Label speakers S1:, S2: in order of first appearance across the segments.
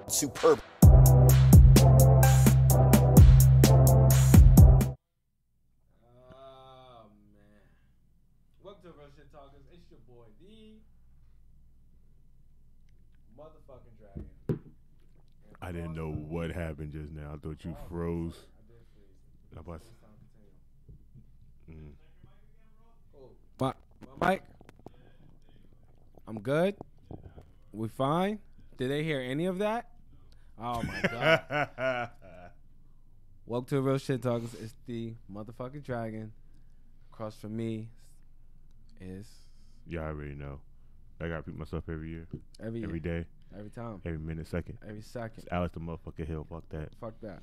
S1: Superb.
S2: Oh, man. Welcome to Real Shit Talkers. It's your boy, the motherfucking dragon.
S3: I didn't know what happened just now. I thought you froze.
S2: I did freeze.
S3: I was,
S2: Cool. My mic? I'm good? We fine? Did they hear any of that? Oh, my God. Welcome to Real Shit Talkers. It's the motherfucking dragon. Across from me is...
S3: Yeah, I already know. I gotta repeat myself every year.
S2: Every
S3: day.
S2: Every time.
S3: Every minute, second.
S2: Every second.
S3: It's Alex the motherfucker Hill. Fuck that.
S2: Fuck that.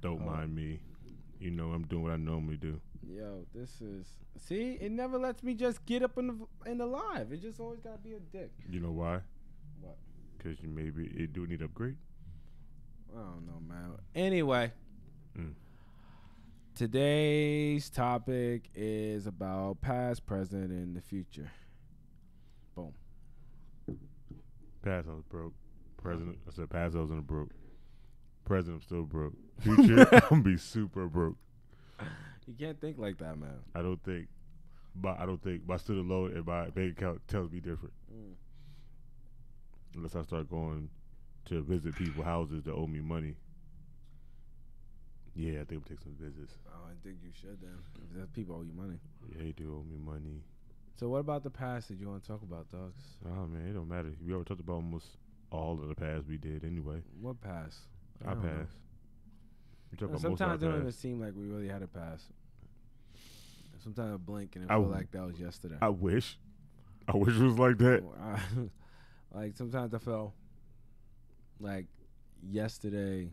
S3: Don't mind me. You know I'm doing what I normally do.
S2: Yo, this is... See, it never lets me just get up in the live. It just always gotta be a dick.
S3: You know why?
S2: What?
S3: Because maybe it do need upgrade.
S2: I don't know, man. Anyway,
S3: Mm.
S2: today's topic is about past, present, and the future. Boom.
S3: Past I was broke. Present, I said past I was in the broke. Present I'm still broke. Future I'm gonna be super broke.
S2: You can't think like that, man.
S3: I don't think. But I still alone and my bank account tells me different. Unless I start going to visit people's houses that owe me money. Yeah, I think we'll take some visits.
S2: Oh, I think you should then. If the people owe you money.
S3: Yeah, they do owe me money.
S2: So what about the past that you want to talk about, dogs?
S3: Oh man, it don't matter. We already talked about almost all of the past we did anyway.
S2: What past?
S3: Our
S2: don't know.
S3: past. We talk about
S2: Sometimes
S3: most
S2: it
S3: of
S2: don't
S3: our
S2: even
S3: past.
S2: seem like we really had a past. Sometimes I blink and it
S3: I
S2: feel
S3: w-
S2: like that was yesterday.
S3: I wish it was like that.
S2: Like sometimes I felt like yesterday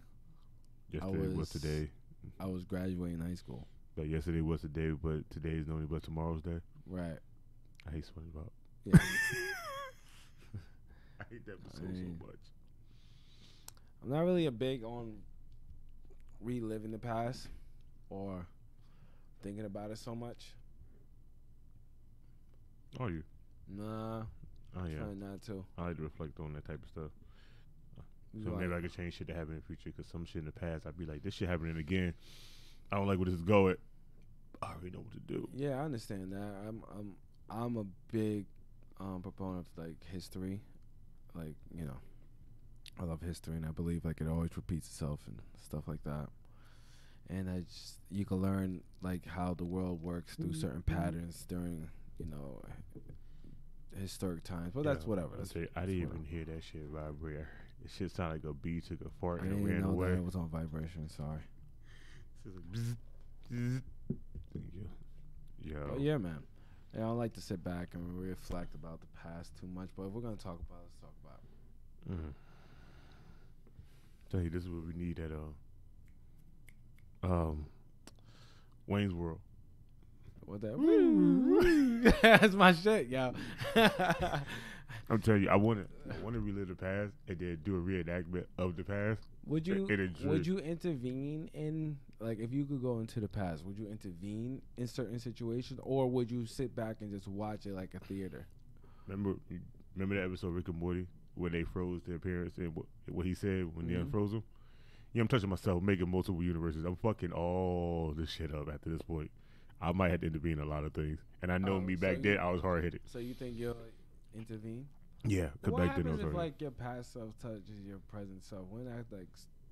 S3: Yesterday was today.
S2: I was graduating high school.
S3: But yesterday was today, but today is only but tomorrow's day.
S2: Right.
S3: I hate SpongeBob.
S2: Yeah.
S3: I hate that episode so much.
S2: I'm not really a big on reliving the past or thinking about it so much.
S3: Are you?
S2: Nah.
S3: Oh yeah.
S2: Trying not to.
S3: I like to reflect on that type of stuff. So
S2: Like-
S3: maybe I could change shit that happened in the future. Because some shit in the past, I'd be like, this shit happening again. I don't like where this is going. I already know what to do.
S2: Yeah, I understand that. I'm a big proponent of like history. Like, you know, I love history and I believe like it always repeats itself and stuff like that. And you can learn like how the world works through certain patterns during, you know, historic times. Well, that's whatever.
S3: I didn't even hear that shit vibrate. It shit sounded like a bee took a fart
S2: I
S3: and
S2: didn't
S3: ran
S2: know
S3: away.
S2: that it was on vibration. Sorry.
S3: It's like bzz, bzz. Yo.
S2: But yeah, man. Yeah, I don't like to sit back and reflect about the past too much. But if we're gonna talk about it, let's talk about it.
S3: Mm-hmm. Tell you, this is what we need at Wayne's World.
S2: What that? That's my shit, yo.
S3: I'm telling you, I want to relive the past and then do a reenactment of the past.
S2: Would you intervene in, like, if you could go into the past, would you intervene in certain situations, or would you sit back and just watch it like a theater?
S3: Remember that episode of Rick and Morty where they froze their parents and what he said when they unfroze them? Yeah, I'm touching myself, making multiple universes. I'm fucking all this shit up after this point. I might have to intervene in a lot of things. And I know me back then, I was hard-headed.
S2: So you think you'll intervene?
S3: Yeah, because
S2: What
S3: back then I was
S2: happens if,
S3: hard-headed.
S2: like, your past self touches your present self? When I, like,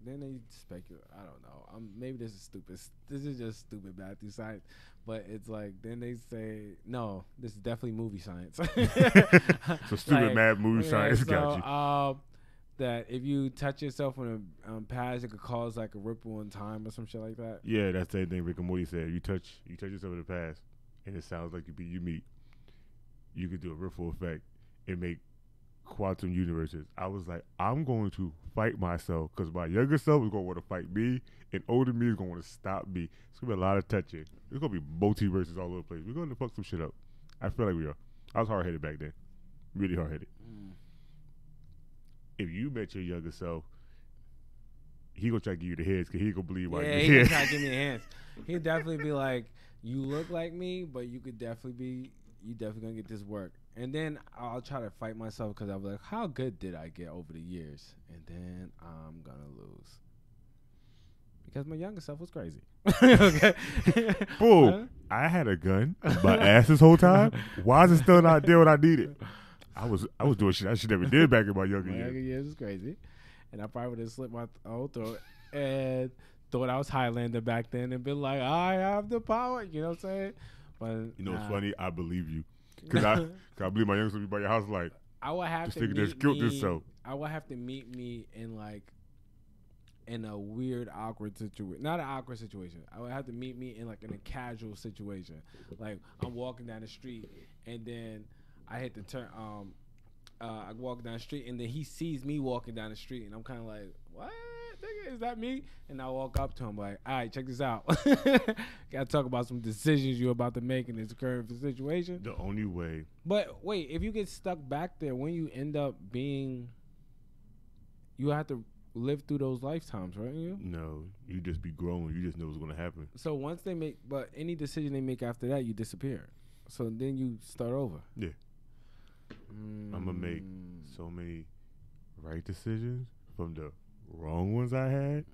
S2: then they speculate. I don't know. Maybe this is stupid. This is just stupid Matthew science. But it's like, then they say, no, this is definitely movie science.
S3: So stupid mad movie science got you.
S2: That if you touch yourself in a past, it could cause like a ripple in time or some shit like that.
S3: Yeah, that's the same thing Rick and Morty said. You touch yourself in the past, and it sounds like you meet. You could do a ripple effect and make quantum universes. I was like, I'm going to fight myself because my younger self is going to want to fight me, and older me is going to want to stop me. It's going to be a lot of touching. There's going to be multiverses all over the place. We're going to fuck some shit up. I feel like we are. I was hard-headed back then. Really hard-headed. If you met your younger self, he gonna try to give you the heads because he gonna believe why
S2: Yeah,
S3: you're
S2: he
S3: here.
S2: gonna try to give me the hands. He'd definitely be like, you look like me, but you definitely gonna get this work. And then I'll try to fight myself because I'll be like, how good did I get over the years? And then I'm going to lose. Because my younger self was crazy. Okay.
S3: Fool, I had a gun, my ass this whole time. Why is it still not there when I need it? I was doing shit I should never did back in my younger years.
S2: My younger years was crazy. And I probably would have slipped my whole throat and thought I was Highlander back then and been like, I have the power. You know what I'm saying? But
S3: you know what's funny? I believe you. Because I believe my youngster will be by your house like,
S2: I would have
S3: this
S2: to
S3: nigga just
S2: meet
S3: killed
S2: me.
S3: himself.
S2: I would have to meet me in like in a weird, awkward situation. Not an awkward situation. I would have to meet me in like in a casual situation. Like I'm walking down the street and then I hit the turn. I walk down the street and then he sees me walking down the street and I'm kind of like, what? Nigga, is that me? And I walk up to him like, all right, check this out. Gotta talk about some decisions you're about to make in this current situation.
S3: The only way.
S2: But wait, if you get stuck back there, when you end up being, you have to live through those lifetimes, right?
S3: No, you just be growing. You just know what's gonna happen.
S2: So once they make, but any decision they make after that, you disappear. So then you start over.
S3: Yeah. I'm gonna make so many right decisions from the wrong ones I had,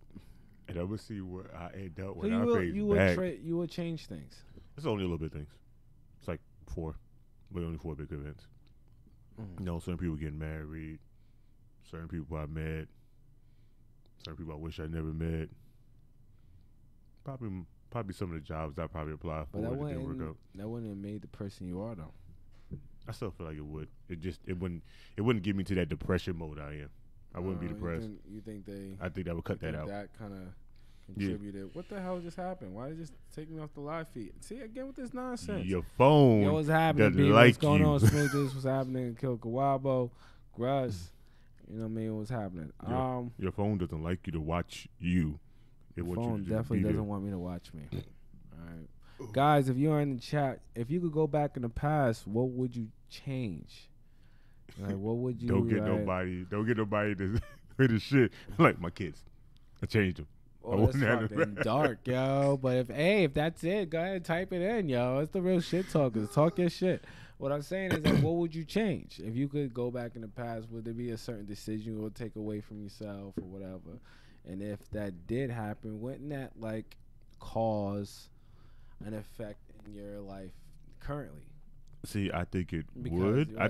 S3: and I would see where I end up when I face back.
S2: You would change things.
S3: It's only a little bit things. It's like 4, but only 4 big events. You know, certain people getting married, certain people I met, certain people I wish I never met. Probably some of the jobs I probably applied for that didn't work out.
S2: That wouldn't have made the person you are though.
S3: I still feel like it would. It wouldn't get me to that depression mode I am. I wouldn't be depressed.
S2: You think they?
S3: I think that would cut that out.
S2: That kind of contributed. Yeah. What the hell just happened? Why did it just take me off the live feed? See again with this nonsense.
S3: Your phone.
S2: Yo, what's happening? B?
S3: Like
S2: what's going on? Smooches? What's happening? Kill Kawabo, Gruss. You know what I mean? What's happening?
S3: Your phone doesn't like you to watch you.
S2: It phone definitely doesn't want me to watch me. All right, guys, if you are in the chat, if you could go back in the past, what would you change? Like, what would you?
S3: Don't get nobody to hear the shit like my kids. I changed them.
S2: Oh, that's fucking dark, yo. But if that's it, go ahead and type it in, yo. It's the real shit talkers. Talk your shit. What I'm saying is, like, what would you change if you could go back in the past? Would there be a certain decision you would take away from yourself or whatever? And if that did happen, wouldn't that like cause an effect in your life currently?
S3: See, I think it would. I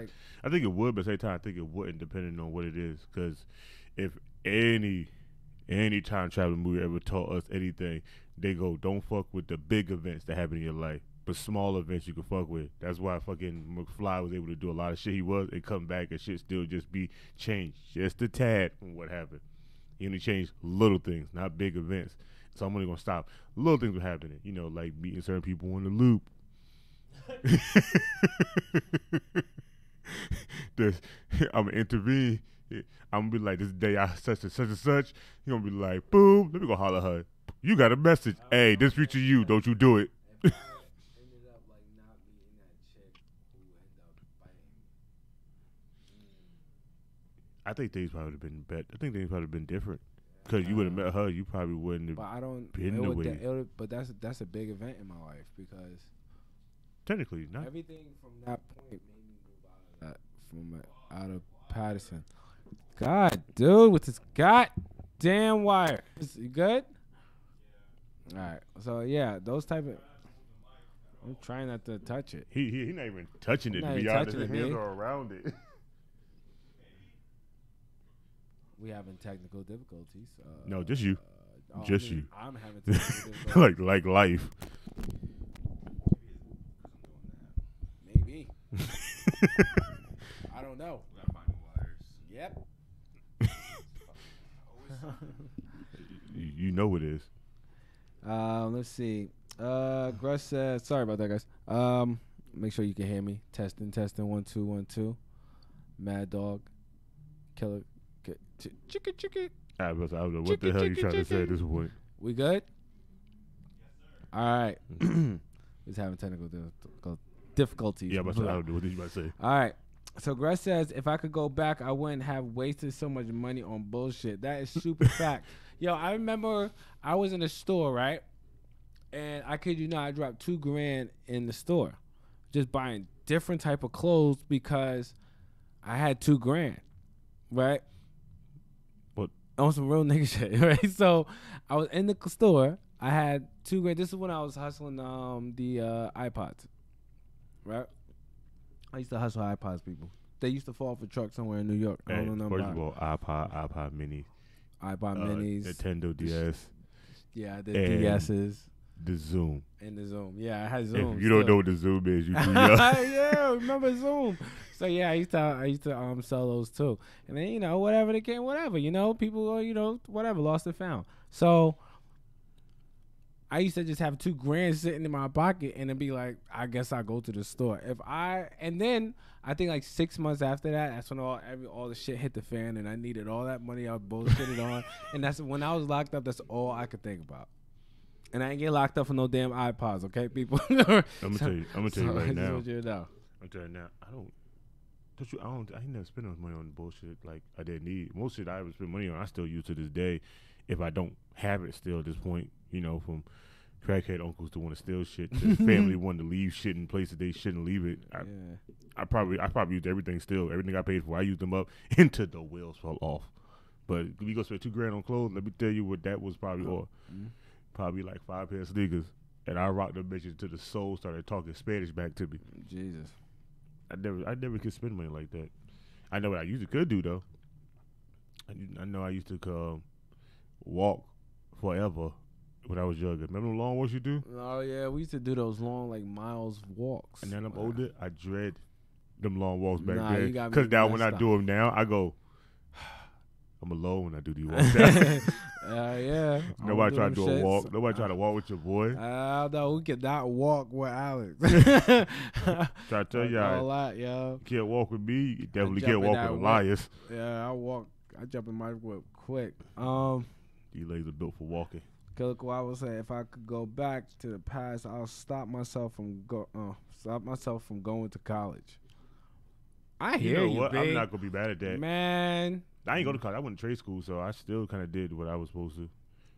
S3: think it would, but at the same time, I think it wouldn't, depending on what it is. Because if any time travel movie ever taught us anything, they go, don't fuck with the big events that happen in your life, but small events you can fuck with. That's why fucking McFly was able to do a lot of shit he was and come back and shit still just be changed just a tad from what happened. He only changed little things, not big events. So I'm only gonna stop little things from happening. You know, like meeting certain people on the loop. I'm gonna intervene. I'm gonna be like, this day I such and such. You're gonna be like, boom, let me go holler at her. You got a message. Hey, this future you, don't you do it.
S2: Ended up like not meeting that chick who ended up fighting.
S3: I think things probably would have been better. I think things probably been different. Because you would have met her, you probably wouldn't have been the way.
S2: But that's a big event in my life because
S3: technically not.
S2: Everything from that point made me move out of Patterson. God, dude, with this goddamn wire. You good? All right. So yeah, those type of. I'm trying not to touch it.
S3: He not even touching it. To be honest, his hands are around it.
S2: We having technical difficulties.
S3: No, just you. Just you.
S2: I'm having technical difficulties.
S3: like life.
S2: Maybe. I don't know. Yep.
S3: You know it is.
S2: Let's see. Gruss says, sorry about that, guys. Make sure you can hear me. Testing. 1 2 1 2. Mad Dog. Killer. Chicken.
S3: I don't know what the hell you trying to say at this point.
S2: We good? Yes, sir. All right. He's having technical difficulties.
S3: Yeah, but I don't know what you about to say.
S2: All right. So Gruss says, if I could go back, I wouldn't have wasted so much money on bullshit. That is super fact. Yo, I remember I was in a store, right? And I kid you not, I dropped $2,000 in the store just buying different type of clothes because I had $2,000, right?
S3: What?
S2: On some real nigga shit, right? So I was in the store. I had $2,000. This is when I was hustling the iPods, right? I used to hustle iPods, people. They used to fall off a truck somewhere in New York. I don't know nothing
S3: first
S2: about
S3: of all, iPod Mini,
S2: iPod Minis,
S3: Nintendo DS,
S2: yeah, the
S3: and
S2: DSs,
S3: the Zoom.
S2: and the Zoom. Yeah, I had Zoom.
S3: If you don't know what the Zoom is, you too young.
S2: Yeah, remember Zoom? So yeah, I used to sell those too. And then whatever they came, whatever people whatever lost and found. So I used to just have $2,000 sitting in my pocket and then be like, I guess I'll go to the store. And then I think like 6 months after that, that's when all the shit hit the fan and I needed all that money I bullshitted on. And that's when I was locked up. That's all I could think about. And I ain't get locked up for no damn iPods, okay, people. I'm
S3: gonna tell you right now.
S2: I'm tell you now.
S3: I ain't never spent money on bullshit like I didn't need. Most shit I ever spend money on, I still use to this day. If I don't have it still at this point, from crackhead uncles to want to steal shit to family wanting to leave shit in places they shouldn't leave it. I probably used everything still. Everything I paid for, I used them up until the wheels fell off. But if you go spend $2,000 on clothes, let me tell you what that was probably probably like 5 pair of sneakers. And I rocked them bitches till the soul started talking Spanish back to me.
S2: Jesus.
S3: I never could spend money like that. I know what I usually could do though. I know I used to walk forever when I was younger. Remember the long walks you do?
S2: Oh yeah, we used to do those long miles walks.
S3: And then I'm older, I dread them long walks back
S2: Nah,
S3: then. Because now when I do them now, I go, I'm alone when I do these walks.
S2: Yeah.
S3: Nobody try to do a walk. Nobody try to walk with your boy.
S2: I don't know. We cannot walk with Alex.
S3: Try to tell y'all.
S2: All that, yo.
S3: You can't walk with me. You definitely can't walk with Elias.
S2: Yeah, I jump in my whip quick.
S3: These legs are built for walking.
S2: Look what I was saying. If I could go back to the past, I'll stop myself from going to college. I hear you,
S3: what?
S2: big.
S3: I'm not gonna be bad at that,
S2: man.
S3: I ain't go to college. I went to trade school, so I still kind of did what I was supposed to.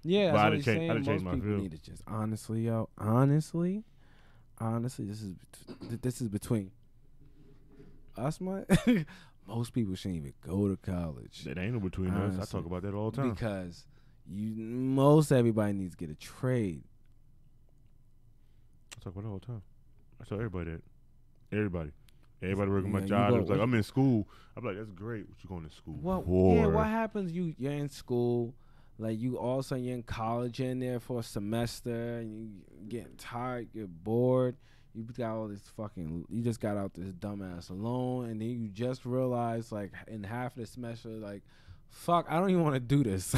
S2: Yeah,
S3: but
S2: that's what he's saying. Most people need to just honestly, this is between us, man. Most people shouldn't even go to college.
S3: It ain't no between us. I talk about that all the time
S2: because most everybody needs to get a trade.
S3: I talk about it all the time. I tell everybody that. Everybody working my job. It's like, I'm in school. I'm like, that's great. What you going to school for?
S2: Yeah, what happens? You're in school. Like, you all of a sudden you're in college, you're in there for a semester, and you getting tired, you're bored. You got all this you just got out this dumbass loan, and then you just realize, like, in half of the semester, like, fuck, I don't even want to do this.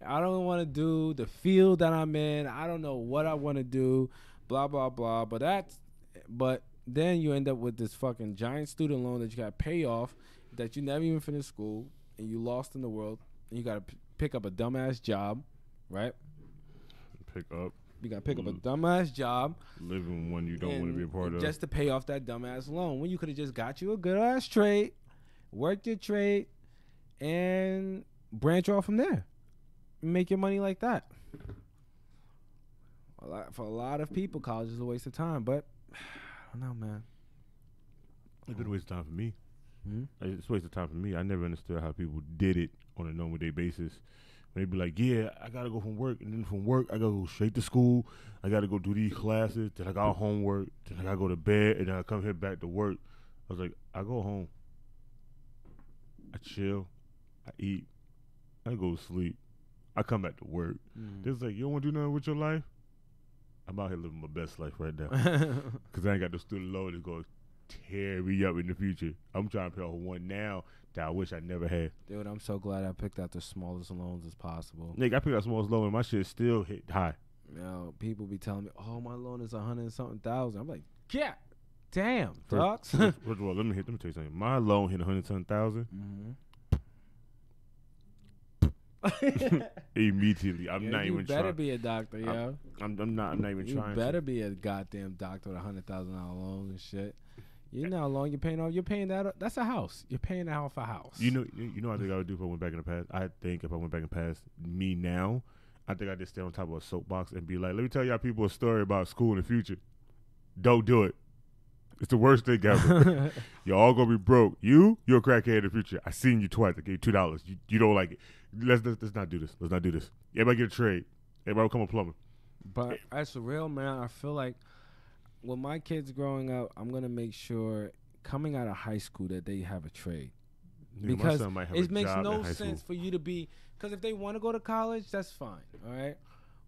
S2: I don't want to do the field that I'm in. I don't know what I want to do, blah, blah, blah. But then you end up with this fucking giant student loan that you got to pay off, that you never even finished school, and you lost in the world, and you got to pick up a dumbass job, right? You got to pick up a dumbass job.
S3: Living one you don't want to be a part of.
S2: Just to pay off that dumbass loan. When you could have just got you a good-ass trade, worked your trade, and branch off from there. Make your money like that. For a lot of people, college is a waste of time, but I don't know, man.
S3: It's been a waste of time for me.
S2: Mm-hmm.
S3: It's a waste of time for me. I never understood how people did it on a normal day basis. When they be like, yeah, I got to go from work, and then from work, I got to go straight to school. I got to go do these classes. Then I got homework. Then I got to go to bed, and then I come here back to work. I was like, I go home. I chill. I eat. I go to sleep. I come back to work. It's like, you don't want to do nothing with your life? I'm out here living my best life right now. Because I ain't got the student loan that's going to tear me up in the future. I'm trying to pay off one now that I wish I never had.
S2: Dude, I'm so glad I picked out the smallest loans as possible.
S3: Nigga, I picked out the smallest loan and my shit still hit high.
S2: People be telling me, oh, my loan is 100 and something thousand. I'm like, yeah, damn,
S3: First of all, let me tell you something. My loan hit 100,000. Immediately. I'm not even trying.
S2: You better be a doctor, yo.
S3: I'm not even trying.
S2: You better be a goddamn doctor with $100,000 loans and shit. You know how long you're paying off? You're paying that. That's a house. You're paying off a house.
S3: You know what I think I would do if I went back in the past? I think if I went back in the past, me now, I think I'd just stay on top of a soapbox and be like, let me tell y'all people a story about school in the future. Don't do it. It's the worst thing ever. You're all gonna be broke. You're a crackhead in the future. I seen you twice. I gave you $2. You don't like it. Let's not do this. Let's not do this. Everybody get a trade. Everybody become a plumber.
S2: But that's real, man. I feel like with my kids growing up, I'm gonna make sure coming out of high school that they have a trade. Because it makes no sense for you to be, because if they want to go to college, that's fine, all right?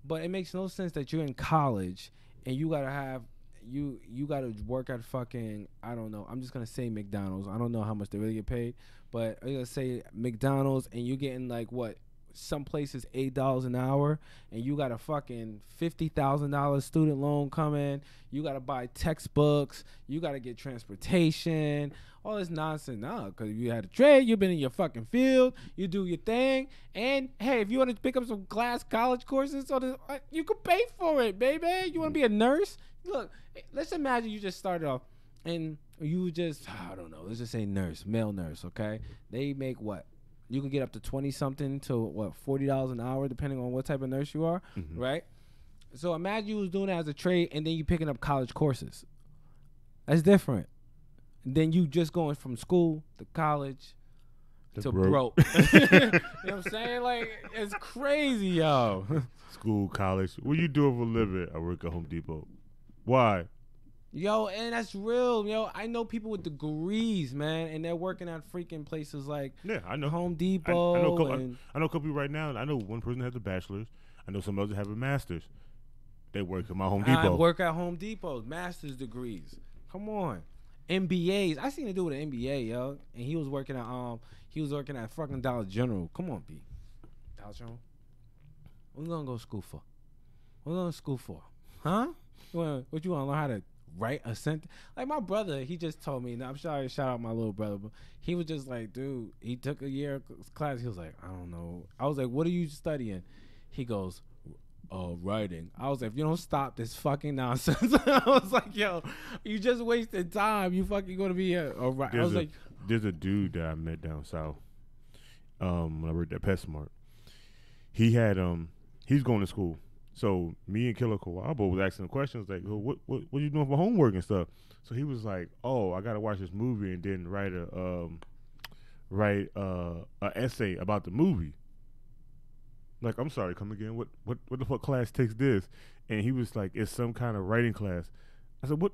S2: But it makes no sense that you're in college and you got to have, you got to work at fucking, I don't know, I'm just going to say McDonald's. I don't know how much they really get paid, but I'm going to say McDonald's and you're getting like what? Some places $8 an hour, and you got a fucking $50,000 student loan coming. You got to buy textbooks. You got to get transportation. All this nonsense. Nah, because if you had a trade, you've been in your fucking field. You do your thing, and hey, if you want to pick up some class college courses, you can pay for it, baby. You want to be a nurse? Look, let's imagine you just started off, and you just, I don't know. Let's just say nurse, male nurse. Okay, they make what? You can get up to 20-something to what, $40 an hour, depending on what type of nurse you are, right? So imagine you was doing that as a trade, and then you picking up college courses. That's different. And then you just going from school to college to broke. You know what I'm saying? Like, it's crazy, yo.
S3: School, college. What you do for a living? I work at Home Depot. Why?
S2: Yo, and that's real, yo. I know people with degrees, man, and they're working at freaking places like
S3: I know
S2: Home Depot.
S3: I know a couple people right now. I know one person has a bachelor's. I know some others have a master's. They work at my Home Depot.
S2: I work at Home Depot, master's degrees. Come on, MBAs. I seen a dude with an MBA, yo, and he was working at fucking Dollar General. Come on, B. Dollar General. What you gonna go to school for? What you going to school for? Huh? What you want to learn how to write a sentence? Like my brother, he just told me, and I'm sorry to shout out my little brother, but he was just like, dude, he took a year of class. He was like, I don't know. I was like, what are you studying? He goes, writing. I was like, if you don't stop this fucking nonsense. I was like, yo, you just wasted time. You fucking going to be a writer. I was like,
S3: there's a dude that I met down south when I worked at PetSmart. He had, he's going to school. So me and Killer Kawabo was asking questions like, what are you doing for homework and stuff? So he was like, oh, I got to watch this movie and then write a essay about the movie. Like, I'm sorry, come again. What the fuck class takes this? And he was like, it's some kind of writing class. I said, what?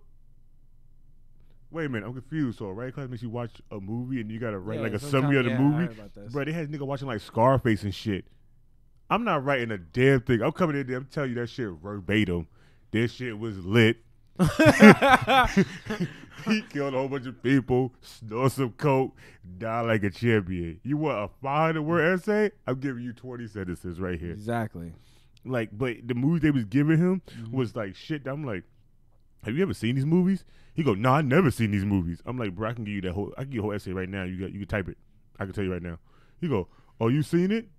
S3: Wait a minute, I'm confused. So a writing class makes you watch a movie and you got to write like a summary of the movie? Bro, they had nigga watching like Scarface and shit. I'm not writing a damn thing. I'm coming in there, I'm telling you that shit verbatim. This shit was lit. He killed a whole bunch of people, snort some coke, die like a champion. You want a 500-word essay? I'm giving you 20 sentences right here.
S2: Exactly.
S3: Like, but the movies they was giving him was like shit. I'm like, have you ever seen these movies? He go, no, I never seen these movies. I'm like, bro, I can give you a whole essay right now. You can type it. I can tell you right now. He go, oh, you seen it?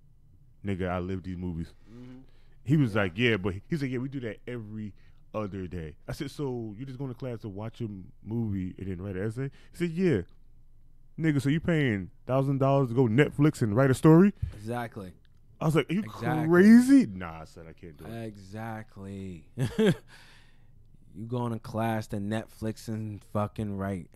S3: Nigga, I live these movies. He was like, yeah, but he's like, yeah, we do that every other day. I said, so you just going to class to watch a movie and then write an essay? He said, yeah. Nigga, so you paying $1,000 to go Netflix and write a story?
S2: Exactly.
S3: I was like, are you crazy? Nah, I said, I can't do it.
S2: Exactly. You going to class to Netflix and fucking write.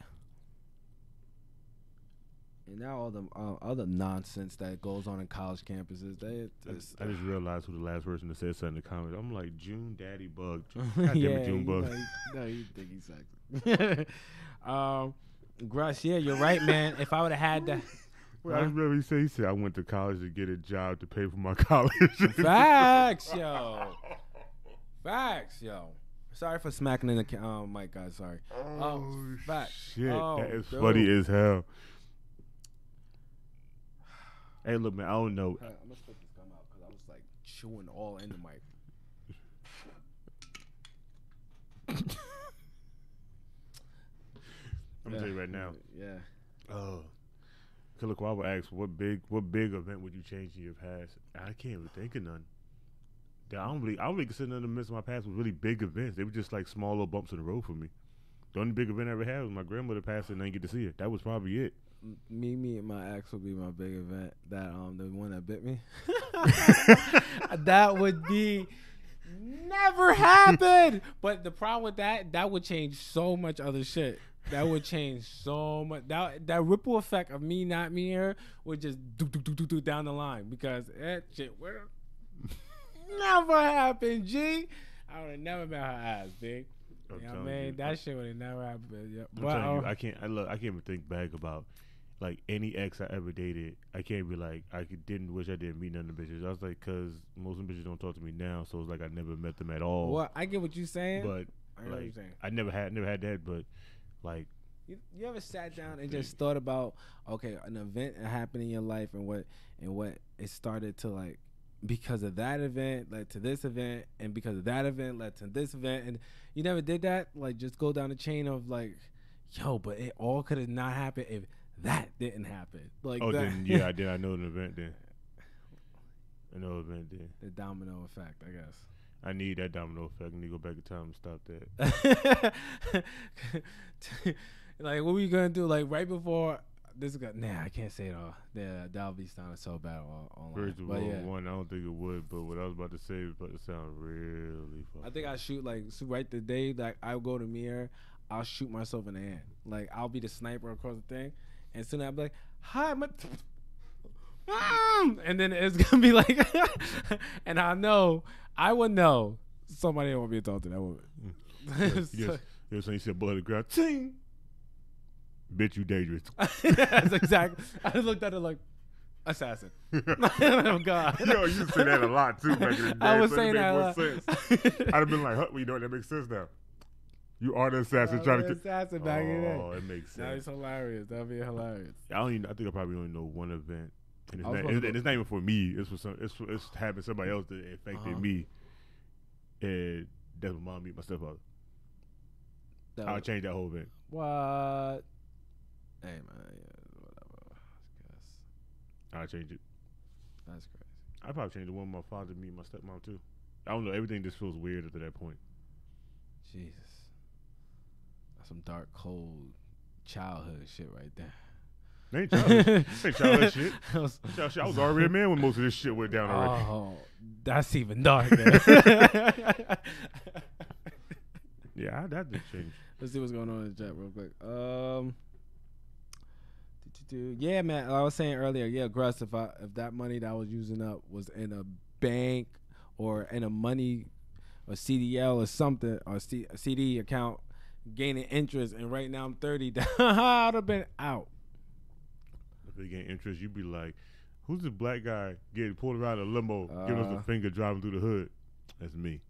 S2: And now all the other nonsense that goes on in college campuses,
S3: I just realized who the last person that said something in the comments. I'm like, June Daddy Bug. God damn it, June Bug.
S2: No, you think he's sexy. Grush, yeah, you're right, man. If I would have had that.
S3: Well, I remember he said, I went to college to get a job to pay for my college.
S2: Facts, yo. Facts, yo. Sorry for smacking in the mic, guys. Sorry. Facts.
S3: Shit, that is funny as hell. Hey, look, man, I don't know.
S2: I'm going to spit this gum out because I was like chewing all in the mic.
S3: I'm going to tell you right now.
S2: Yeah.
S3: Killer Quavo asks, what big event would you change in your past? I can't even think of none. I don't really consider none of the events in my past was really big events. They were just like small little bumps in the road for me. The only big event I ever had was my grandmother passed and I didn't get to see it. That was probably it.
S2: Me and my ex would be my big event. That the one that bit me. That would be never happen. But the problem with that would change so much other shit. That would change so much. That ripple effect of me not meeting her would just do down the line, because that shit would never happen, G. I would have never met her ass, big. You know what I mean? That shit would have never happened. Yeah.
S3: I'm telling you, I can't even think back about like any ex I ever dated. I can't be like didn't wish I didn't meet none of the bitches. I was like, cause most of the bitches don't talk to me now, so it's like I never met them at all.
S2: Well, I get what you're saying,
S3: but
S2: I know what you're saying.
S3: I never had that, but like.
S2: You ever sat down and just thought about, okay, an event that happened in your life and what it started to, like, because of that event led to this event, and because of that event led to this event, and you never did that? Like, just go down the chain of like, yo, but it all could have not happened if that didn't happen. Like,
S3: oh,
S2: that.
S3: then yeah, I did. I know an event then. I know an event then.
S2: The domino effect, I guess.
S3: I need that domino effect. I need to go back in time and stop that.
S2: Like, what were you gonna do? Like, right before this guy? Nah, I can't say it all. Yeah, that'll be sounding so bad online.
S3: First of all, one, I don't think it would. But what I was about to say was about to sound really funny.
S2: I think I shoot right the day like I go to mirror, I'll shoot myself in the hand. Like, I'll be the sniper across the thing, and soon I'll be like, "Hi, my," and then it's gonna be like, and I would know somebody don't want me to talk to that woman.
S3: You said blood to the ground. Ting. Bitch, you dangerous.
S2: That's exactly. I looked at it like assassin. Oh God.
S3: Yo, you say that a lot too back in the day.
S2: I was saying that a lot.
S3: I'd have been like, huh, well, you know that makes sense now. You are the assassin trying to get
S2: assassin back in there.
S3: Oh, it makes sense.
S2: That is hilarious. That'd be hilarious.
S3: I think I probably only know one event, and it's not even for me. It's for it's having somebody else that affected me, and that's when mom meet my stepfather. I'll change that whole event.
S2: What? Hey man, yeah, whatever. I guess
S3: I'll change it.
S2: That's crazy.
S3: I'd probably change the one my father meet my stepmom too. I don't know. Everything just feels weird after that point.
S2: Jesus, that's some dark, cold childhood shit right there.
S3: Ain't childhood shit. I was already a man when most of this shit went down already.
S2: Oh, that's even darker.
S3: Yeah, I'd have to change.
S2: Let's see what's going on in the chat real quick. Yeah, man. I was saying earlier, yeah, Gruss, if that money that I was using up was in a bank or in a money or CDL or something, or a CD account gaining interest, and right now I'm 30, I'd have been out.
S3: If they gain interest, you'd be like, who's this black guy getting pulled around a limo, giving us a finger driving through the hood? That's me.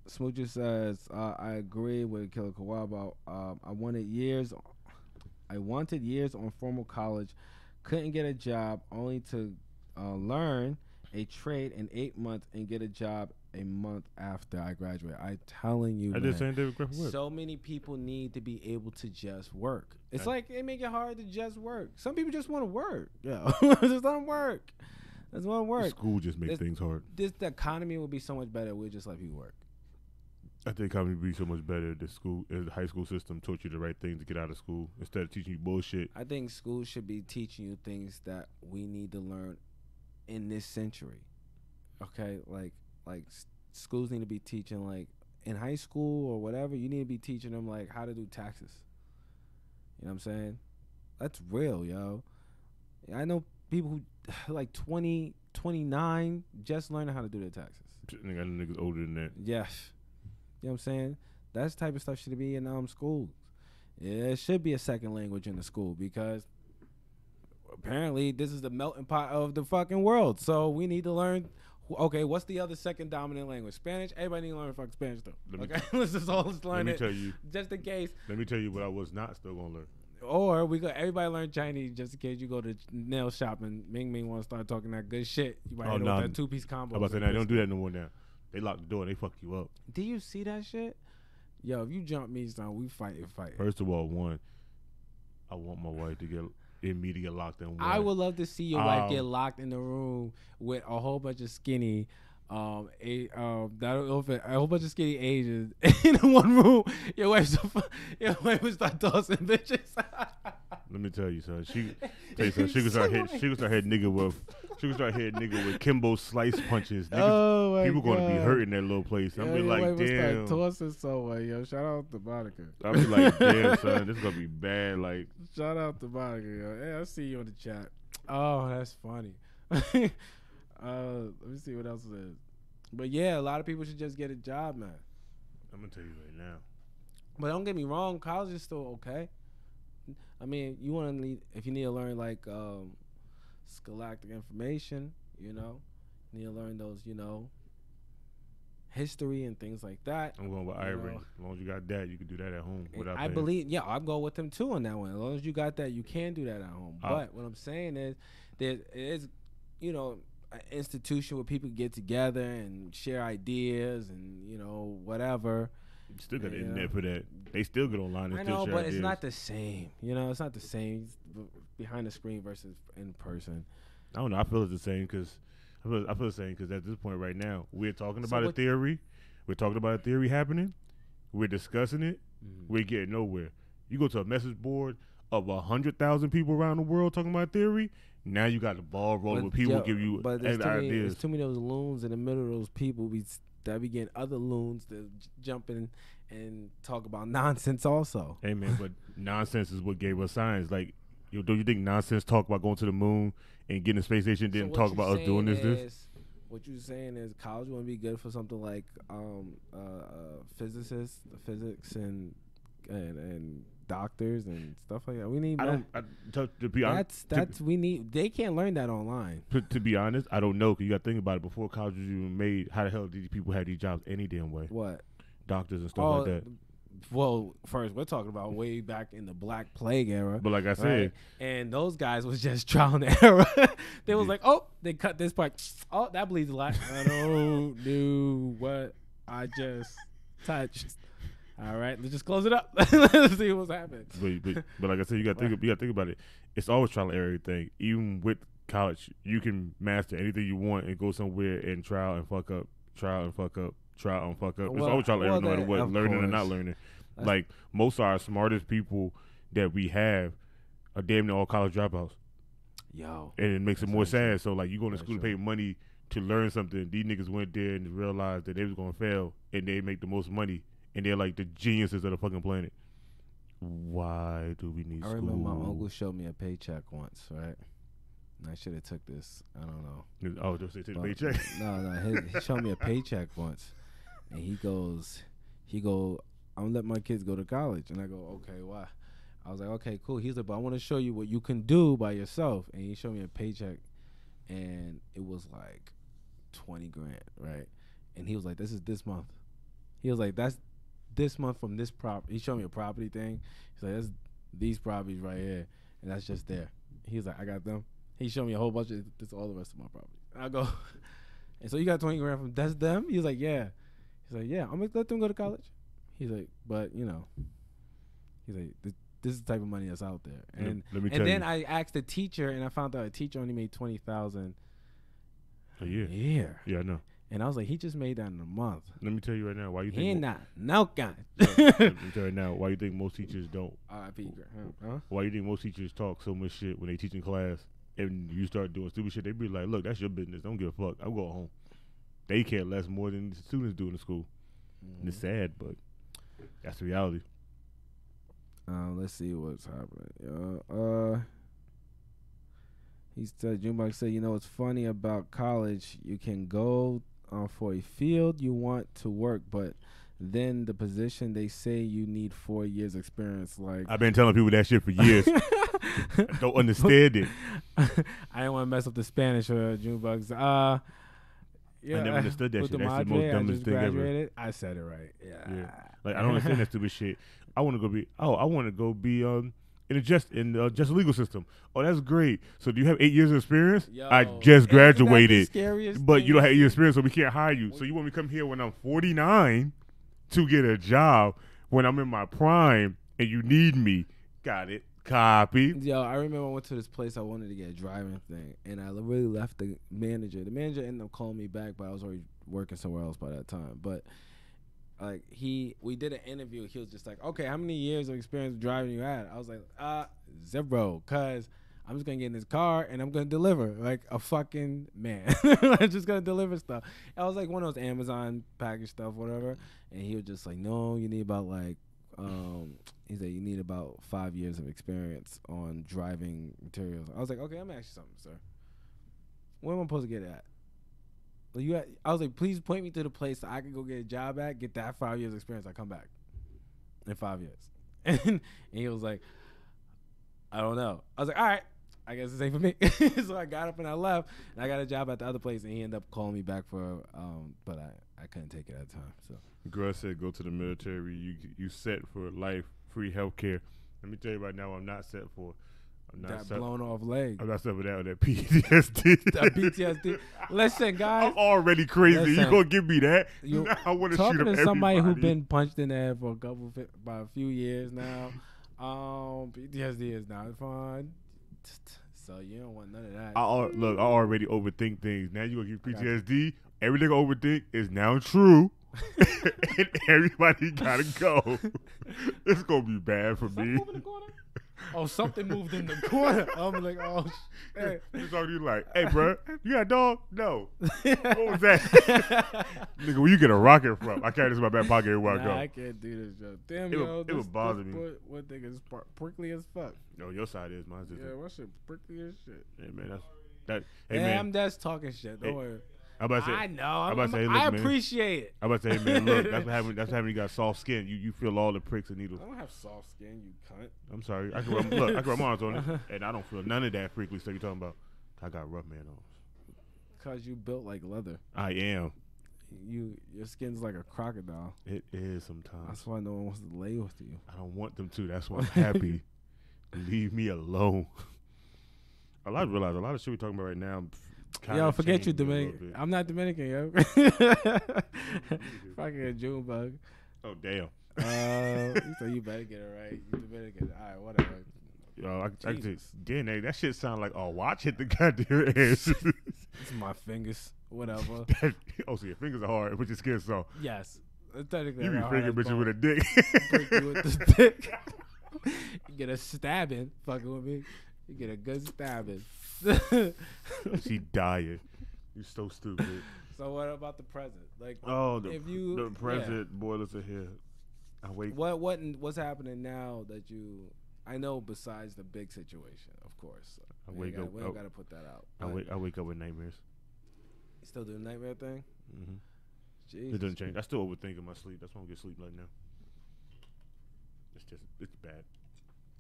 S2: Smoocher says, I agree with Killer Kawaba. I wanted years on formal college, couldn't get a job, only to learn a trade in 8 months and get a job a month after I graduated. I'm telling you, so many people need to be able to just work. It's like it make it hard to just work. Some people just want to work. Yeah, just want to work. Just want to work.
S3: School just makes things hard.
S2: The economy would be so much better. We'd just let people work.
S3: I think economy would be so much better if the high school system taught you the right things to get out of school instead of teaching you bullshit.
S2: I think school should be teaching you things that we need to learn in this century. Okay, like schools need to be teaching, like in high school or whatever, you need to be teaching them like how to do taxes. You know what I'm saying? That's real, yo. I know people who like 20, 29 just learning how to do their taxes.
S3: I know niggas older than that.
S2: Yes. You know what I'm saying? That type of stuff should be in schools. Yeah, it should be a second language in the school, because apparently this is the melting pot of the fucking world. So we need to learn, okay, what's the other second dominant language? Spanish? Everybody need to learn fucking Spanish though. Let's learn it. Just in case.
S3: Let me tell you what I was not still gonna learn.
S2: Or everybody learn Chinese just in case you go to nail shop and Ming want to start talking that good shit. You might hit with that 2-piece combo.
S3: I'm about to say, don't do that no more now. They lock the door and they fuck you up.
S2: Do you see that shit? Yo, if you jump me, son, we fight.
S3: First of all, I want my wife to get locked in.
S2: I would love to see your wife get locked in the room with a whole bunch of skinny, a whole bunch of skinny Asians in one room. Your wife would start tossing bitches.
S3: Let me tell you, son. She could start hitting nigga with Kimbo slice punches. Niggas,
S2: Oh my
S3: people
S2: God.
S3: gonna be hurting that little place. I'm be like, damn.
S2: Start tossing somewhere, yo. Shout out to Monica.
S3: I'll be like, damn, son, this is gonna be bad. Like,
S2: shout out to Monica, yo. Hey, I see you in the chat. Oh, that's funny. Let me see what else it is. But yeah, a lot of people should just get a job, man.
S3: I'm gonna tell you right now.
S2: But don't get me wrong, college is still okay. I mean, if you need to learn like scholastic information, you know, you need to learn those, you know, history and things like that.
S3: I'm going with Ivory. As long as you got that, you can do that at home without
S2: I believe, yeah, I'll go with him too on that one. As long as you got that, you can do that at home. But what I'm saying is, there is, you know, an institution where people get together and share ideas and, you know, whatever.
S3: You still got the internet for that. They still get online and
S2: I
S3: still
S2: know,
S3: share
S2: but
S3: ideas.
S2: it's not the same. You know, it's not the same behind the screen versus in person.
S3: I don't know. I feel it's the same because I feel the same because at this point right now, we're talking about a theory. We're talking about a theory happening. We're discussing it. Mm-hmm. We're getting nowhere. You go to a message board of 100,000 people around the world talking about theory. Now you got the ball rolling with people give you ideas.
S2: There's too many of those loons in the middle of those people. That be getting other loons to jump in and talk about nonsense also.
S3: Hey man, but nonsense is what gave us science. Like, don't you think nonsense talk about going to the moon and getting a space station didn't talk about us doing this?
S2: What you're saying is college wouldn't be good for something like physicists, physics and doctors and stuff like that. We need.
S3: To be honest,
S2: we need. They can't learn that online.
S3: To be honest, I don't know. Cause you got to think about it. Before college was even made, how the hell did these people have these jobs any damn way?
S2: What?
S3: Doctors and stuff like that.
S2: Well, first we're talking about way back in the Black Plague era.
S3: But like I said,
S2: right? And those guys was just trial and error. They was like, oh, they cut this part. Oh, that bleeds a lot. I don't know what I just touched. All right, let's just close it up. Let's see what's happening.
S3: But like I said, you got to think about it. It's always trial and error thing. Even with college, you can master anything you want and go somewhere and trial and fuck up, trial and fuck up. Trial and fuck up. It's always trial and error no matter what, learning or not learning. Like, most of our smartest people that we have are damn near all college dropouts.
S2: Yo.
S3: And it makes it more sad. So, like, you going to school to pay money to learn something. These niggas went there and realized that they was going to fail, and they make the most money, and they're like the geniuses of the fucking planet. Why do we need school?
S2: I remember my uncle showed me a paycheck once, right? I should have took this. I don't know.
S3: Oh, just say take the paycheck?
S2: No. He showed me a paycheck once. And he goes, I'm gonna let my kids go to college. And I go, okay, why? I was like, okay, cool. He's like, but I want to show you what you can do by yourself. And he showed me a paycheck, and it was like 20 grand, right? And he was like, this is this month. He was like, that's this month from this property. He showed me a property thing. He's like, that's these properties right here, and that's just there. He was like, I got them. He showed me a whole bunch of this, all the rest of my property. And I go, and so you got 20 grand from that's them? He was like, yeah. He's like, yeah, I'm going to let them go to college. He's like, but, you know, he's like, this is the type of money that's out there. And then I asked the teacher, and I found out a teacher only made $20,000
S3: a year. Yeah, I know.
S2: And I was like, he just made that in a month.
S3: Let me tell you right now why you think
S2: he ain't not no guy.
S3: Let me tell you right now why you think most teachers don't.
S2: R.I.P. Huh?
S3: Why you think most teachers talk so much shit when they teach in class, and you start doing stupid shit? They be like, look, that's your business. Don't give a fuck. I'm going home. They care less more than the students do in the school. Mm-hmm. And it's sad, but that's the reality.
S2: Let's see what's happening. He said, Junebug said, you know what's funny about college? You can go for a field you want to work, but then the position they say you need 4 years experience. Like,
S3: I've been telling people that shit for years. I don't understand it.
S2: I didn't want to mess up the Spanish for Junebugs. Yeah,
S3: I never understood that shit. That's the most dumbest thing ever.
S2: I said it right. Yeah.
S3: Like, I don't understand that stupid shit. I want to go be in the just legal system. Oh, that's great. So do you have 8 years of experience?
S2: Yo,
S3: I just graduated, but you don't have 8 years experience, so we can't hire you. So you want me to come here when I'm 49 to get a job when I'm in my prime and you need me? Got it. Copy.
S2: Yo, I remember I went to this place I wanted to get a driving thing, and I really left the manager. The manager ended up calling me back, but I was already working somewhere else by that time. But like we did an interview. He was just like, okay, how many years of experience driving you had? I was like, 0, cause I'm just gonna get in this car and I'm gonna deliver like a fucking man. I'm just gonna deliver stuff. I was like one of those Amazon package stuff, whatever. And he was just like, no, you need about like, he said you need about 5 years of experience on driving materials. I was like, okay, I'm gonna ask you something, sir. Where am I supposed to get at? I was like, please point me to the place that I can go get a job at, get that 5 years experience. I come back in 5 years. And he was like, I don't know. I was like, all right, I guess it's ain't for me. So I got up and I left, and I got a job at the other place, and he ended up calling me back for, but I couldn't take it at the time. So
S3: girl said, go to the military. You set for life, free healthcare. Let me tell you right now, I'm not set for.
S2: That blown off leg.
S3: I'm not set for that or that PTSD.
S2: That PTSD. Listen, guys.
S3: I'm already crazy.
S2: Listen,
S3: you gonna give me that? Now I want to shoot up
S2: talking to
S3: everybody.
S2: somebody who been punched in the head for about a few years now. PTSD is not fun. So you don't want none of that.
S3: Look, I already overthink things. Now you gonna give PTSD. Everything I overthink is now true. And everybody gotta go. It's gonna be bad for me.
S2: Oh, something moved in the corner. I'm like, oh shit.
S3: You talking to you like, hey, bro, you got a dog? No. What was that? Nigga, where you get a rocket from? I carry this in my back pocket everywhere I go.
S2: I can't do this, Joe. Damn,
S3: it would bother me.
S2: What thing is prickly as fuck?
S3: No, your side is. Mine's just.
S2: Yeah, what shit prickly as shit.
S3: Hey, man, Hey,
S2: man. I'm just talking shit. Don't worry.
S3: I
S2: know.
S3: Look,
S2: I appreciate it.
S3: I'm about to say, hey, man, look, that's what happened. You got soft skin. You feel all the pricks and needles.
S2: I don't have soft skin, you cunt.
S3: I'm sorry. I can rub my arms on it, and I don't feel none of that prickly stuff you're talking about. I got rough man arms.
S2: Cause you built like leather.
S3: I am.
S2: Your skin's like a crocodile.
S3: It is sometimes.
S2: That's why no one wants to lay with you.
S3: I don't want them to. That's why I'm happy. Leave me alone. I realize a lot of shit we're talking about right now.
S2: Yo, forget you, Dominican. I'm not Dominican, yo. Fucking a June bug.
S3: Oh, damn.
S2: So you better get it right. You Dominican. All right, whatever.
S3: Yo, I just DNA. That shit sound like watch hit the goddamn ass.
S2: It's my fingers. Whatever.
S3: So your fingers are hard, but your skin soft.
S2: Yes. Technically,
S3: you be finger bitches with a dick.
S2: Break you with the dick. You get a stabbing. Fucking with me. You get a good stabbing.
S3: She dying. You so stupid.
S2: So what about the present? Like,
S3: the present, boy, listen here. I wake.
S2: What's happening now that you? I know besides the big situation, of course. We don't got to put that out.
S3: I wake up with nightmares.
S2: You still do the nightmare thing?
S3: Mm-hmm.
S2: Jesus.
S3: It doesn't change. I still overthink in my sleep. That's why I don't get sleep right now. It's bad.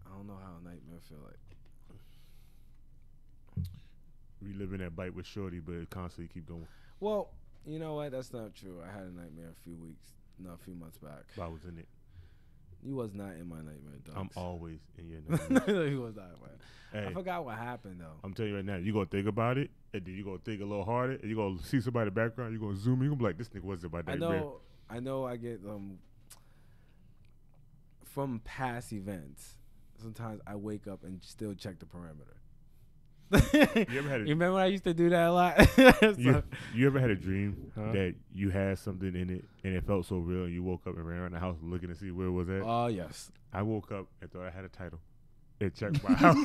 S2: I don't know how a nightmare feel like.
S3: Reliving that bite with Shorty, but it constantly keep going.
S2: Well, you know what? That's not true. I had a nightmare a few months back.
S3: But I was in it.
S2: You was not in my nightmare, dog.
S3: I'm always in your nightmare.
S2: No, he was not. Hey, I forgot what happened though.
S3: I'm telling you right now, you gonna think about it, and then you gonna think a little harder, and you gonna see somebody in the background. You gonna zoom in. You gonna be like, this nigga wasn't my nightmare.
S2: I know. I get from past events. Sometimes I wake up and still check the perimeter. You remember when I used to do that a lot?
S3: You ever had a dream that you had something in it and it felt so real, and you woke up and ran around the house looking to see where it was at?
S2: Oh, yes.
S3: I woke up and thought I had a title. It checked my house.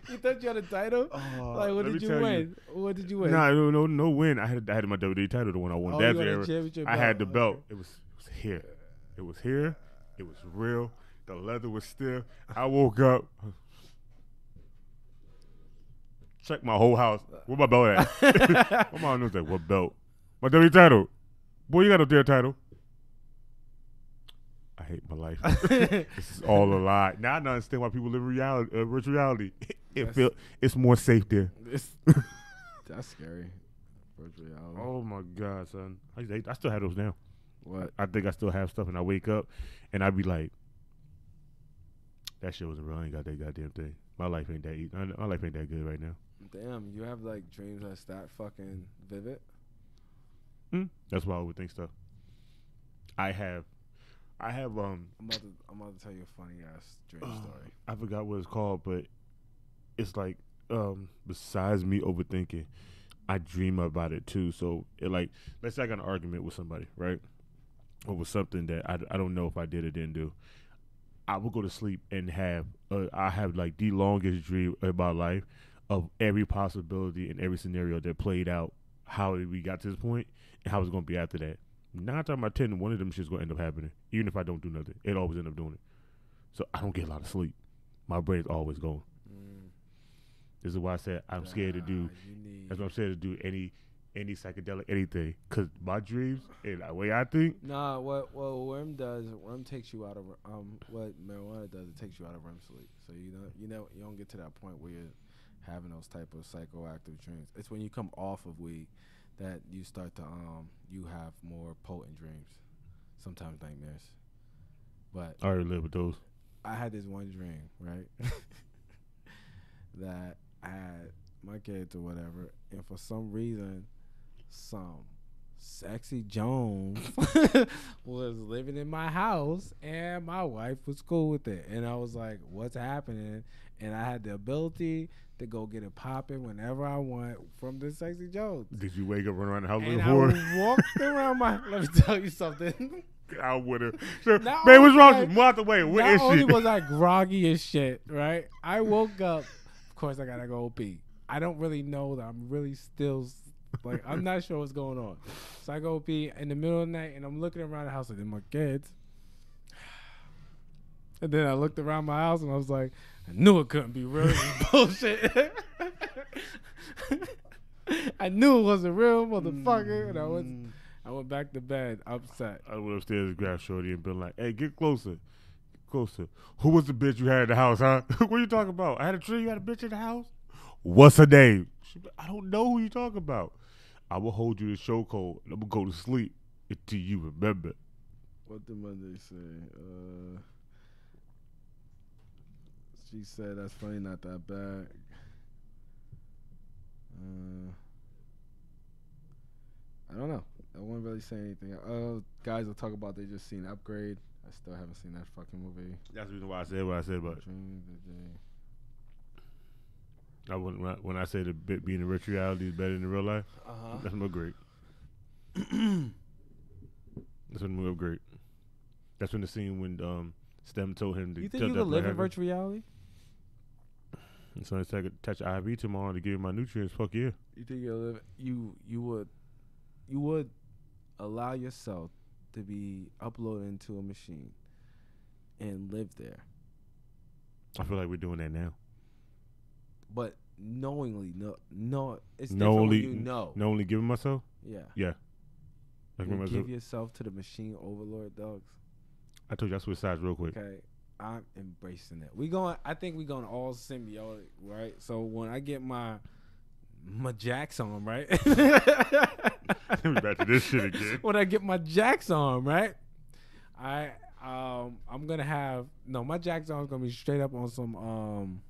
S2: You thought you had a title? Like, what did you win? What did you win?
S3: No win. I had my WWE title, the one I won. That era. I had the belt. It was here. It was here. It was real. The leather was stiff. I woke up. Check my whole house. Where my belt at? My mom was like, what belt? My WWE title. Boy, you got no damn title. I hate my life. This is all a lie. Now I understand why people live in virtual reality. It's more safe there.
S2: That's scary. Virtual reality.
S3: Oh my God, son. I still have those now.
S2: What?
S3: I think I still have stuff, and I wake up and I be like, that shit wasn't real. I ain't got that goddamn thing. My life ain't that good right now.
S2: Damn, you have like dreams that fucking vivid?
S3: That's why I would think stuff. I have I'm
S2: about to tell you a funny ass dream story.
S3: I forgot what it's called, but it's like besides me overthinking, I dream about it too. So it like, let's say I got an argument with somebody, right? or was something that I don't know if I did or didn't do, I would go to sleep and I have like the longest dream of my life of every possibility and every scenario that played out, how we got to this point and how it's going to be after that. 9 times out of 10, one of them shit's going to end up happening. Even if I don't do nothing, it always end up doing it. So I don't get a lot of sleep. My brain's always going. This is why I said I'm scared to do. That's why I'm scared to do any psychedelic anything. Cause my dreams and the way I think.
S2: Nah, what worm does? Worm takes you out of what marijuana does. It takes you out of REM sleep. So you don't get to that point where you're having those type of psychoactive dreams. It's when you come off of weed that you start to you have more potent dreams. Sometimes nightmares. But
S3: I already live with those.
S2: I had this one dream, right? That I had my kids or whatever, and for some reason, some sexy Jones was living in my house, and my wife was cool with it. And I was like, what's happening? And I had the ability to go get it popping whenever I want from this sexy Jones.
S3: Did you wake up, run around the house
S2: And
S3: looking
S2: I
S3: for it?
S2: walked around my. Let me tell you something.
S3: I would have. Sure.
S2: Not
S3: Man, what's
S2: only
S3: wrong?
S2: was I-
S3: Move out the way. What
S2: Not
S3: is
S2: only
S3: shit?
S2: was I groggy as shit, right? I woke up. Of course, I gotta go pee. I don't really know that I'm really still, like, I'm not sure what's going on. So I go pee in the middle of the night, and I'm looking around the house like, my kids. And then I looked around my house, and I was like, I knew it couldn't be real. This is bullshit. I knew it wasn't real, motherfucker. And I went back to bed upset.
S3: I went upstairs and grabbed Shorty and been like, hey, get closer. Closer. Who was the bitch you had in the house, huh? What are you talking about? I had a tree, you had a bitch in the house? What's her name? I don't know who you talking about. I will hold you to show code. And I'm going to go to sleep until you remember.
S2: What did Monday say? She said, that's funny, not that bad. I don't know. I won't really say anything. Guys will talk about they just seen Upgrade. I still haven't seen that fucking movie.
S3: That's the reason why I said what I said about it.
S2: Dream the day.
S3: When I say the bit being in virtual reality is better than the real life, that's no great. That's when we great. That's when the scene when Stem told him to.
S2: You think you could live in virtual reality?
S3: So I said, touch IV tomorrow to give you my nutrients. Fuck yeah.
S2: You think you'll live? You would allow yourself to be uploaded into a machine and live there.
S3: I feel like we're doing that now.
S2: But knowingly, no, it's
S3: No
S2: different
S3: only,
S2: when you know.
S3: no only giving myself.
S2: Yeah.
S3: Yeah. Like
S2: You
S3: remember,
S2: give yourself to the machine overlord, dogs.
S3: I told you I switched sides real quick.
S2: Okay, I'm embracing it. I think we going all symbiotic, right? So when I get my Jack's on, right?
S3: We back to this shit again.
S2: When I get my Jack's on, right? I'm gonna have my Jack's on is gonna be straight up on some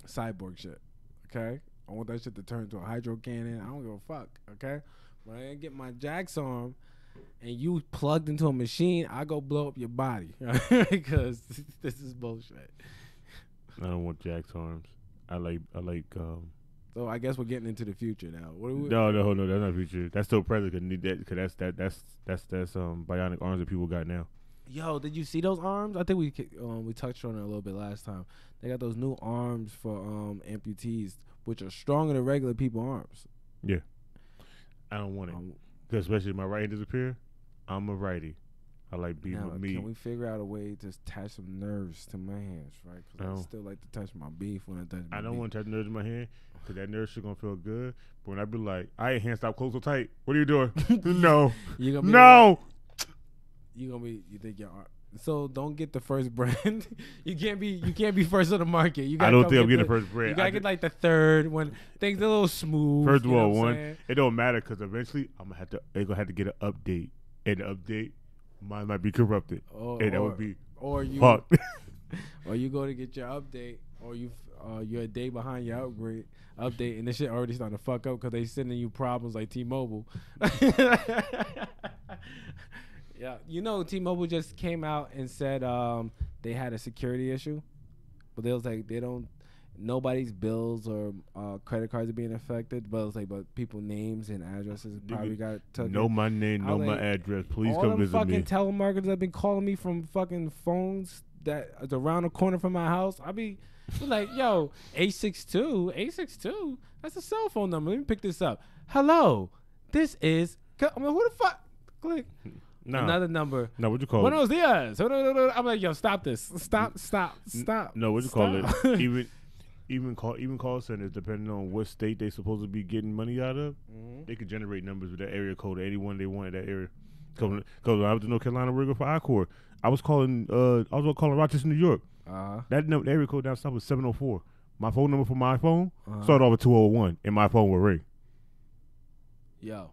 S2: cyborg shit. Okay, I want that shit to turn into a hydro cannon. I don't give a fuck. Okay, when I get my Jack's on and you plugged into a machine, I go blow up your body because this is bullshit.
S3: I don't want Jack's arms. I like.
S2: So I guess we're getting into the future now. What are we?
S3: No, that's not future. That's still present. Cause that's bionic arms that people got now.
S2: Yo, did you see those arms? I think we touched on it a little bit last time. They got those new arms for amputees, which are stronger than regular people arms.
S3: Yeah, I don't want it. Cause especially if my right hand disappear, I'm a righty. I like being with me.
S2: Can we figure out a way to attach some nerves to my hands, right? Because I still like to touch my beef when I touch my
S3: I don't
S2: beef.
S3: want to touch nerves in my hand because that nerve shit gonna feel good. But when I be like, I ain't hand stop close so tight. What are you doing? No.
S2: You gonna be
S3: No.
S2: You think your arm. So don't get the first brand. you can't be first on the market. You
S3: I don't think I'm getting the first brand.
S2: You gotta get like the third when things are a little smooth.
S3: First of all,
S2: one,
S3: it don't matter because eventually they're gonna have to get an update, and the update mine might be corrupted, and that would be fucked.
S2: Or you go to get your update, or you're a day behind your update, and this shit already starting to fuck up because they sending you problems like T-Mobile. Yeah, T-Mobile just came out and said they had a security issue, but they was like nobody's bills or credit cards are being affected, but it's like, but people names and addresses probably got taken.
S3: Know my name, know my address. Please come visit me. All them
S2: fucking telemarketers have been calling me from fucking phones that is around the corner from my house. I be like, yo, 862, that's a cell phone number. Let me pick this up. Hello, this is. I'm like, who the fuck? Click. Nah. Another number.
S3: No, what you call
S2: Buenos dias. I'm like, yo, stop this. Stop.
S3: No, what you call it? Even call centers, depending on what state they supposed to be getting money out of, they could generate numbers with that area code, anyone they want in that area. Because when I was in North Carolina working for I-Corps, I was calling Rochester, New York. That area code down south was 704. My phone number for my phone started off with 201, and my phone would ring.
S2: Yo.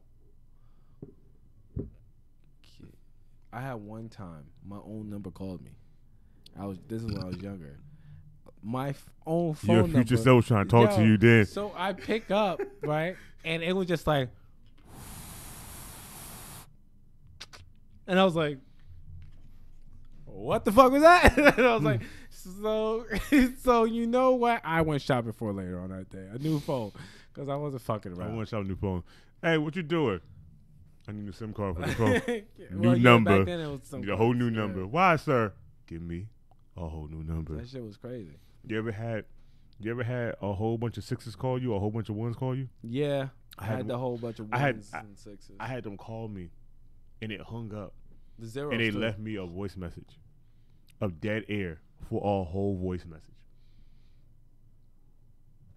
S2: I had one time my own number called me. This is when I was younger. My own phone number.
S3: Your future self was trying to talk to you then.
S2: So I pick up, right? And it was just like, and I was like, what the fuck was that? And I was like, so you know what? I went shopping for later on that day. A new phone. Because I wasn't fucking around.
S3: I went shopping a new phone. Hey, what you doing? I need a SIM card for the phone. New number. Back then it was need a whole new number. Why, sir? Give me a whole new number.
S2: That shit was crazy.
S3: You ever had a whole bunch of sixes call you or a whole bunch of ones call you?
S2: Yeah. I had the whole bunch of ones and sixes.
S3: I had them call me, and it hung up.
S2: The zeros.
S3: And they left me a voice message of dead air for a whole voice message.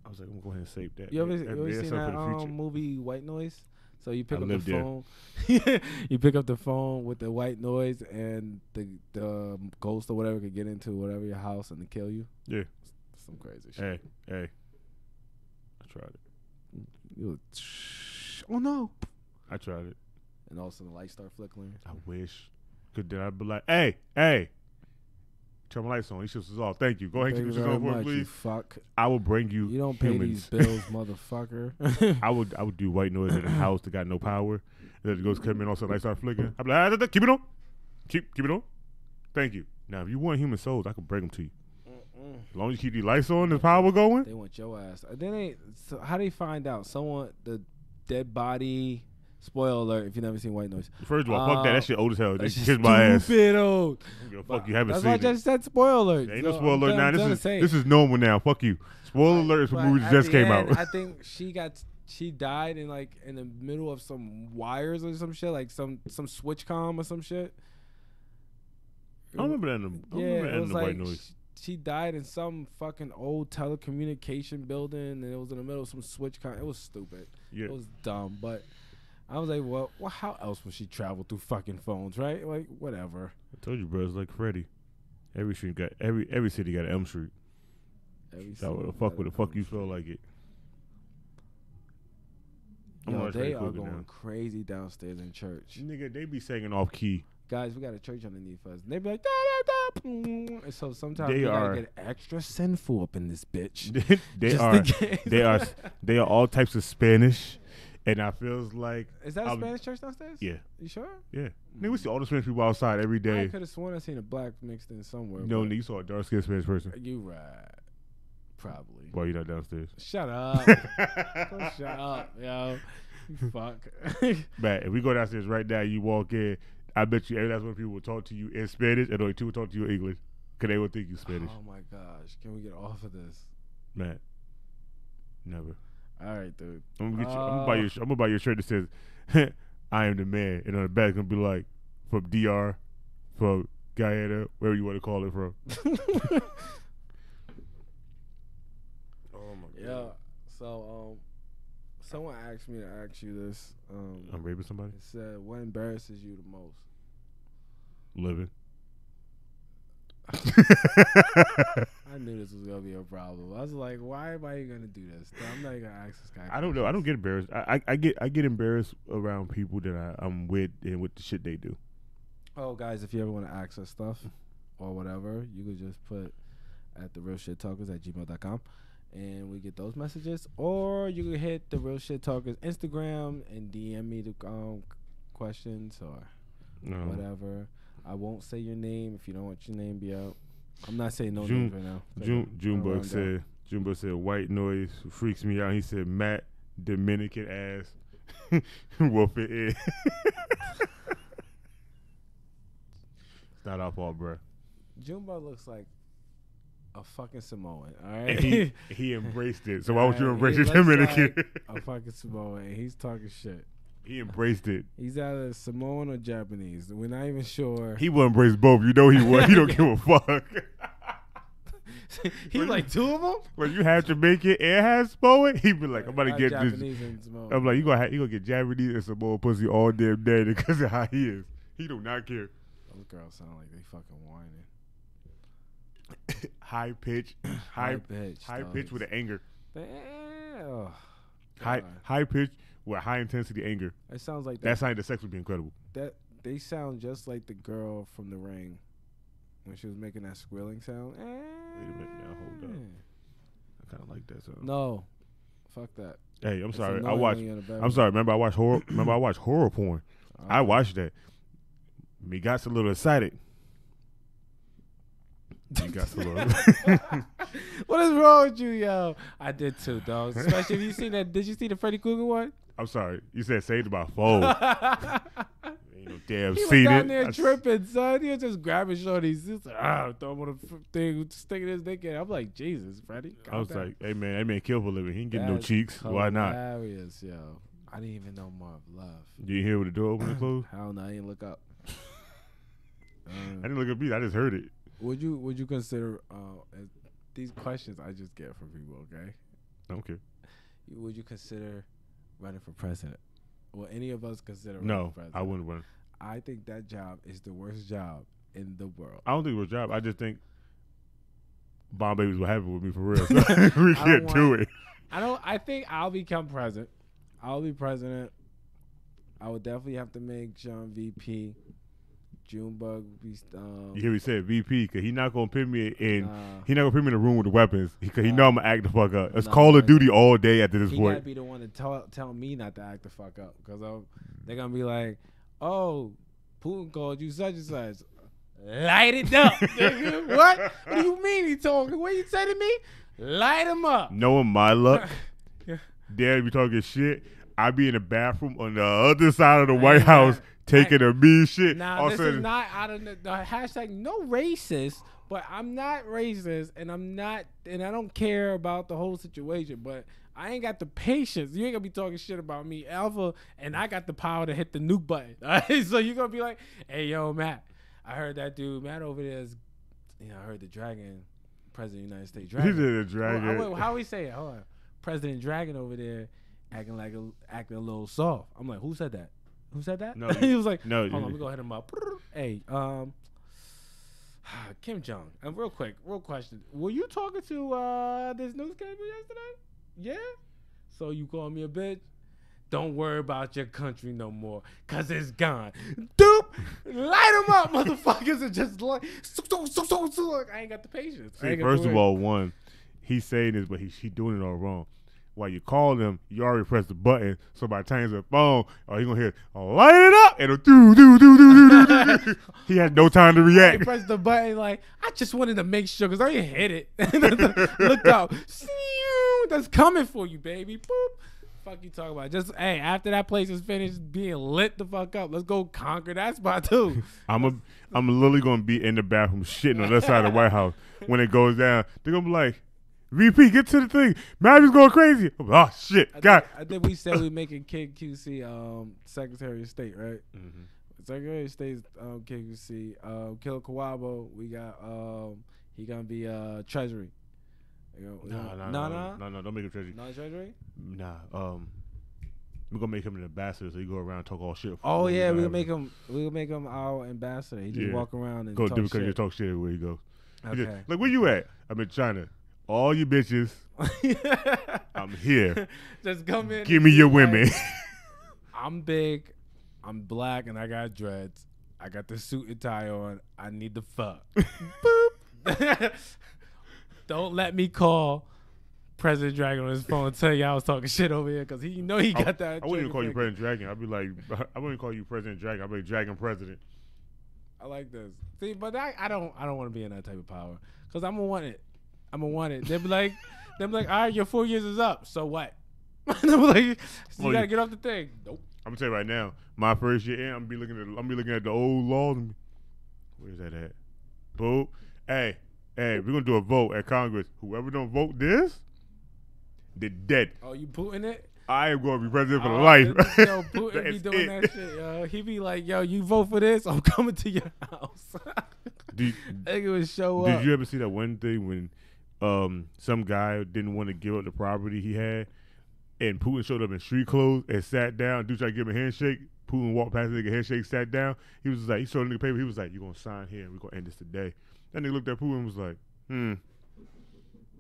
S3: I was like, I'm going to go ahead and save that.
S2: You ever seen that movie White Noise? So you pick up the phone. You pick up the phone with the white noise, and the ghost or whatever could get into whatever your house and kill you.
S3: Yeah,
S2: some crazy shit.
S3: Hey, I tried it.
S2: Oh no!
S3: I tried it,
S2: and all of a sudden the lights start flickering.
S3: I wish. Could then I'd be like, hey, turn my lights on. These shits is off. Thank you. Go ahead and keep this on for me, please.
S2: You fuck.
S3: I will bring you.
S2: You don't
S3: humans.
S2: pay these bills, motherfucker.
S3: I would do white noise in a house that got no power. And then the ghost come in, also lights start flickering. I'd be like, keep it on. Keep it on. Thank you. Now, if you want human souls, I can bring them to you. As long as you keep these lights on, the power going.
S2: They want your ass. So how they find out? The dead body. Spoiler alert! If you never seen White Noise.
S3: First of all, fuck that. That shit old as hell. They kiss my ass.
S2: Stupid old.
S3: Fuck you. Haven't
S2: that's
S3: seen
S2: why
S3: it.
S2: I just said spoiler alert.
S3: There ain't no spoiler alert now. This is normal now. Fuck you. Spoiler alert is for movies that just came out.
S2: I think she died in the middle of some wires or some shit, like some switch comm or some shit.
S3: I remember that in the White Noise.
S2: She died in some fucking old telecommunication building, and it was in the middle of some switch comm. It was stupid. Yeah. It was dumb, but. I was like, well, how else would she travel through fucking phones, right? Like, whatever.
S3: I told you, bro. It's like Freddy. Every city got an Elm Street. That would the fuck you feel like it.
S2: Yo, they are going crazy downstairs in church.
S3: Nigga, they be singing off key.
S2: Guys, we got a church underneath us. And they be like, da, da, da. And so sometimes we gotta get extra sinful up in this bitch.
S3: They are all types of Spanish. And I feels like...
S2: Is that a Spanish church downstairs?
S3: Yeah.
S2: You sure?
S3: Yeah. Nigga, we see all the Spanish people outside every day.
S2: I could have sworn I seen a black mixed in somewhere.
S3: No, you saw a dark-skinned Spanish person.
S2: You right. Probably.
S3: Why you not downstairs?
S2: Shut up. Shut up, yo. Fuck.
S3: Man, if we go downstairs right now, you walk in, I bet you that's when people will talk to you in Spanish and only two will talk to you in English. Because they will think you Spanish.
S2: Oh, my gosh. Can we get off of this?
S3: Man. Never.
S2: All right, dude.
S3: I'm gonna buy your shirt that says "I am the man," and on the back it's gonna be like from DR, from Guyana, wherever you want to call it from. Oh my god.
S2: Yeah. So someone asked me to ask you this.
S3: I'm raping somebody.
S2: It said, "What embarrasses you the most?"
S3: Living.
S2: I knew this was gonna be a problem. I was like, "Why am I gonna do this?" I'm not even gonna ask this guy.
S3: I don't know. I don't get embarrassed. I get embarrassed around people that I'm with and with the shit they do.
S2: Oh, guys, if you ever want to ask us stuff or whatever, you could just put at therealshittalkers@gmail.com, and we get those messages. Or you could hit the Real Shit Talkers Instagram and DM me the questions or whatever. I won't say your name if you don't want your name to be out. I'm not saying no names right now.
S3: Junebug said Jumbo said white noise freaks me out. He said Matt Dominican ass whoop it in. It's not our fault, bro.
S2: Jumbo looks like a fucking Samoan, all
S3: And
S2: right?
S3: he embraced it. So why would you embrace
S2: He
S3: your
S2: looks
S3: Dominican?
S2: like a fucking Samoan, and he's talking shit.
S3: He embraced it.
S2: He's either Samoan or Japanese. We're not even sure.
S3: He will embrace both. You know he would. He don't give a fuck.
S2: He like two of them?
S3: When you have Jamaican and have Samoan, he be like, I'm about to get this.
S2: Japanese and Samoan.
S3: I'm like, you gonna get Japanese and Samoan pussy all damn day because of how he is. He do not care.
S2: Those girls sound like they fucking whining.
S3: High pitch, high pitch with an anger.
S2: Oh,
S3: High pitch with high intensity anger.
S2: it sounds like
S3: That sign the sex would be incredible.
S2: that. They sound just like the girl from The Ring when she was making that squealing sound.
S3: Wait a minute now, hold up. I kind of like that sound.
S2: No, fuck that.
S3: Hey, I'm
S2: It's
S3: sorry.
S2: annoying when you're in a
S3: I'm
S2: bedroom.
S3: sorry. Remember, I watched horror. Remember, I watched horror porn. I watched that. Me got a little excited. Me got a little.
S2: What is wrong with you, yo? I did too, dog. Especially if you seen that. Did you see the Freddy Krueger one?
S3: I'm sorry. You said saved my phone. Ain't no damn
S2: He was
S3: seen
S2: down
S3: it.
S2: there tripping, son. He was just grabbing shorties. He's like, throw him on the thing, sticking his dick in. I'm like, Jesus, Freddy.
S3: I was like, hey man, that man kill for a living. He ain't getting no
S2: That's
S3: cheeks. Why not?
S2: Hilarious, yo. I didn't even know more of love.
S3: Did you hear when the door opened and closed?
S2: Hell no, I didn't look up.
S3: I didn't look at me. I just heard it.
S2: Would you consider these questions I just get from people? Okay.
S3: Okay.
S2: Would you consider running for president? Will any of us consider running
S3: No,
S2: for president?
S3: I wouldn't run.
S2: I think that job is the worst job in the world.
S3: I don't think it was a job. I just think bomb babies will happen with me for real. So we can't do it.
S2: I think I'll become president. I'll be president. I would definitely have to make Sean VP. Junebug be
S3: You hear me say VP because he not gonna put me in.
S2: Nah.
S3: He not gonna put me in a room with the weapons because he know I'm gonna act the fuck up. It's
S2: Nah,
S3: Call of
S2: nah,
S3: Duty all day after this
S2: he gotta
S3: point.
S2: be the one to tell me not to act the fuck up because they're gonna be like, oh, Putin called you such and such. Light it up, nigga. What? What do you mean he talking? What you say to me? Light him up.
S3: Knowing my luck, Dad be talking shit. I be in the bathroom on the other side of the White House taking a mean shit.
S2: Nah, this is not out of the hashtag no racist, but I'm not racist and I don't care about the whole situation, but I ain't got the patience. You ain't gonna be talking shit about me, Alpha, and I got the power to hit the nuke button. All right? So you're gonna be like, hey yo, Matt, I heard that dude Matt over there is, I heard the dragon, President of the United States Dragon.
S3: He did a dragon.
S2: Oh, how we say it? Hold on. President Dragon over there acting a little soft. I'm like, who said that? Who said that?
S3: No,
S2: he was like,
S3: no.
S2: hold on, we go hit him up. Hey, Kim Jong. Real quick, real question. Were you talking to this newspaper yesterday? Yeah. So you call me a bitch? Don't worry about your country no more, cause it's gone. Doop, light them up, motherfuckers, and just like, so. I ain't got the patience.
S3: See, first of all, one, he's saying this, but he doing it all wrong. While you call him, you already press the button. So by the time he's on the phone, he gonna hear light it up and it'll do. He had no time to react.
S2: He pressed the button like I just wanted to make sure because I already hit it. Look out, that's coming for you, baby. Boop. Fuck you talking about? Just hey, after that place is finished being lit the fuck up, let's go conquer that spot too.
S3: I'm literally gonna be in the bathroom shitting on that side of the White House when it goes down. They're gonna be like, VP, get to the thing. Matthew's going crazy. Oh shit, God.
S2: I think we said we making Kid QC Secretary of State, right?
S3: Mm-hmm.
S2: Secretary of State Kid QC. Killer Kawabo, we got he gonna be Treasury.
S3: No, don't make him treasury.
S2: Not Treasury?
S3: Nah, we're gonna make him an ambassador so he go around and talk all shit.
S2: Oh yeah, we'll make him our ambassador. He just walk around and talk
S3: because
S2: shit.
S3: you talk shit everywhere he goes.
S2: Okay.
S3: Like, where you at? I'm in China. All you bitches, I'm here.
S2: Just come in.
S3: Give me your women.
S2: I'm big, I'm black, and I got dreads. I got the suit and tie on. I need the fuck. Boop. Don't let me call President Dragon on his phone and tell you I was talking shit over here because he got that.
S3: I wouldn't even call you President Dragon. I'd be like, I wouldn't call you President Dragon. I'd be like Dragon President.
S2: I like this. See, but I don't want to be in that type of power because I'm gonna want it. They'll be like, Them like, all right, your 4 years is up. So what? I'm like, so you gotta get off the thing. Nope.
S3: I'm gonna tell you right now, my first year in, I'm be looking at the old laws. Where's that at? Boo. Hey, we're gonna do a vote at Congress. Whoever don't vote this, they're dead.
S2: Oh, you Putin it?
S3: I am going to be president for life.
S2: Yo, Putin be doing that shit, yo. He be like, yo, you vote for this, I'm coming to your house. They would show up.
S3: Did you ever see that one thing when some guy didn't want to give up the property he had, and Putin showed up in street clothes and sat down? Dude tried to give him a handshake. Putin walked past the nigga, handshake, sat down. He was like, he showed the nigga paper. He was like, "You gonna sign here? And we're gonna end this today." That nigga looked at Putin and was like,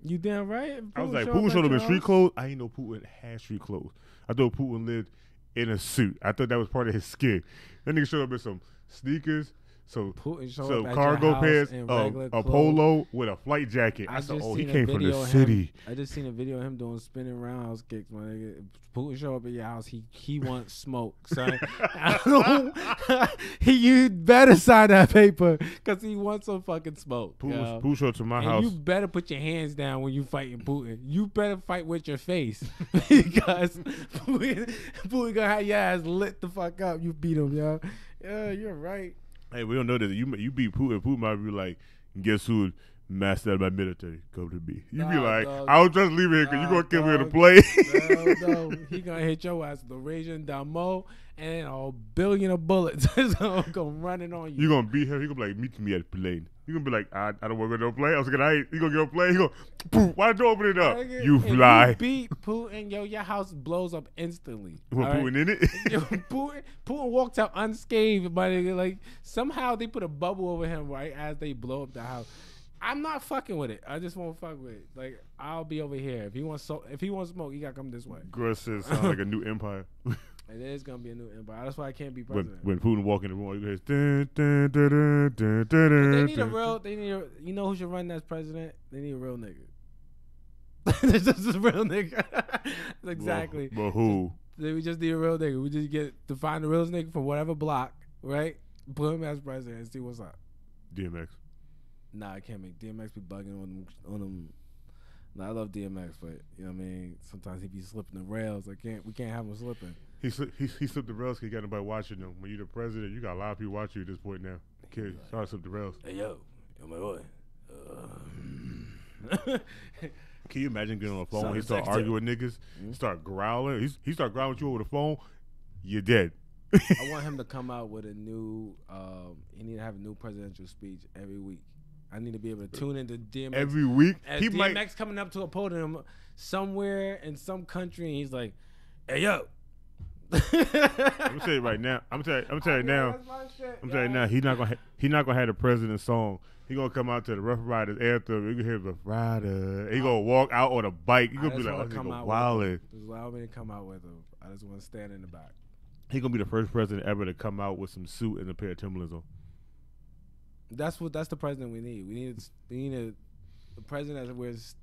S2: You damn right.
S3: I was like, Putin showed up in street clothes. I didn't know Putin had street clothes. I thought Putin lived in a suit. I thought that was part of his skin. That nigga showed up in some sneakers, some cargo pants, a polo with a flight jacket. I said, oh, he came from the city.
S2: I just seen a video of him doing spinning roundhouse kicks. My nigga, Putin show up at your house. He wants smoke, son. You better sign that paper because he wants some fucking smoke.
S3: Putin showed up to my house.
S2: You better put your hands down when you fighting Putin. You better fight with your face because Putin gonna have your ass lit the fuck up. You beat him, yo. Yeah, you're right.
S3: Hey, we don't know that. You beat Putin. Putin might be like, guess who master of my military? Come to me. You be like, dog. I was just leaving here because you going to kill me on the plane.
S2: No. He going to hit your ass with the Raging Damo and a billion of bullets. It's going to go running on you.
S3: You going to beat him. He going to be like, meet me at the plane. You going to be like, I don't want to go to no plane. I was like, he going to get on a plane. He going to, poof, why don't you open it up? You fly.
S2: You beat Putin, yo, your house blows up instantly.
S3: You want Putin in it?
S2: Yo, Putin walked out unscathed, but like somehow they put a bubble over him right as they blow up the house. I'm not fucking with it. I just won't fuck with it. Like, I'll be over here. If he wants smoke, he gotta come this way.
S3: Gross says sounds like a new empire.
S2: It is gonna be a new empire. That's why I can't be president.
S3: When Putin walk in the room, you hear
S2: they need a you know who should run as president? They need a real nigga. This is a real nigga. Exactly.
S3: But who?
S2: We just need a real nigga. We just to find the realest nigga from whatever block, right? Put him as president and see what's up.
S3: DMX.
S2: Nah, I can't make DMX be bugging on them. Nah, I love DMX, but you know what I mean. Sometimes he be slipping the rails. We can't have him slipping.
S3: He slipped the rails because he got nobody watching him. When you're the president, you got a lot of people watching you at this point now. Kids, sorry to slip the rails.
S2: Hey yo, my boy.
S3: Can you imagine getting on the phone? He start arguing with niggas. Mm-hmm. Start growling. He start growling with you over the phone. You're dead.
S2: I want him to come out with a new. He need to have a new presidential speech every week. I need to be able to tune into DMX
S3: every week.
S2: DMX coming up to a podium somewhere in some country, and he's like, "Hey yo."
S3: I'm gonna tell you right now. I'm telling you now. He's not gonna have the president song. He gonna come out to the Rough Riders anthem. You can hear the rider. He gonna walk out on a bike. You gonna be like, "Oh, he gonna wildin'."
S2: Just allow me to come out with him. I just want to stand in the back.
S3: He gonna be the first president ever to come out with some suit and a pair of Timberlands on.
S2: That's the president we need. We need a president that wears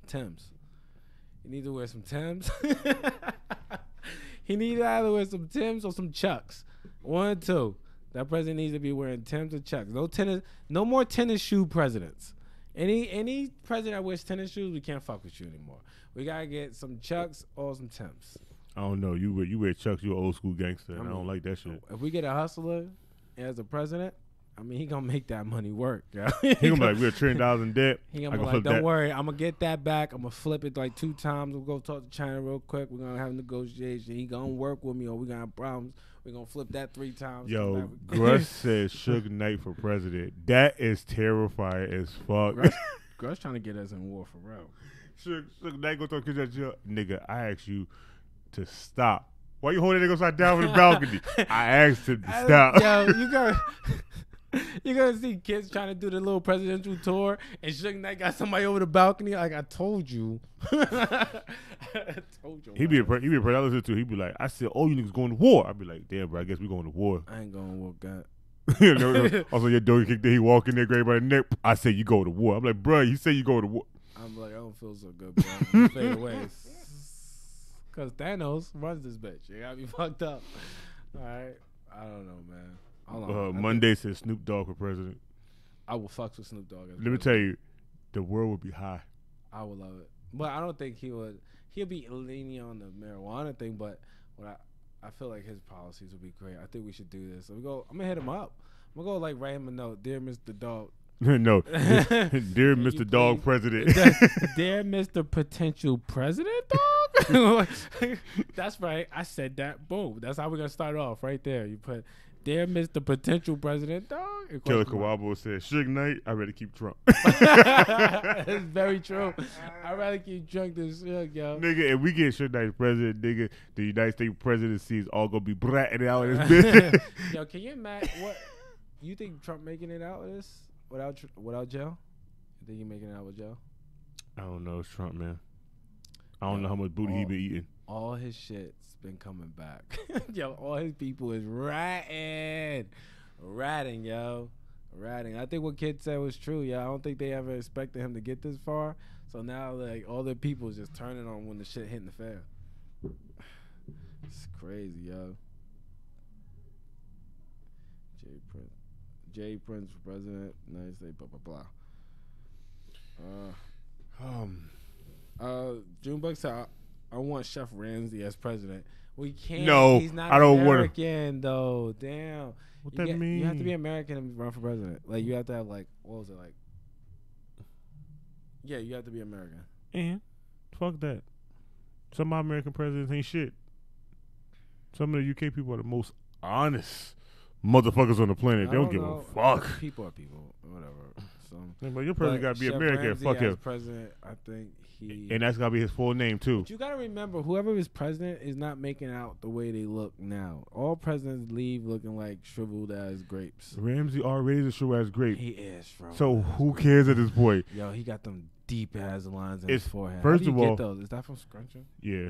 S2: Timbs. He needs to wear some Timbs. He needs to either wear some Timbs or some Chucks. One or two. That president needs to be wearing Timbs or Chucks. No more tennis shoe presidents. Any president that wears tennis shoes, we can't fuck with you anymore. We gotta get some Chucks or some Timbs.
S3: I don't know. You wear Chucks, you're an old school gangster, and I don't like that shit.
S2: If we get a hustler as a president, I mean, he gonna make that money work. Yeah.
S3: He gonna be like, we're $1 trillion in debt.
S2: He gonna be like, don't worry, I'm gonna get that back. I'm gonna flip it like 2 times. We'll go talk to China real quick. We're gonna have a negotiation. He gonna work with me, or we gonna have problems. We're gonna flip that 3 times.
S3: Yo, Grush said Suge Knight for president. That is terrifying as fuck.
S2: Grush trying to get us in war for real.
S3: Suge Knight gonna talk to that nigga. I asked you to stop. Why you holding that nigga upside down from the balcony? I asked him to stop.
S2: Yo, you're gonna see kids trying to do the little presidential tour, and Suge Knight got somebody over the balcony. Like, I told you. I told you.
S3: He be a president too. He be like, I said, oh, you niggas going to war. I be like, damn, bro, I guess we going to war.
S2: I ain't going to war, God.
S3: Also, your dog kicked there. He walk in there, grab by the neck. I said, you go to war. I'm like, bro, you say you go to war.
S2: I'm like, I don't feel so good, bro. Fade away. Because Thanos runs this bitch. You got me fucked up. All right. I don't know, man.
S3: Monday says Snoop Dogg for president.
S2: I will fuck with Snoop Dogg.
S3: Let me tell you, the world would be high.
S2: I would love it. But I don't think he would. He'll be lenient on the marijuana thing, but what I feel like his policies would be great. I think we should do this. So I'm gonna hit him up. I'm gonna go like write him a note, dear Mr. Dog.
S3: No, dear Mr. Dog President.
S2: Dear Mr. Potential President Dog. That's right. I said that. Boom. That's how we're gonna start off right there. You put, dear Mr. Potential President Dog.
S3: Killer Kawabo said, Suge Knight, I'd rather keep Trump.
S2: That's very true. I'd rather keep drunk than Suge, yo.
S3: Nigga, if we get Suge Knight president, nigga, the United States presidency is all gonna be bratting out in this bitch.
S2: Yo, can you imagine what you think Trump making it out of this without jail? You think he making it out with jail?
S3: I don't know. It's Trump, man. I don't know how much booty he been eating.
S2: All his shit's been coming back. Yo, all his people is ratting, yo. I think what Kid said was true, yo. I don't think they ever expected him to get this far. So now, like, all their people is just turning on when the shit hitting the fan. It's crazy, yo. Jay Prince for president, United States, blah blah blah. Junebug said, I want Chef Ramsay as president. We can't.
S3: No,
S2: he's not
S3: I don't
S2: American, though. Damn.
S3: What that mean?
S2: You have to be American to run for president. Like, you have to have, like, what was it like? Yeah, you have to be American.
S3: And fuck that. Some of our American presidents ain't shit. Some of the UK people are the most honest motherfuckers on the planet. They don't give a fuck.
S2: People are people, whatever. So,
S3: yeah, but your president got to be
S2: Chef
S3: American.
S2: Ramsay
S3: Fuck him.
S2: President, I think he.
S3: And that's got to be his full name too.
S2: But you got to remember, whoever is president is not making out the way they look now. All presidents leave looking like shriveled as grapes.
S3: Ramsay already is a shriveled as grape.
S2: He is shriveled.
S3: So who cares at this point?
S2: Yo, he got them deep ass lines in his forehead.
S3: First
S2: How do you
S3: of all,
S2: get those? Is that from scrunching?
S3: Yeah,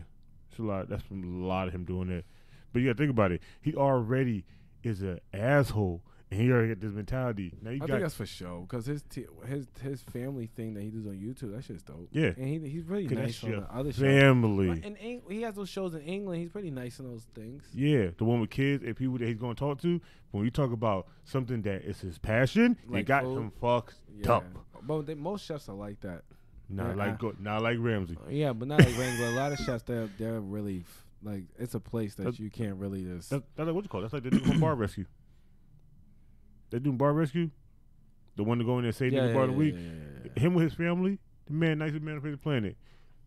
S3: it's a lot. That's from a lot of him doing that. But you got to think about it. He already is an asshole. And he already got this mentality. Now you
S2: I think that's for sure, because his family thing that he does on YouTube, that shit's dope.
S3: Yeah,
S2: and he's really nice on the other shows.
S3: Family.
S2: And he has those shows in England. He's pretty nice in those things.
S3: Yeah, the one with kids and people that he's going to talk to. When you talk about something that is his passion, like you got him fucked up.
S2: But most chefs are like that.
S3: Not like Ramsay.
S2: Yeah, but not like Ramsay. But a lot of chefs, they're really like, it's a place that you can't really just.
S3: That's like what you call it. That's like they do Bar Rescue. They doing Bar Rescue, the one to go in there save the bar of the week. Yeah. Him with his family, the man, nicest man on the planet.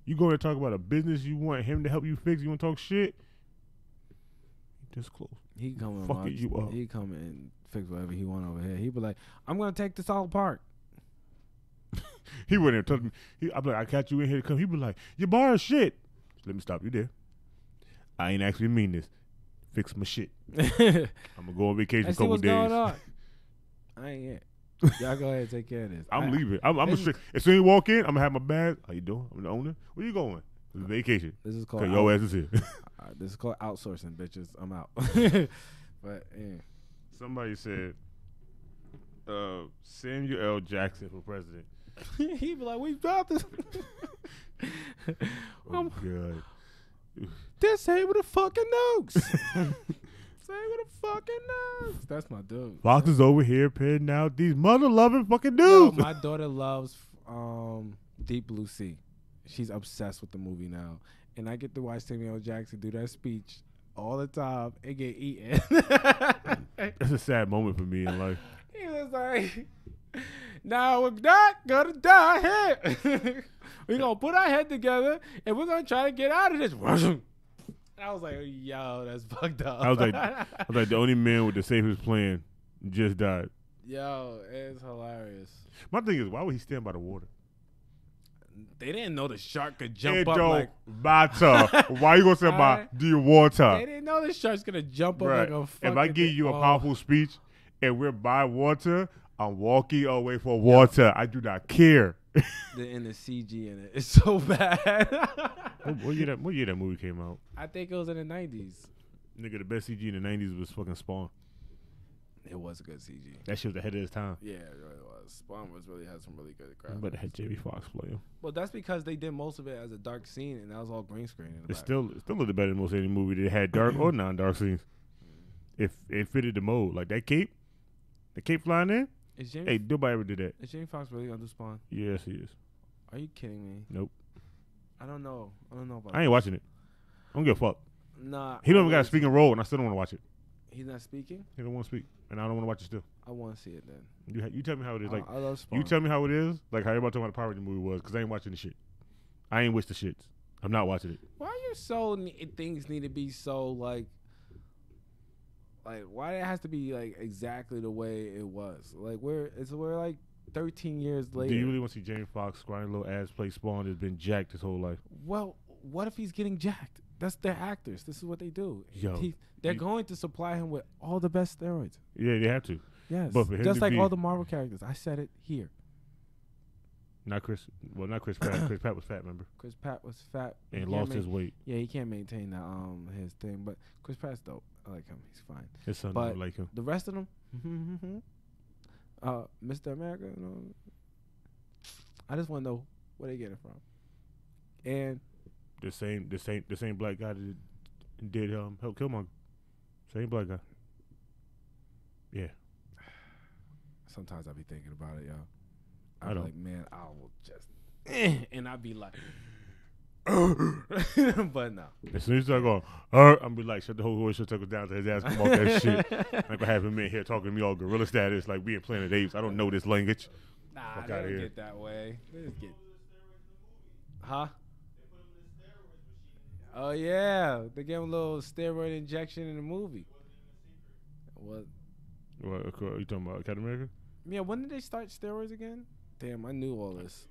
S3: You go there and talk about a business you want him to help you fix. You want to talk shit? This close.
S2: He come
S3: fucking you up.
S2: He come and fix whatever he want over here. He be like, I'm gonna take this all apart.
S3: He wouldn't have told me. I'd be like, I catch you in here to come. He'd be like, your bar is shit. Let me stop you there. I ain't actually mean this. Fix my shit. I'm gonna go on vacation a couple days.
S2: Going on. I ain't yet. Y'all go ahead and take care of this.
S3: I'm leaving. I'm as soon as you walk in, I'm gonna have my bag. How you doing? I'm the owner. Where you going? Vacation.
S2: This is called
S3: your ass is here.
S2: This is called outsourcing, bitches. I'm out. But yeah.
S3: Somebody said Samuel L. Jackson for president.
S2: He be like, we got this.
S3: Oh God.
S2: Disable the fucking nukes. With a fucking nose. That's my dude.
S3: Fox is over here pitting out these mother-loving fucking dudes.
S2: Yo, my daughter loves Deep Blue Sea. She's obsessed with the movie now. And I get to watch Samuel L. Jackson do that speech all the time and get eaten.
S3: That's a sad moment for me in life.
S2: He was like, now we're not going to die here. We're going to put our head together and we're going to try to get out of this. I was like, yo, that's fucked up.
S3: I was like, the only man with the safest plan just died.
S2: Yo, it's hilarious.
S3: My thing is, why would he stand by the water?
S2: They didn't know the shark could jump
S3: it
S2: up
S3: don't
S2: like
S3: matter. Why you gonna stand by the water?
S2: They didn't know the shark's gonna jump up like a fucking.
S3: If I give you a powerful speech and we're by water, I'm walking away for water. I do not care.
S2: In the CG in it, it's so bad.
S3: What year that movie came out?
S2: I think it was in the 90s.
S3: Nigga, the best CG in the 90s was fucking Spawn.
S2: It was a good CG.
S3: That shit was ahead of its time.
S2: Yeah, it really was. Spawn had some really good graphics.
S3: But it had Jamie Foxx play him.
S2: Well, that's because they did most of it as a dark scene, and that was all green screen.
S3: It still looked better than most any movie that had dark or non-dark scenes. If it fitted the mold, like that cape flying in.
S2: Hey,
S3: nobody ever did that.
S2: Is Jamie Foxx really gonna do Spawn?
S3: Yes, he is.
S2: Are you kidding me?
S3: Nope.
S2: I don't know. I don't know about.
S3: I ain't watching it. I don't give a fuck.
S2: Nah.
S3: He don't even got a speaking role, and I still don't want to watch it.
S2: He's not speaking.
S3: He don't want to speak, and I don't want to watch it still.
S2: I want to see it then.
S3: You tell me how it is. Like
S2: I love Spawn.
S3: you tell me how it is. Like how everybody talking about the Power Rangers movie was, because I ain't watching the shit. I ain't wish the shits. I'm not watching it.
S2: Why are you so things need to be so like why it has to be like exactly the way it was? Like we're like 13 years later.
S3: Do you really want to see Jamie Foxx, scrawny little ass play Spawn that's been jacked his whole life?
S2: Well, what if he's getting jacked? That's their actors. This is what they do.
S3: Yo,
S2: they're going to supply him with all the best steroids.
S3: Yeah, they have to.
S2: Yes,
S3: but for him
S2: just
S3: to
S2: like
S3: be,
S2: all the Marvel characters. I said it here.
S3: Not Chris. Well, not Chris Pratt. Chris Pratt was fat, remember?
S2: Chris Pratt was fat
S3: and lost his weight.
S2: Yeah, he can't maintain that his thing. But Chris Pratt's dope. I like him. He's fine.
S3: His son
S2: but
S3: don't like him.
S2: The rest of them, Mr. America. You know, I just want to know where they get it from. And
S3: the same black guy that did help Killmonger. Same black guy. Yeah.
S2: Sometimes I be thinking about it, y'all.
S3: I don't.
S2: Like, man, I will just, and I'd be like, but no.
S3: As soon as I go, I'm be like, shut the whole horse, shut the down to his ass, come off that shit. Like I have him in here talking to me all gorilla status, like we in Planet Apes. I don't know this language.
S2: Nah,
S3: Fuck
S2: they
S3: outta
S2: don't
S3: here.
S2: get that way. They just get, huh? Oh yeah, they gave him a little steroid injection in the movie. What?
S3: What you talking about, Captain America?
S2: Yeah, when did they start steroids again? Damn, I knew all this.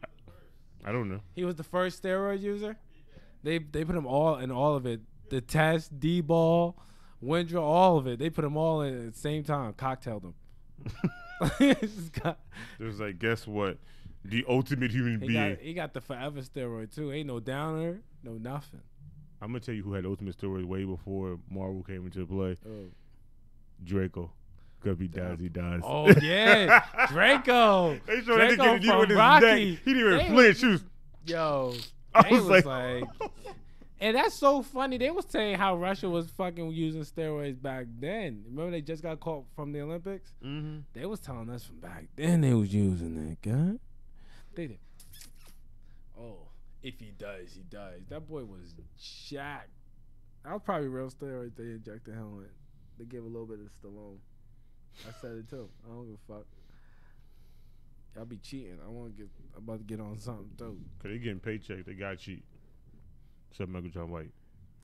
S3: I don't know.
S2: He was the first steroid user. They put him all in all of it. The test, D-ball, Windra, all of it. They put them all in at the same time. Cocktailed them.
S3: It was like, guess what? The ultimate human being.
S2: He got the forever steroid too. Ain't no downer, no nothing.
S3: I'm gonna tell you who had the ultimate steroid way before Marvel came into play.
S2: Oh.
S3: Draco. Cause he dies, he dies.
S2: Oh yeah, Draco.
S3: They showed
S2: Draco
S3: that nigga
S2: from
S3: with his
S2: Rocky.
S3: neck. He didn't even flinch. He was,
S2: yo,
S3: I
S2: they
S3: was
S2: was
S3: like,
S2: and that's so funny. They was saying how Russia was fucking using steroids back then. Remember they just got caught from the Olympics?
S3: mm-hmm.
S2: They was telling us from back then they was using that guy. They did. Oh, if he dies, he dies. That boy was jacked. That was probably real steroids they injected him with. They gave a little bit of Stallone. I said it too. I don't give a fuck. Y'all be cheating. I'm about to get on something dope.
S3: Cause they getting paycheck, they got cheat. Except Michael John White.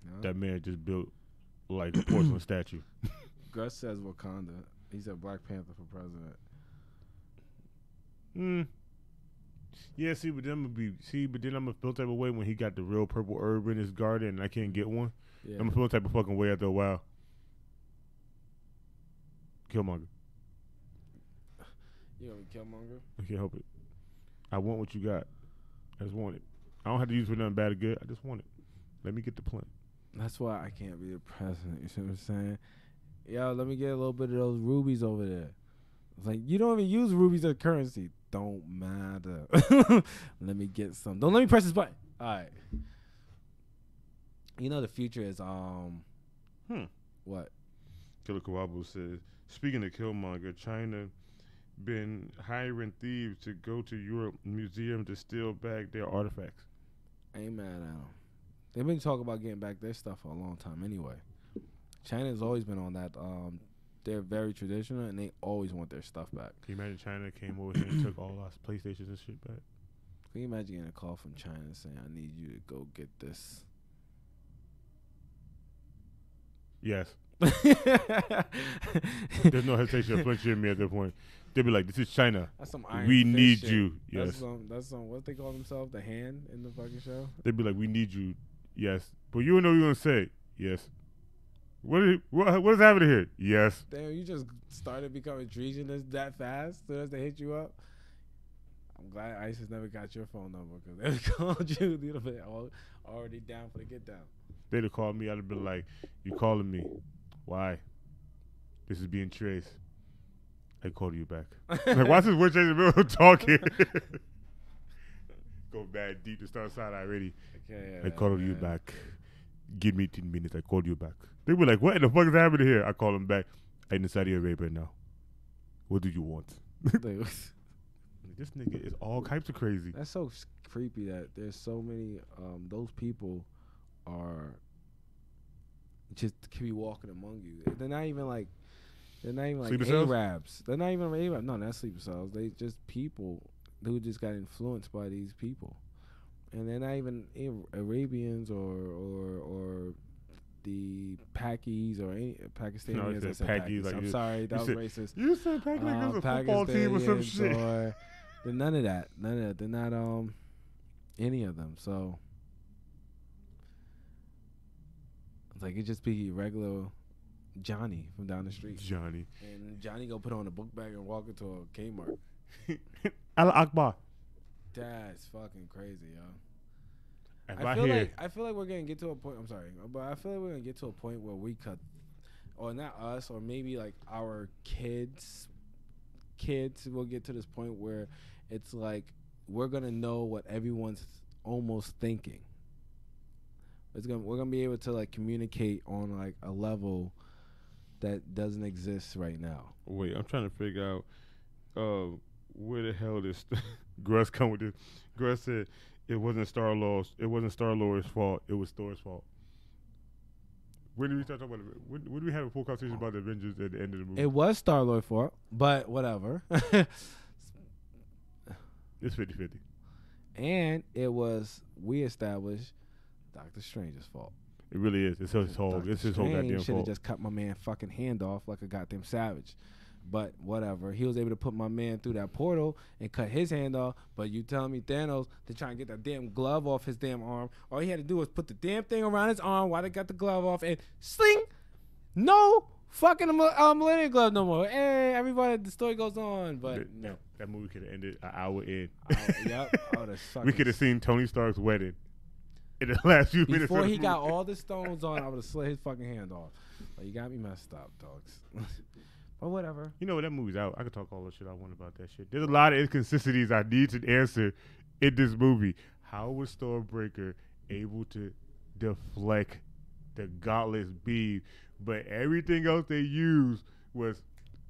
S2: No?
S3: That man just built like a porcelain statue.
S2: Gus says Wakanda. He said Black Panther for president.
S3: Yeah, but then I'm gonna feel type of way when he got the real purple herb in his garden and I can't get one.
S2: Yeah.
S3: I'm gonna feel type of fucking way after a while. Killmonger.
S2: You gonna be Killmonger?
S3: I can't help it. I want what you got. I just want it. I don't have to use it for nothing bad or good. I just want it. Let me get the plant.
S2: That's why I can't be the president. You see what I'm saying? Yo, let me get a little bit of those rubies over there. It's like, you don't even use rubies as currency. Don't matter. Let me get some. Don't let me press this button. All right. You know the future is what?
S3: Killer Kawabo says, speaking of Killmonger, China been hiring thieves to go to Europe museum to steal back their artifacts.
S2: I ain't mad at them. They've been talking about getting back their stuff for a long time anyway. China's always been on that. They're very traditional, and they always want their stuff back.
S3: Can you imagine China came over here and took all our PlayStations and shit back?
S2: Can you imagine getting a call from China saying, I need you to go get this?
S3: Yes. There's no hesitation or flinching in me at that point. They'll be like, this is China.
S2: That's some Iron
S3: we
S2: Fist
S3: need
S2: shit.
S3: you. Yes.
S2: That's some, what they call themselves? The hand in the fucking show?
S3: They'd be like, we need you. Yes. But you don't know what you're going to say. Yes. What is happening here? Yes.
S2: Damn, you just started becoming treasonous that fast as soon as they hit you up? I'm glad ISIS never got your phone number because they called you a little bit already down for the get down.
S3: They'd have called me. I'd have been like, you calling me. Why? This is being traced. I called you back. Like, why is this word change in the middle of talking? Go bad deep to start side already.
S2: Okay,
S3: I called you back. Give me 10 minutes. I called you back. They were like, what in the fuck is happening here? I call them back. I'm in Saudi Arabia now. What do you want? this nigga is all types of crazy.
S2: That's so creepy that there's so many. Those people are just can be walking among you. They're not even like
S3: Sleeper cells?
S2: Arabs. They're not even Arabs. No, not sleeper cells. They just people who just got influenced by these people, and they're not even Arabians or the Pakis or any Pakistani.
S3: No, I said Pakis, like
S2: I'm sorry, that was racist.
S3: You said Pakis like it was a football team or some shit.
S2: Or, none of that. They're not any of them. So it's like it just be regular Johnny from down the street.
S3: Johnny.
S2: And Johnny go put on a book bag and walk into a Kmart.
S3: Allah Akbar.
S2: That's fucking crazy, yo.
S3: I
S2: feel like we're gonna get to a point. I'm sorry, but I feel like we're gonna get to a point where we could, or not us, or maybe like our kids will get to this point where it's like we're gonna know what everyone's almost thinking. We're gonna be able to like communicate on like a level that doesn't exist right now.
S3: Wait, I'm trying to figure out where the hell this Gruss come with this. Gruss said it wasn't Star-Lord's fault. It was Thor's fault. When did we start talking about it? When did we have a full conversation about the Avengers at the end of the movie?
S2: It was Star-Lord's fault, but whatever.
S3: It's 50-50.
S2: And it was, we established, Doctor Strange's fault.
S3: It really is. It's his whole goddamn fault.
S2: Should have just cut my man fucking hand off like a goddamn savage. But whatever. He was able to put my man through that portal and cut his hand off. But you telling me Thanos to try and get that damn glove off his damn arm. All he had to do was put the damn thing around his arm while they got the glove off and sling. No fucking Millennium Glove no more. Hey, everybody, the story goes on. But no.
S3: That movie could have ended an hour in.
S2: Yep.
S3: We could have seen Tony Stark's wedding in the last few minutes.
S2: Before he got all the stones on, I would have slit his fucking hand off. But you got me messed up, dogs. But whatever.
S3: You know, that movie's out. I could talk all the shit I want about that shit. There's a lot of inconsistencies I need to answer in this movie. How was Stormbreaker able to deflect the Gauntlet's beam, but everything else they used was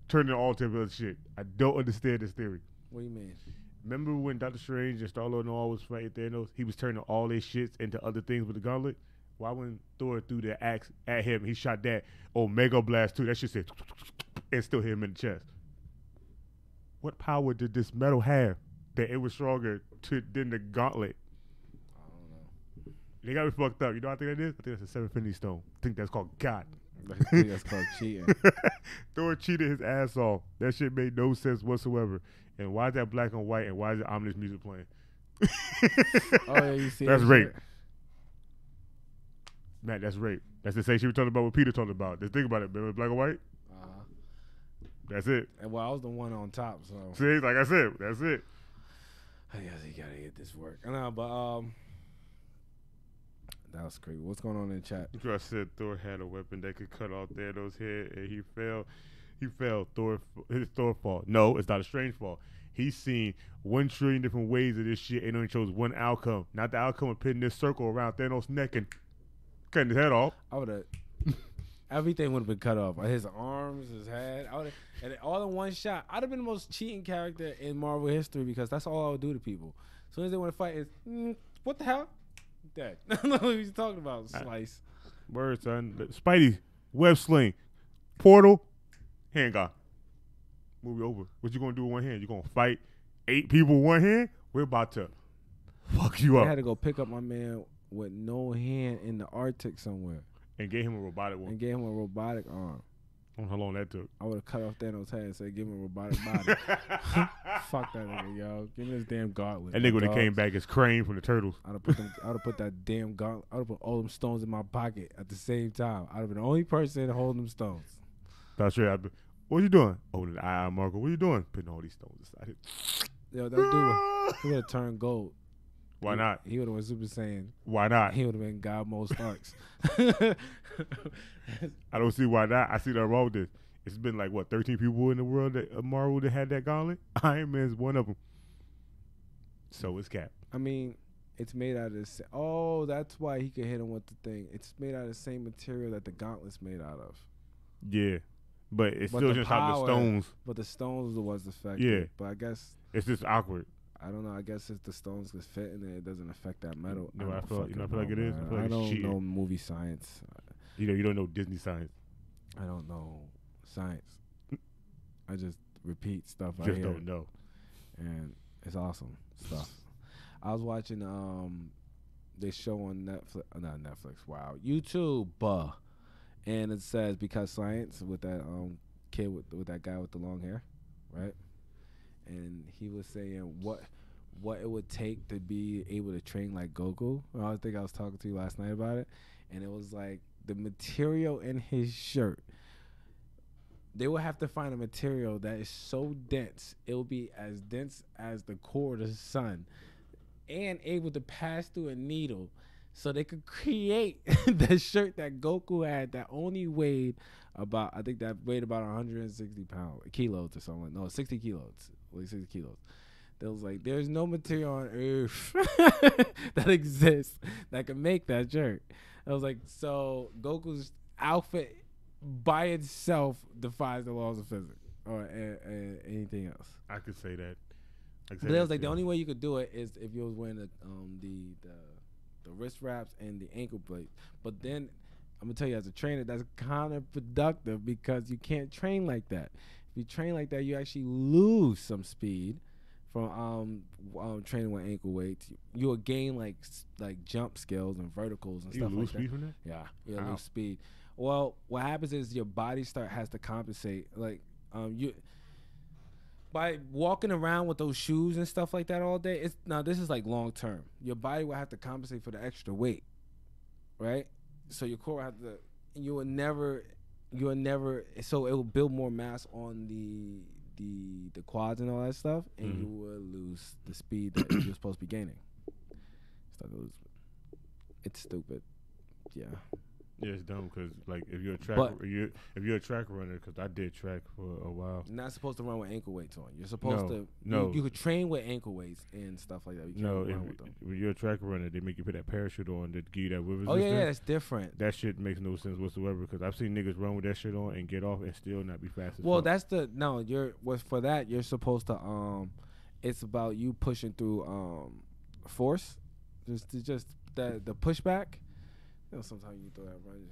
S3: turning all type of shit? I don't understand this theory.
S2: What do you mean?
S3: Remember when Doctor Strange and Star-Lord and all was fighting Thanos? He was turning all their shits into other things with the Gauntlet. Why when Thor threw the axe at him, he shot that Omega Blast too? That shit said and still hit him in the chest. What power did this metal have that it was stronger than the Gauntlet?
S2: I don't know.
S3: They got me fucked up. You know what I think that is? I think that's a 7 Infinity Stone. I think that's called God.
S2: I think that's called cheating.
S3: Thor cheated his ass off. That shit made no sense whatsoever. And why is that black and white? And why is it ominous music playing?
S2: Oh yeah, you see.
S3: That's rape. Matt, that's rape. That's the same shit we talked about what Peter talked about. Just think about it, remember black and white? That's it.
S2: And well, I was the one on top, so.
S3: See, like I said, that's it.
S2: I guess he gotta get this work. I know, but that was crazy. What's going on in the chat?
S3: I said Thor had a weapon that could cut off Thanos' head, and he fell. He fell. It's Thor's fault. No, it's not a Strange fault. He's seen 1 trillion different ways of this shit, and only chose one outcome. Not the outcome of putting this circle around Thanos' neck and cutting his head off.
S2: I would have. Everything would have been cut off. His arms, his head. I would have, and all in one shot. I'd have been the most cheating character in Marvel history because that's all I would do to people. As soon as they want to fight, is what the hell? Dead. I don't know what he's talking about. Slice.
S3: Word, son. Spidey, web sling, portal, hand guy. Movie over. What you gonna do with one hand? You gonna fight 8 people with one hand? We're about to fuck you up.
S2: I had to go pick up my man with no hand in the Arctic somewhere.
S3: And gave him a robotic one.
S2: And gave him a robotic arm.
S3: I don't know how long that took.
S2: I would have cut off Thanos' head and said, give him a robotic body. Fuck that nigga, yo. Give me this damn gauntlet.
S3: That nigga would have came back as Crane from the Turtles.
S2: I'd have put that damn gauntlet. I would have put all them stones in my pocket at the same time. I'd have been the only person holding them stones.
S3: That's right. What you doing? Oh, the eye marker. What you doing? Putting all these stones aside.
S2: Yo, that dude, he would have turned gold.
S3: Why not?
S2: He would have went Super Saiyan.
S3: Why not?
S2: He would have been God Most Starks.
S3: I don't see why not. I see that wrong with this. It's been like, what, 13 people in the world that Marvel that had that gauntlet? Iron Man's one of them. So is Cap.
S2: I mean, it's made out of this. Oh, that's why he could hit him with the thing. It's made out of the same material that the gauntlet's made out of.
S3: Yeah. but it
S2: But
S3: still
S2: the
S3: just have the
S2: power-
S3: stones.
S2: But the stones are what's affected.
S3: Yeah.
S2: But I guess
S3: It's just awkward.
S2: I don't know. I guess if the stones could fit in it, it doesn't affect that metal.
S3: You know what I
S2: don't
S3: feel- you know what I feel like
S2: fucking
S3: it is?
S2: know,
S3: I
S2: man.
S3: feel like
S2: I
S3: it's
S2: don't
S3: cheating.
S2: know movie science.
S3: You don't know Disney science.
S2: I don't know science. I just repeat stuff I
S3: Just
S2: hear,
S3: don't know.
S2: and it's awesome stuff. I was watching they show on Netflix, not Netflix. Wow, YouTube, and it says because science with that kid with that guy with the long hair, right? And he was saying what it would take to be able to train like Goku. I think I was talking to you last night about it, and it was like the material in his shirt. They will have to find a material that is so dense, it will be as dense as the core of the sun, and able to pass through a needle, so they could create the shirt that Goku had that only weighed about, I think that weighed about 160 kilos or something. No, 60 kilos. Like 60 kilos. There was like, there's no material on earth that exists that can make that shirt. I was like, so Goku's outfit by itself defies the laws of physics or anything else.
S3: I could say that.
S2: But it was like the only way you could do it is if you was wearing the wrist wraps and the ankle plate. But then I'm gonna tell you, as a trainer, that's counterproductive because you can't train like that. If you train like that, you actually lose some speed from training with ankle weights. You will gain like jump skills and verticals and stuff like that.
S3: You lose speed from that?
S2: Yeah, you lose speed. Well, what happens is your body has to compensate. Like you by walking around with those shoes and stuff like that all day. This is like long term. Your body will have to compensate for the extra weight, right? So your core will have to. You will never. So it will build more mass on the quads and all that stuff, and you will lose the speed that you're supposed to be gaining. It's stupid. Yeah.
S3: Yeah, it's dumb because like if you're a track runner, because I did track for a while.
S2: You're not supposed to run with ankle weights on. You're supposed to.
S3: No.
S2: You could train with ankle weights and stuff like that. You can't run with them.
S3: When you're a track runner, they make you put that parachute on to give you that whip resistance.
S2: Oh yeah, that's different.
S3: That shit makes no sense whatsoever because I've seen niggas run with that shit on and get off and still not be fast as
S2: Well,
S3: fuck.
S2: for that you're supposed to it's about you pushing through force, just the pushback. You know, sometimes you throw that run.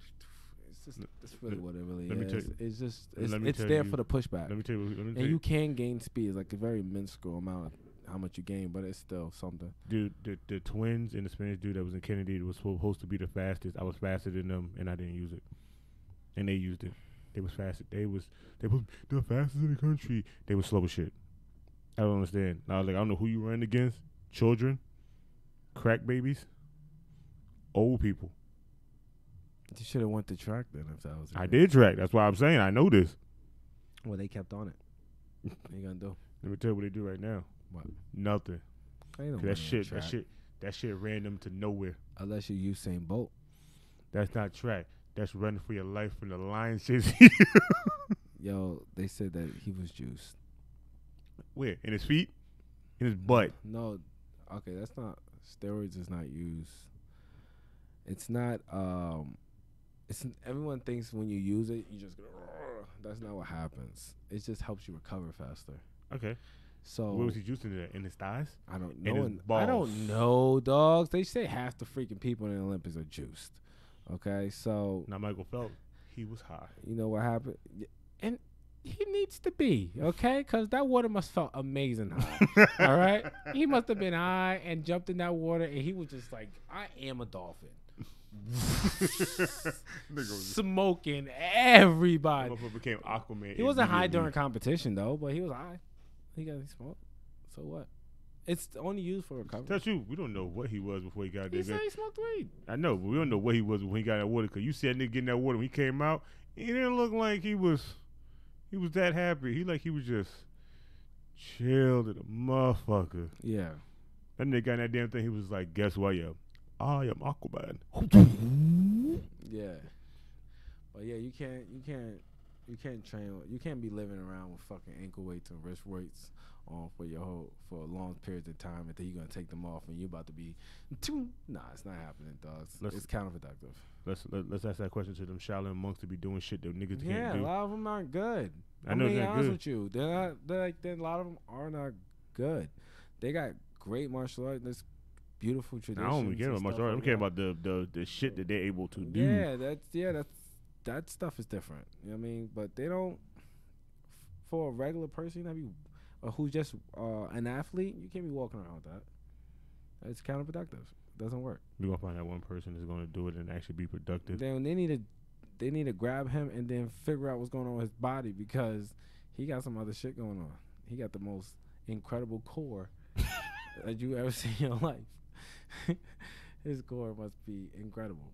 S2: It's really what it really is. It's just it's there for the pushback.
S3: Let me tell you.
S2: And you can gain speed. It's like a very minuscule amount of how much you gain, but it's still something.
S3: Dude, the twins and the Spanish dude that was in Kennedy was supposed to be the fastest. I was faster than them, and I didn't use it. And they used it. They was faster. They was the fastest in the country. They was slow as shit. I don't understand. I was like, I don't know who you ran against. Children, crack babies, old people.
S2: You should have went to track then if that was it.
S3: I did track. That's why I'm saying I know this.
S2: Well, they kept on it. What you gonna do?
S3: Let me tell you what they do right now.
S2: What?
S3: Nothing. That shit ran them to nowhere.
S2: Unless you Usain Bolt.
S3: That's not track. That's running for your life from the lion chase.
S2: Yo, they said that he was juiced.
S3: Where? In his feet? In his butt?
S2: No. Okay, that's not. Steroids is not used. It's not. Everyone thinks when you use it, you just go. That's not what happens. It just helps you recover faster.
S3: Okay.
S2: So
S3: where was he juicing it? In his thighs?
S2: I don't know.
S3: In his balls?
S2: I don't know, dogs. They say half the freaking people in the Olympics are juiced. Okay, so
S3: now Michael Phelps, he was high.
S2: You know what happened, and he needs to be okay because that water must felt amazing high. All right, he must have been high and jumped in that water, and he was just like, "I am a dolphin." Smoking everybody.
S3: Became Aquaman.
S2: He wasn't high during competition though, but he was high. He smoked. So what? It's only used for recovery.
S3: Tell you, we don't know what he was before he got there.
S2: He said he smoked weed.
S3: I know, but we don't know what he was when he got in that water. Cause you see that nigga getting that water when he came out, he didn't look like he was that happy. He was just chilled as a motherfucker.
S2: Yeah.
S3: That nigga got in that damn thing. He was like, "Guess what, yo? I am Aquaman."
S2: Yeah. But yeah, you can't train. You can't be living around with fucking ankle weights and wrist weights on for long periods of time, and then you're gonna take them off, and you're about to be. Nah, it's not happening, dogs. It's counterproductive.
S3: Let's ask that question to them Shaolin monks to be doing shit that niggas can't
S2: Yeah,
S3: do.
S2: a lot of them aren't good.
S3: I know
S2: I'm being
S3: they're
S2: honest
S3: good.
S2: with you. They're not. A lot of them are not good. They got great martial arts. There's beautiful traditions.
S3: I don't even care about martial arts. I'm caring about the shit that they're able to do.
S2: Yeah, that stuff is different. You know what I mean? But they don't. For a regular person, who's just an athlete, you can't be walking around with that. It's counterproductive. It doesn't work.
S3: We're gonna find that one person that's gonna do it and actually be productive.
S2: Then they need to grab him and then figure out what's going on with his body, because he got some other shit going on. He got the most incredible core that you ever seen in your life. His core must be incredible.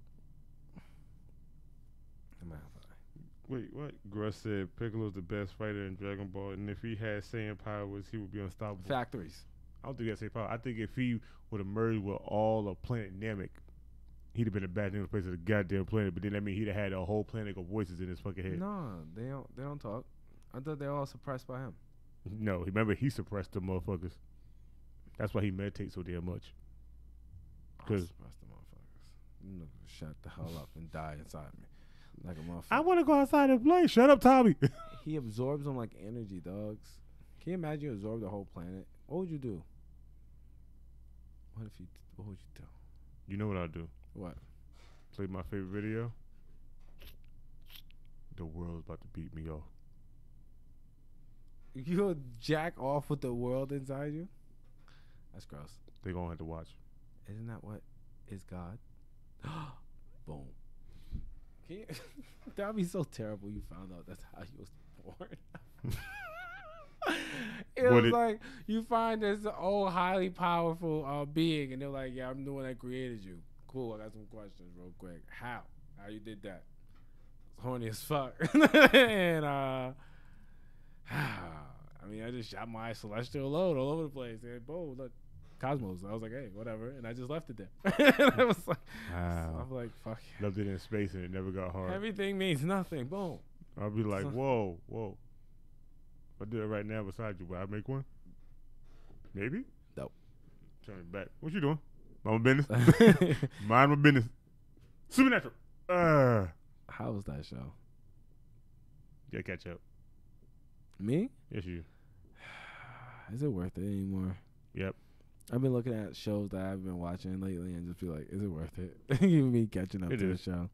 S3: Wait, what? Gruss said Piccolo's the best fighter in Dragon Ball, and if he had Saiyan powers, he would be unstoppable.
S2: Factories.
S3: I don't think he had Saiyan power. I think if he would have merged with all of Planet Namek, he'd have been a bad name place of the goddamn planet. But then that means he'd have had a whole planet of voices in his fucking head.
S2: No, they don't talk. I thought they're all suppressed by him.
S3: No, remember he suppressed the motherfuckers. That's why he meditates so damn much. Because
S2: suppress the motherfuckers. You know, shut the hell up and die inside me. Like a motherfucker.
S3: I want to go outside and play. Shut up, Tommy.
S2: He absorbs them like energy, dogs. Can you imagine you absorb the whole planet? What would you do? What would you do?
S3: You know what I'll do?
S2: What?
S3: Play my favorite video. The world's about to beat me off.
S2: You'll jack off with the world inside you? That's gross.
S3: They're going to have to watch.
S2: Isn't that what is God? Boom. Can you that would be so terrible you found out that's how you was born. It was like you find this old highly powerful being, and they're like, yeah, I'm the one that created you. Cool, I got some questions real quick. How you did that? It's horny as fuck. And I mean, I just shot my celestial load all over the place, and boom, look, cosmos. I was like, hey, whatever, and I just left it there. And I was like,
S3: wow.
S2: I'm like, fuck.
S3: Left it in space and it never got hard.
S2: Everything means nothing. Boom.
S3: I'll be like, whoa. If I do it right now beside you, will I make one? Maybe?
S2: Nope.
S3: Turn it back. What you doing? Mind my business. Mind my business. Supernatural.
S2: How was that show?
S3: Yeah, catch up.
S2: Me?
S3: Yes, you.
S2: Is it worth it anymore?
S3: Yep.
S2: I've been looking at shows that I've been watching lately and just be like, is it worth it? Even me catching up to the show.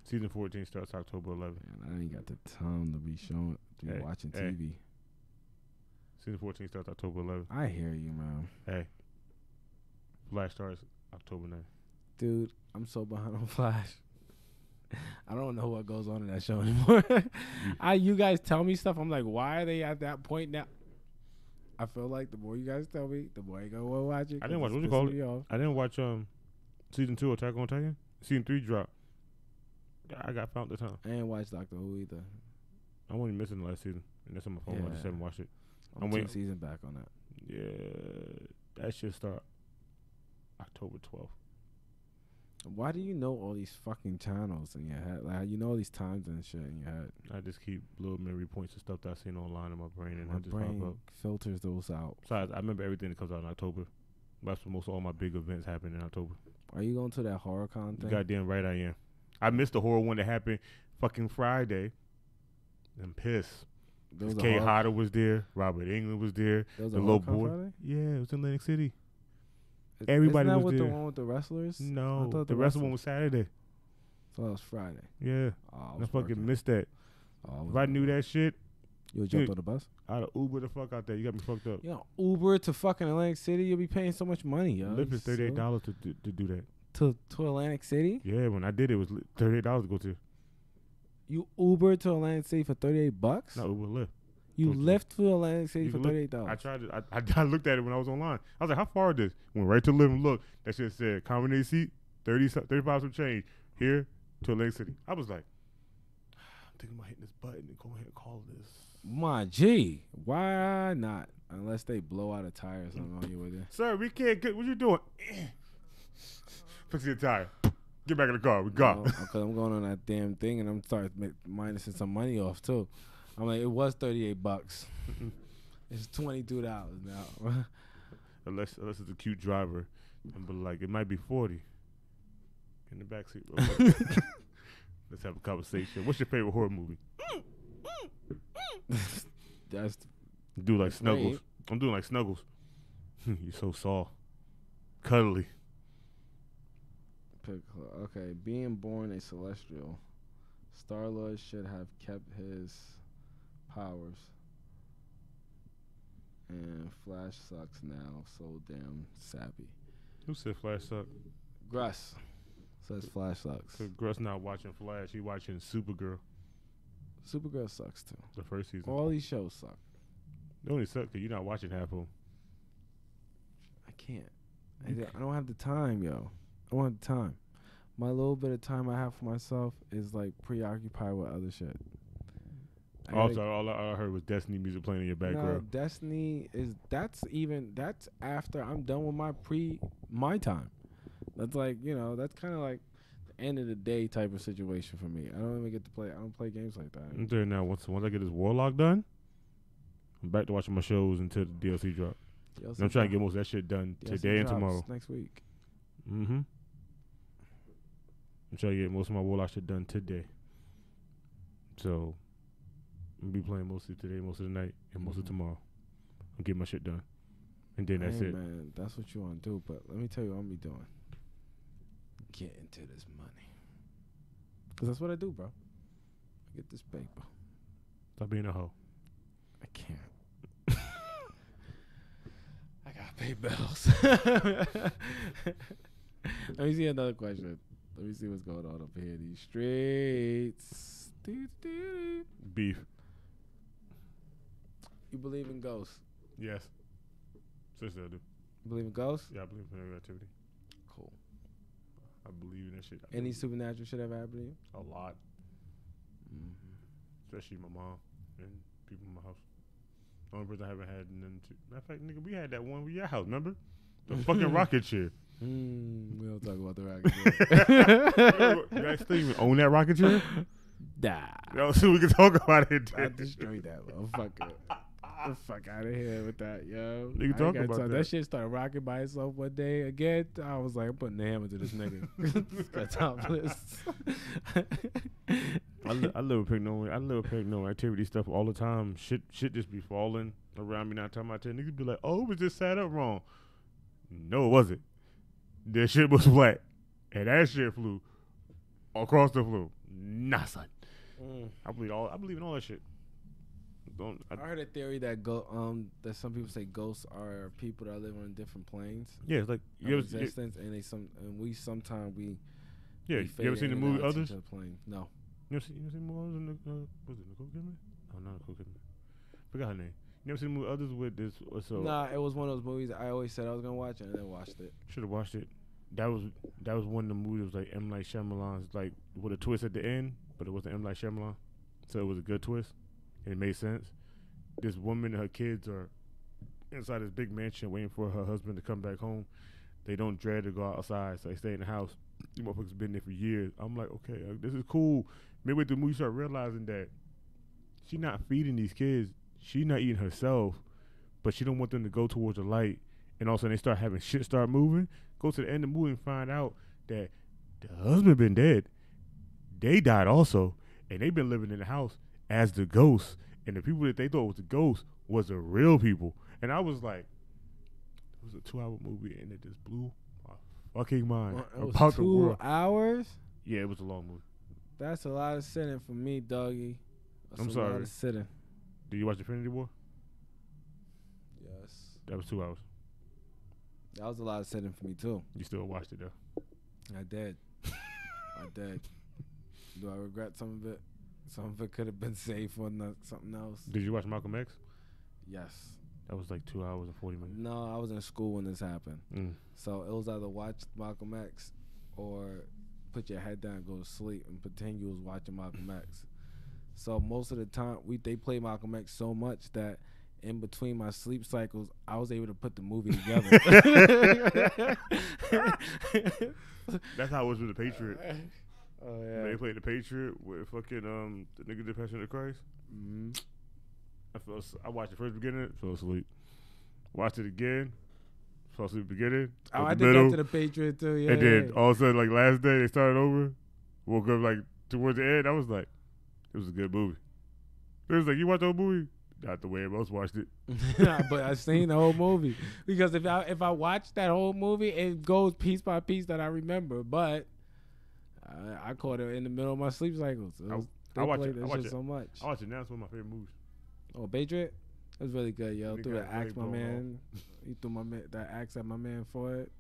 S3: Season 14 starts October 11th.
S2: Man, I ain't got the time to be watching TV.
S3: Season 14 starts October 11th.
S2: I hear you, man.
S3: Hey. Flash starts October 9th.
S2: Dude, I'm so behind on Flash. I don't know what goes on in that show anymore. You guys tell me stuff. I'm like, why are they at that point now? I feel like the more you guys tell me, the more I go watch it.
S3: I didn't watch. What you call it? I didn't watch season 2 Attack on Titan. Season 3 dropped. I got found the time.
S2: I ain't watched Doctor Who either.
S3: I'm only missing the last season, and that's on my phone. I just haven't watched it.
S2: I'm waiting season back on that.
S3: Yeah, that should start October 12th.
S2: Why do you know all these fucking channels in your head? Like, you know all these times and shit in your head.
S3: I just keep little memory points of stuff that I've seen online in my brain, and
S2: my
S3: I just
S2: brain
S3: pop up.
S2: Filters those out.
S3: Besides, I remember everything that comes out in October. That's when most of all my big events happen in October.
S2: Are you going to that HorrorCon thing?
S3: Goddamn right I am. I missed the horror one that happened fucking Friday. I'm pissed. Kay Hodder was there. Robert Englund was there. The little boy. Friday? Yeah, it was in Atlantic City. Everybody
S2: was
S3: there.
S2: Isn't that the one with the wrestlers?
S3: No, the wrestler one was Saturday.
S2: So that was Friday.
S3: Yeah. I fucking missed that. If I knew that shit,
S2: you would jump on the bus?
S3: I'd have Uber the fuck out there. You got me fucked up.
S2: Yo, Uber to fucking Atlantic City, you'll be paying so much money, yo.
S3: Lyft is $38 to do that.
S2: To Atlantic City?
S3: Yeah, when I did it was $38 to go to.
S2: You Uber to Atlantic City for $38?
S3: No, Uber Lyft.
S2: You Lyft to Atlantic City for $38?
S3: I tried to. I looked at it when I was online. I was like, how far is this? Went right to Lyft and looked. That shit said accommodated seat, 35 some change. Here to Atlantic City. I was like, I'm thinking about hitting this button and go ahead and call this.
S2: My G, why not? Unless they blow out a tire or something on you with it.
S3: Sir, we can't get. What you doing? Fix your tire. Get back in the car. We got.
S2: Because I'm going on that damn thing and I'm starting minusing some money off too. I'm like, it was $38. It's $22 now.
S3: unless it's a cute driver, but like it might be 40. in the backseat real quick. Let's have a conversation. What's your favorite horror movie?
S2: That's
S3: Do like
S2: that's
S3: Snuggles.
S2: great.
S3: I'm doing like Snuggles. You're so soft. Cuddly.
S2: Okay, being born a celestial, Star-Lord should have kept his powers. And Flash sucks now, so damn savvy.
S3: Who said Flash sucked?
S2: Gruss says Flash sucks.
S3: So Gruss not watching Flash. He watching Supergirl.
S2: Supergirl sucks too.
S3: The first season.
S2: All these shows suck.
S3: They only suck because you're not watching half of them.
S2: I can't. I don't have the time, yo. I don't have the time. My little bit of time I have for myself is like preoccupied with other shit.
S3: Also, all I heard was Destiny music playing in your background.
S2: No, Destiny that's after I'm done with my time. That's like, that's kind of like the end of the day type of situation for me. I don't even get to play. I don't play games like that.
S3: I'm there now. Once I get this Warlock done, I'm back to watching my shows until the DLC drop. And I'm trying to get most of that shit done today and tomorrow.
S2: Next week.
S3: Mm-hmm. I'm trying to get most of my Warlock shit done today. So I'm gonna be playing mostly today, most of the night, and most of tomorrow. I'll get my shit done. And then that's it.
S2: Man, that's what you want to do, but let me tell you what I'm gonna be doing. Get into this money. Because that's what I do, bro. I get this paper.
S3: Stop being a hoe.
S2: I can't. I gotta pay bills. Let me see another question. Let me see what's going on up here in these streets.
S3: Beef.
S2: You believe in ghosts?
S3: Yes. Seriously, I do.
S2: You believe in ghosts?
S3: Yeah, I believe in paranormal activity.
S2: Cool.
S3: I believe in that shit.
S2: Any supernatural shit ever happened to you?
S3: A lot.
S2: Mm-hmm.
S3: Especially my mom and people in my house. The only person I haven't had none to. Matter of fact, nigga, we had that one with your house, remember? The fucking rocket chair.
S2: We don't talk about the rocket chair.
S3: You guys still even own that rocket chair?
S2: Nah.
S3: Yo, so we can talk about it.
S2: I destroyed that motherfucker. The fuck out of here with that, yo.
S3: Nigga, talk about that.
S2: That shit started rocking by itself one day again. I was like, I'm putting the hammer to this nigga. Got topless.
S3: I live with paranormal activity stuff all the time. Shit just be falling around me. Not time I tell niggas be like, oh, it was just sat up wrong. No, it wasn't. That shit was flat, and that shit flew across the floor. Nah, son. I believe in all that shit.
S2: I heard a theory that that some people say ghosts are people that live on different planes.
S3: Yeah, it's like
S2: existence, and we sometimes
S3: yeah. You ever seen the movie Others?
S2: The plane. No.
S3: You ever seen the movie Others? Was it Nicole Kidman? Oh, not Nicole Kidman. Forgot her name. You never seen the movie Others with this?
S2: Nah, it was one of those movies I always said I was gonna watch it and then watched it.
S3: Should have watched it. That was one of the movies that was like M. Night Shyamalan's, like with a twist at the end, but it wasn't M. Night Shyamalan, so it was a good twist and it made sense. This woman and her kids are inside this big mansion waiting for her husband to come back home. They don't dare to go outside, so they stay in the house. These motherfuckers been there for years. I'm like, okay, this is cool. Midway through the movie, you start realizing that she not feeding these kids. She not eating herself, but she don't want them to go towards the light. And all of a sudden, they start having shit start moving. Go to the end of the movie and find out that the husband been dead. They died also, and they been living in the house as the ghosts. And the people that they thought was the ghosts was the real people. And I was like, it was a 2-hour movie, and it just blew my fucking mind about the world.
S2: 2 hours?
S3: Yeah, it was a long movie.
S2: That's a lot of sitting for me, doggy. That's
S3: I'm sorry.
S2: A lot of sitting.
S3: Did you watch Infinity War?
S2: Yes.
S3: That was 2 hours.
S2: That was a lot of sitting for me, too.
S3: You still watched it, though?
S2: I did. I did. Do I regret some of it? Some of it could have been saved for something else.
S3: Did you watch Malcolm X?
S2: Yes.
S3: That was like 2 hours and 40 minutes.
S2: No, I was in school when this happened. So it was either watch Malcolm X or put your head down and go to sleep and pretend you was watching Malcolm X. So most of the time, they play Malcolm X so much that in between my sleep cycles, I was able to put the movie together.
S3: That's how it was with The Patriot.
S2: Oh yeah.
S3: They played The Patriot with fucking the nigga The Passion of Christ. I watched the first beginning, fell asleep. Watched it again, fell asleep at the beginning.
S2: Oh, I
S3: the
S2: did
S3: middle,
S2: that to the Patriot too. Yeah.
S3: and then all of a sudden, like last day, they started over. Woke up like towards the end. I was like, it was a good movie. It was like, you watch the whole movie? Not the way most watched it.
S2: But I seen the whole movie because if I watch that whole movie, it goes piece by piece that I remember. But I caught it in the middle of my sleep cycle. So
S3: I watch it.
S2: so much.
S3: I watch it now. It's one of my favorite movies.
S2: Oh, Patriot, it was really good, yo.
S3: They
S2: Threw
S3: got
S2: the axe,
S3: Ray
S2: my
S3: going
S2: man. He threw that axe at my man for it.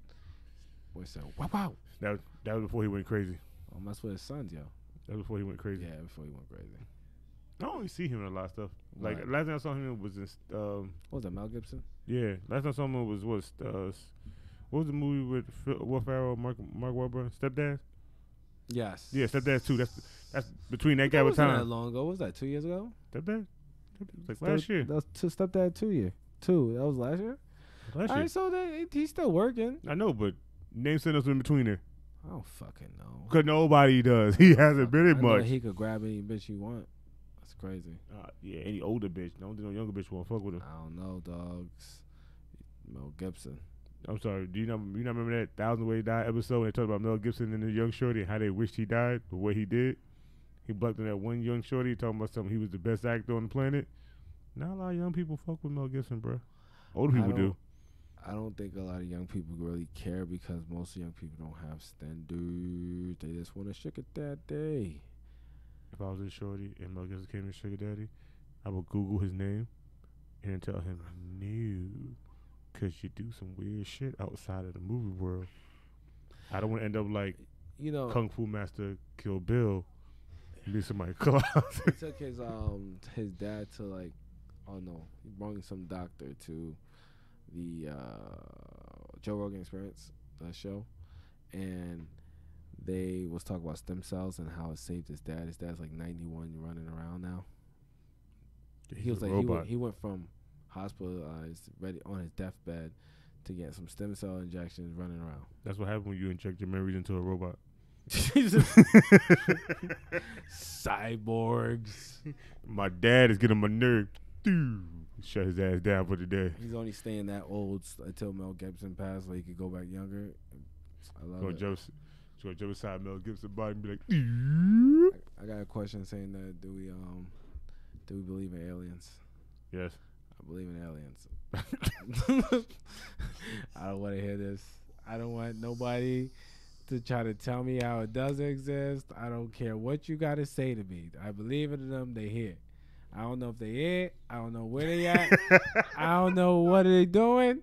S2: Boy said, wow.
S3: That was before he went crazy.
S2: Oh, mess with his sons, yo.
S3: That was before he went crazy.
S2: Yeah, before he went crazy.
S3: I don't really see him in a lot of stuff.
S2: Right.
S3: Like last time I saw him was in
S2: what was that, Mel Gibson?
S3: yeah. Last time I saw him was what was the movie with Will Ferrell, Mark Wahlberg, Stepdad?
S2: Yes.
S3: Yeah, Stepdad 2. That's between that
S2: But
S3: gap of
S2: wasn't that
S3: time.
S2: long ago. What was that, 2 years ago?
S3: Stepdad? Like last year.
S2: That was Stepdad 2 year. Two. That was last year?
S3: Last
S2: All
S3: year.
S2: right, so he's still working.
S3: I know, but name sentence in between there.
S2: I don't fucking know.
S3: Because nobody does. He hasn't been in
S2: I know
S3: much.
S2: he could grab any bitch he want. That's crazy.
S3: Yeah, any older bitch. Don't think no younger bitch won't fuck with him.
S2: I don't know, dogs. Mel Gibson.
S3: I'm sorry. Do you not remember that 1,000 Way He Died episode when they talked about Mel Gibson and the young shorty and how they wished he died, but what he did? He bucked on that one young shorty talking about something. He was the best actor on the planet. Not a lot of young people fuck with Mel Gibson, bro. Older people do.
S2: I don't think a lot of young people really care because most young people don't have standards. They just want to sugar it that day.
S3: If I was a shorty and Mel Gibson came to Sugar Daddy, I would Google his name and then tell him, no, because you do some weird shit outside of the movie world. I don't want to end up like Kung Fu Master Kill Bill and be somebody's closet.
S2: He took his dad to like, oh no, he brought some doctor to the Joe Rogan Experience show, and they was talking about stem cells and how it saved his dad. His dad's like 91, running around now. He was like he went from hospitalized, ready on his deathbed, to get some stem cell injections, running around.
S3: That's what happens when you inject your memories into a robot.
S2: Cyborgs.
S3: My dad is getting my nerve. Shut his ass down for the day.
S2: He's only staying that old until Mel Gibson passed, so he could go back younger. I love it.
S3: Jump inside Mel Gibson's body and be like,
S2: I got a question saying that do we believe in aliens?
S3: Yes.
S2: I believe in aliens. I don't want to hear this. I don't want nobody to try to tell me how it doesn't exist. I don't care what you got to say to me. I believe in them. They here. I don't know if they here. I don't know where they at. I don't know what are they doing.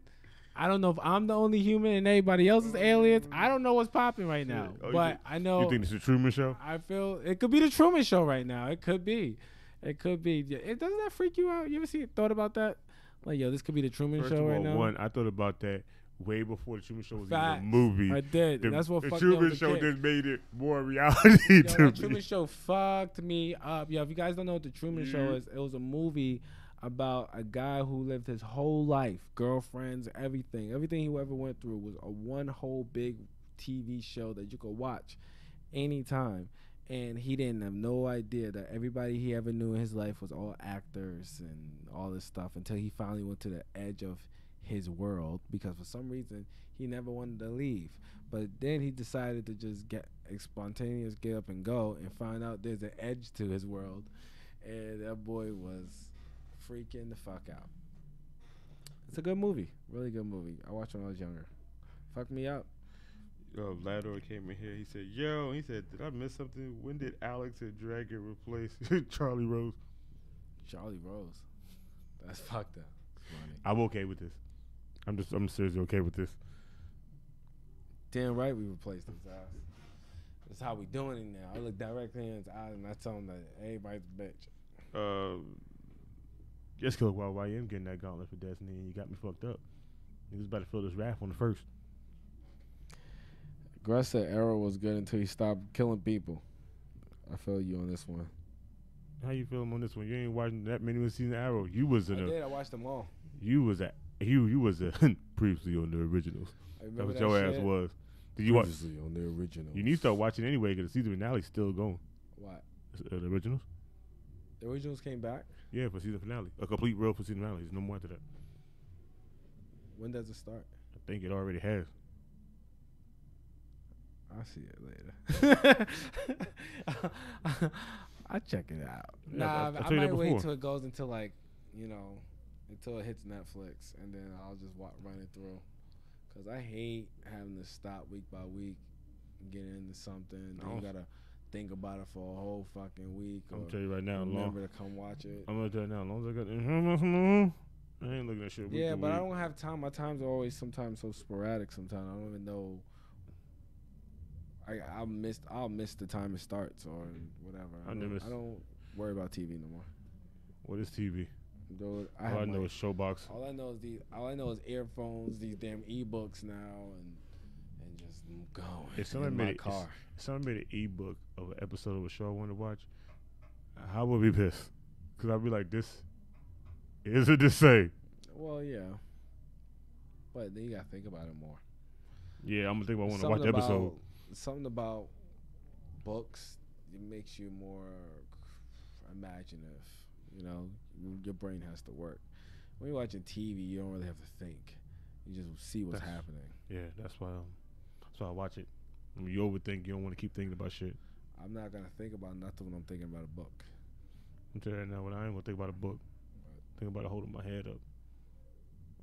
S2: I don't know if I'm the only human and everybody else is aliens. I don't know what's popping right now. But I know.
S3: You think it's the Truman Show?
S2: I feel it could be the Truman Show right now. It could be. It could be. It doesn't that freak you out? You ever thought about that? Like, yo, this could be the Truman Show right now.
S3: One, I thought about that way before the Truman Show was even
S2: Facts.
S3: a movie.
S2: I did. That's what
S3: the
S2: fucked me up
S3: Truman
S2: as a
S3: Show
S2: kid.
S3: just made it more reality to
S2: The
S3: me.
S2: Truman Show fucked me up. Yo, if you guys don't know what the Truman Show is, it was a movie about a guy who lived his whole life, girlfriends, everything he ever went through was a one whole big TV show that you could watch anytime. And he didn't have no idea that everybody he ever knew in his life was all actors and all this stuff until he finally went to the edge of his world, because for some reason he never wanted to leave. But then he decided to just get spontaneous, get up and go, and find out there's an edge to his world. And that boy was freaking the fuck out. It's a good movie, really good movie. I watched it when I was younger. Fucked me up.
S3: Lador came in here. He said, did I miss something? When did Alex and Dragon replace Charlie Rose?
S2: Charlie Rose. That's fucked up. Funny.
S3: I'm okay with this. I'm seriously okay with this.
S2: Damn right we replaced his ass. That's how we doing it now. I look directly in his eyes and I tell him that everybody's a bitch.
S3: Just kill while YM getting that gauntlet for Destiny, and you got me fucked up. He was about to feel this wrath on the first.
S2: Gruss said Arrow was good until he stopped killing people. I feel you on this one.
S3: How you feeling on this one? You ain't watching that many season of Arrow. You was in
S2: I did. I watched them all.
S3: You was previously on the originals. That's what your ass was. Did you watch
S2: previously on the originals?
S3: You need to start watching anyway because the season finale's still going.
S2: What?
S3: The originals?
S2: The originals came back?
S3: Yeah, for season finale. A complete reel for season finale. There's no more after that.
S2: When does it start?
S3: I think it already has.
S2: I'll see it later. I'll check it out.
S3: Yeah,
S2: Nah,
S3: I'll
S2: I
S3: tell you that
S2: might wait
S3: before.
S2: till it goes until like, until it hits Netflix, and then I'll just run it through. Cause I hate having to stop week by week, and get into something. Then you gotta think about it for a whole fucking week.
S3: I'm gonna tell you right now.
S2: Remember to come watch it.
S3: I'm gonna tell you now. As long as I got, I ain't looking at shit.
S2: Yeah, but I don't have time. My times are always sometimes so sporadic. Sometimes I don't even know. I'll miss the time it starts or whatever. I don't worry about TV no more.
S3: What is TV?
S2: Dude,
S3: All I know is Showbox.
S2: All I know is earphones, these damn ebooks now, and just going.
S3: If somebody made an ebook of an episode of a show I want to watch, I would be pissed, cause I'd be like, this is it to say.
S2: Well, yeah, but then you gotta think about it more.
S3: Yeah, I'm gonna think about when I watch the episode.
S2: Something about books, it makes you more imaginative. Your brain has to work. When you're watching TV, you don't really have to think. You just see what's happening.
S3: Yeah, that's why I watch it. I mean, you overthink. You don't want to keep thinking about shit.
S2: I'm not gonna think about nothing when I'm thinking about a book.
S3: I'm telling you right now, when I ain't gonna think about a book, think about it holding my head up.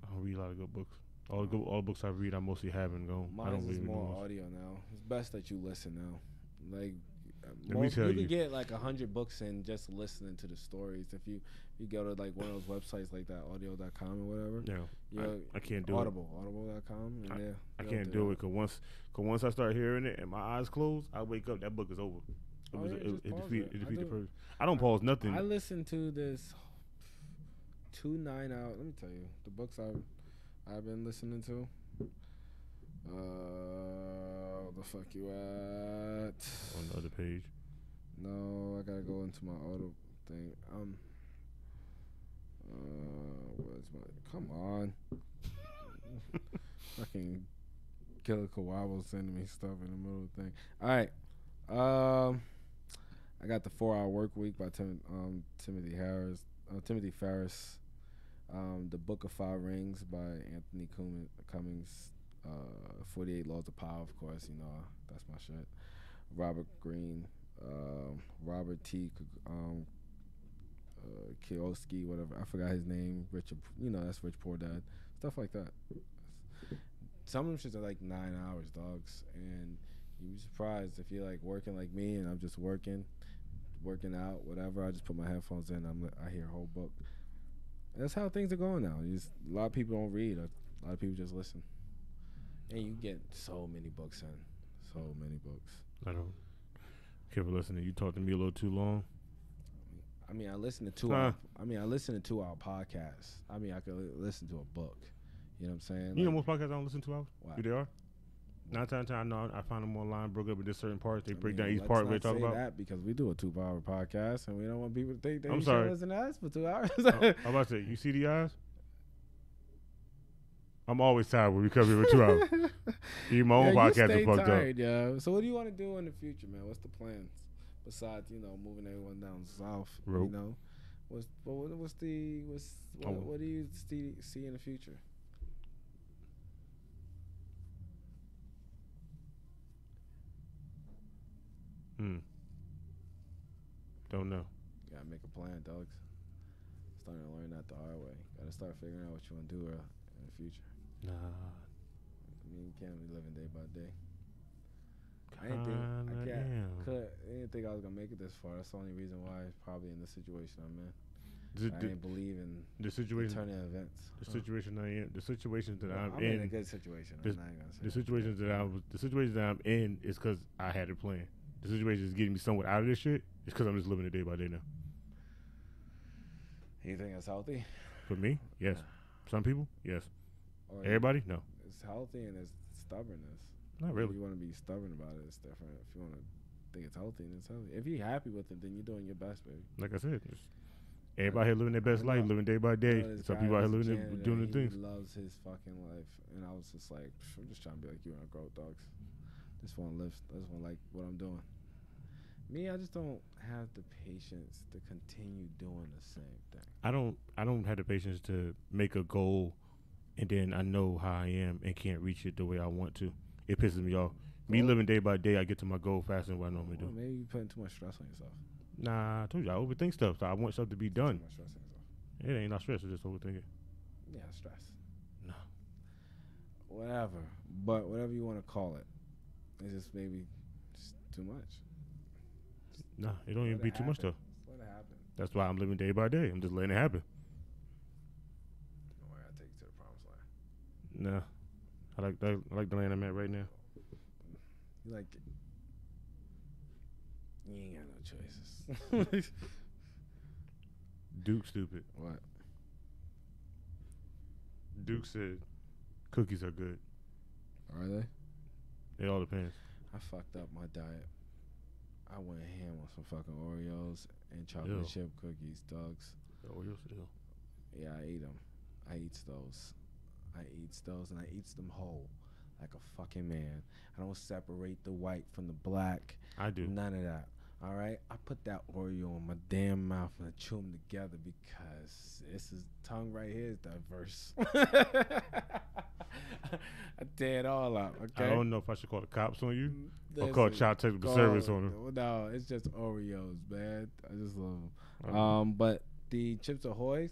S3: I don't read a lot of good books. All the books I read, I mostly haven't gone. I don't
S2: Mine is
S3: read
S2: more audio now. It's best that you listen now. Like,
S3: let me tell you,
S2: can get like 100 books in just listening to the stories. If you go to like one of those websites like that, audio.com or whatever.
S3: Yeah, I can't do
S2: audible.com.
S3: I can't do it because once I start hearing it and my eyes close, I wake up. That book is over. It defeats the purpose. I don't pause nothing.
S2: I listened to this 2 9-hour. Let me tell you the books I've been listening to. The fuck you at?
S3: On the other page.
S2: No, I gotta go into my auto thing. Where's my? Come on. Fucking Killer Kawabo sending me stuff in the middle of the thing. All right. I got the 4-Hour Work Week by Timothy Ferriss. The Book of Five Rings by Anthony Cummings. 48 Laws of Power, of course. That's my shit. Robert Greene. Robert T. Kiyosaki, whatever. I forgot his name. Richard. That's Rich Poor Dad. Stuff like that. Some of them shits are like 9 hours, dogs. And you'd be surprised if you're like working like me and I'm just working out, whatever. I just put my headphones in. I hear a whole book. And that's how things are going now. A lot of people don't read. A lot of people just listen. And you get so many books in. So many books.
S3: I don't care for listening. You talk to me a little too long.
S2: I mean, I listen to 2-hour podcasts. I mean, I could listen to a book. You know what I'm saying?
S3: You know most podcasts I don't listen to hours?
S2: Wow.
S3: Who they are? 9 times I know I find them online, broke up into certain parts. They break down each part. They talk about
S2: that because we do a 2-hour podcast and we don't want people to think they
S3: I'm
S2: should
S3: sorry.
S2: listen to us for 2 hours.
S3: I'm about to say, you see the eyes? I'm always tired when we come here for 2 hours. Even my own podcast is fucked up.
S2: Yeah. So what do you want to do in the future, man? What's the plans besides moving everyone down south?
S3: Rope.
S2: What do you see in the future?
S3: Don't know.
S2: You gotta make a plan, dogs. Starting to learn that the hard way. Gotta start figuring out what you want to do in the future.
S3: Nah.
S2: I mean, you can't be living day by day. I didn't think I was gonna make it this far. That's the only reason why I'm probably in the situation I'm in. I didn't believe in
S3: the situation,
S2: turning events.
S3: The situation I am, the situations that I'm
S2: in a good situation.
S3: The situations that I'm in is because I had a plan. The situation is getting me somewhat out of this shit. It's because I'm just living it day by day now.
S2: You think it's healthy?
S3: For me, yes. Some people, yes. Everybody, no.
S2: It's healthy and it's stubbornness.
S3: Not really.
S2: If you want to be stubborn about it, it's different. If you want to think it's healthy, then it's healthy. If you're happy with it, then you're doing your best, baby.
S3: Like I said, everybody here living their best life, living day by day. Some people out here living doing the things.
S2: He loves his fucking life, and I was just like, I'm just trying to be like you and I grow dogs. Just want to live. I just want to like what I'm doing. Me, I just don't have the patience to continue doing the same thing.
S3: I don't have the patience to make a goal and then I know how I am and can't reach it the way I want to. It pisses me off. Me living day by day, I get to my goal faster than what I normally do.
S2: Maybe you're putting too much stress on yourself.
S3: Nah, I told you I overthink stuff. So I want stuff to be done.
S2: Too much stress on yourself.
S3: It ain't not stress. It's just overthinking.
S2: Yeah, stress.
S3: No.
S2: Whatever. But whatever you want to call it. It's just maybe just too much.
S3: Nah, it don't even be too much though.
S2: Just let it happen.
S3: That's why I'm living day by day. I'm just letting it happen.
S2: Don't worry, I'll take you to the promised land.
S3: Nah. I like the land I'm at right now.
S2: You like it. You ain't got no choices.
S3: Duke stupid.
S2: What?
S3: Duke said cookies are good.
S2: Are they?
S3: It all depends.
S2: I fucked up my diet. I went ham on some fucking Oreos and chocolate
S3: Ew.
S2: chip cookies, dogs.
S3: The Oreos, ew.
S2: Yeah, I eat them. I eats those and I eats them whole, like a fucking man. I don't separate the white from the black.
S3: I do.
S2: None of that. All right, I put that Oreo in my damn mouth and I chew them together because this is tongue right here is diverse. I tear it all out. Okay.
S3: I don't know if I should call the cops on you or
S2: Listen,
S3: call child technical service on them.
S2: No, it's just Oreos, man. I just love them.
S3: Okay.
S2: But the Chips Ahoy,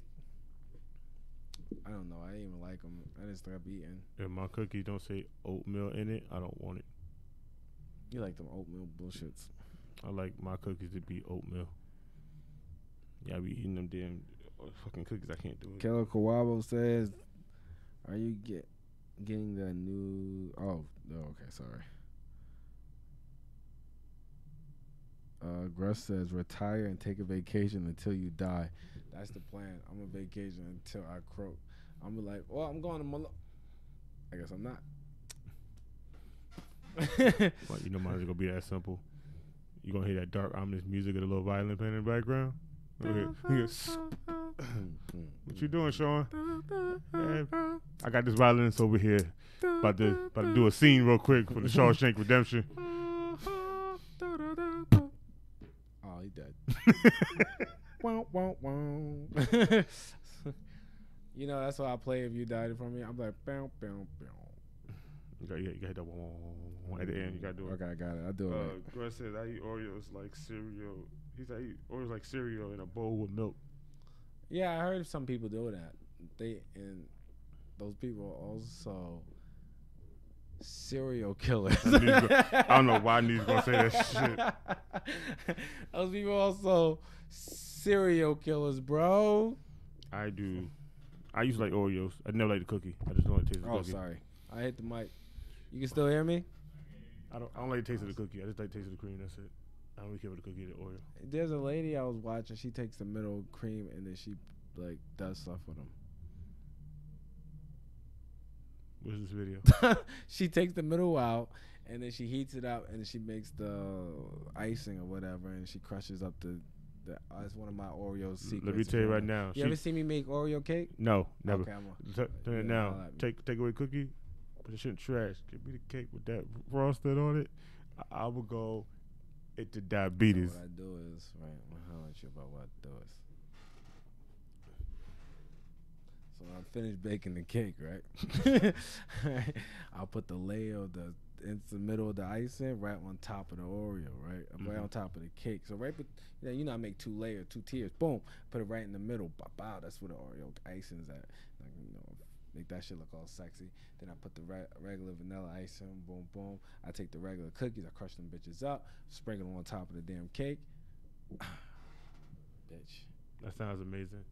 S2: I don't know. I didn't even like them. I just stopped eating.
S3: If my cookie don't say oatmeal in it, I don't want it.
S2: You like them oatmeal bullshits.
S3: I like my cookies to be oatmeal. Yeah, I be eating them damn fucking cookies. I can't do it.
S2: Killer Kawabo says, "Are you getting the new?" Oh, no. Okay, sorry. Gruss says, "Retire and take a vacation until you die." That's the plan. I'm a vacation until I croak. I'm like, well, I'm going to Malo. I guess I'm not.
S3: Well, you know, mine's gonna be that simple. You gonna hear that dark, ominous music with a little violin playing in the background. What you doing, Sean? Hey, I got this violinist over here, about to do a scene real quick for the Shawshank Redemption.
S2: Oh, he dead. Wow, wow, wow. You know, that's what I play if you died from me. I'm like, bow, bow, bow.
S3: You got hit that one at the end. You gotta do it.
S2: Okay, I got it. I'll do it.
S3: Greg says I eat Oreos like cereal. He said I eat Oreos like cereal in a bowl with milk.
S2: Yeah, I heard some people do that. Those people are also serial killers.
S3: I don't know why Nee's gonna say that shit.
S2: Those people are also serial killers, bro.
S3: I do. I used to like Oreos. I never liked the cookie. I just don't like the taste of the cookie.
S2: Oh, sorry. I hit the mic. You can still hear me?
S3: I don't like the taste of the cookie. I just like the taste of the cream. That's it. I don't really care about the cookie or the Oreo.
S2: There's a lady I was watching. She takes the middle cream and then she like does stuff with them.
S3: What's this video?
S2: She takes the middle out and then she heats it up and then she makes the icing or whatever and she crushes up the it's one of my Oreo secrets.
S3: Let me tell you right now.
S2: You ever see me make Oreo cake?
S3: No, never.
S2: Okay,
S3: Turn it now. Take away cookie. Put the shit in trash. Give me the cake with that frosting on it. I will go into diabetes.
S2: So what I do is, right, I'll holler at you about what I do is. So when I finish baking the cake, right, I'll put the layer of in the middle of the icing right on top of the Oreo, right? Right on top of the cake. So right, you know, I make two tiers. Boom, put it right in the middle. Bow, that's where the Oreo icing's at. Like, you know, make that shit look all sexy. Then I put the regular vanilla icing. Boom, boom. I take the regular cookies. I crush them bitches up. Sprinkle them on top of the damn cake. Bitch.
S3: That sounds amazing.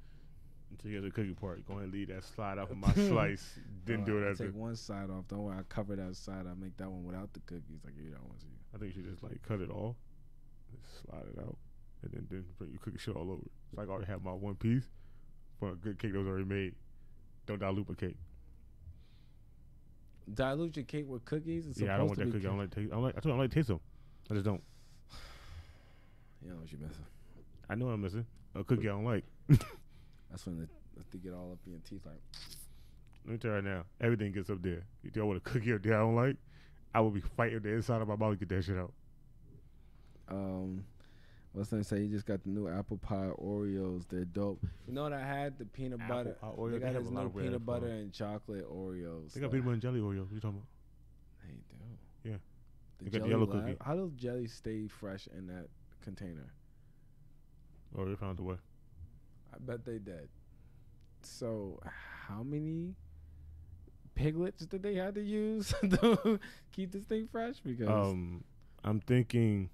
S3: Until you get the cookie part, go ahead and leave that slide off of my slice. Then do it
S2: I
S3: after.
S2: take one side off. Don't worry, I cover that side. I make that one without the cookies. Like, you don't want to.
S3: I think you should just like cut it off, just slide it out, and then bring your cookie shit all over it. So I already have my one piece for a good cake that was already made. Don't dilute my cake.
S2: Dilute your cake with cookies? It's
S3: I don't want that cookie. I don't like taste. I told you I don't like taste them. I just don't.
S2: You know what you're missing.
S3: I know what I'm missing. A cookie I don't like.
S2: That's when they get all up in your teeth. Like,
S3: let me tell you right now, everything gets up there. You think I want a cookie up there I don't like? I will be fighting the inside of my mouth to get that shit out.
S2: What's gonna say? He just got the new apple pie Oreos. They're dope. You know what I had? The peanut butter.
S3: Oreo,
S2: They got his new peanut
S3: weird
S2: butter
S3: flavors.
S2: and chocolate Oreos.
S3: They got peanut butter and jelly Oreo. What you talking about?
S2: They do.
S3: Yeah.
S2: The
S3: They got the
S2: jelly
S3: yellow
S2: lab-
S3: cookie.
S2: How does jelly stay fresh in that container?
S3: Oh, they found the way.
S2: I bet they did. So, how many piglets did they have to use to keep this thing fresh? Because
S3: I'm thinking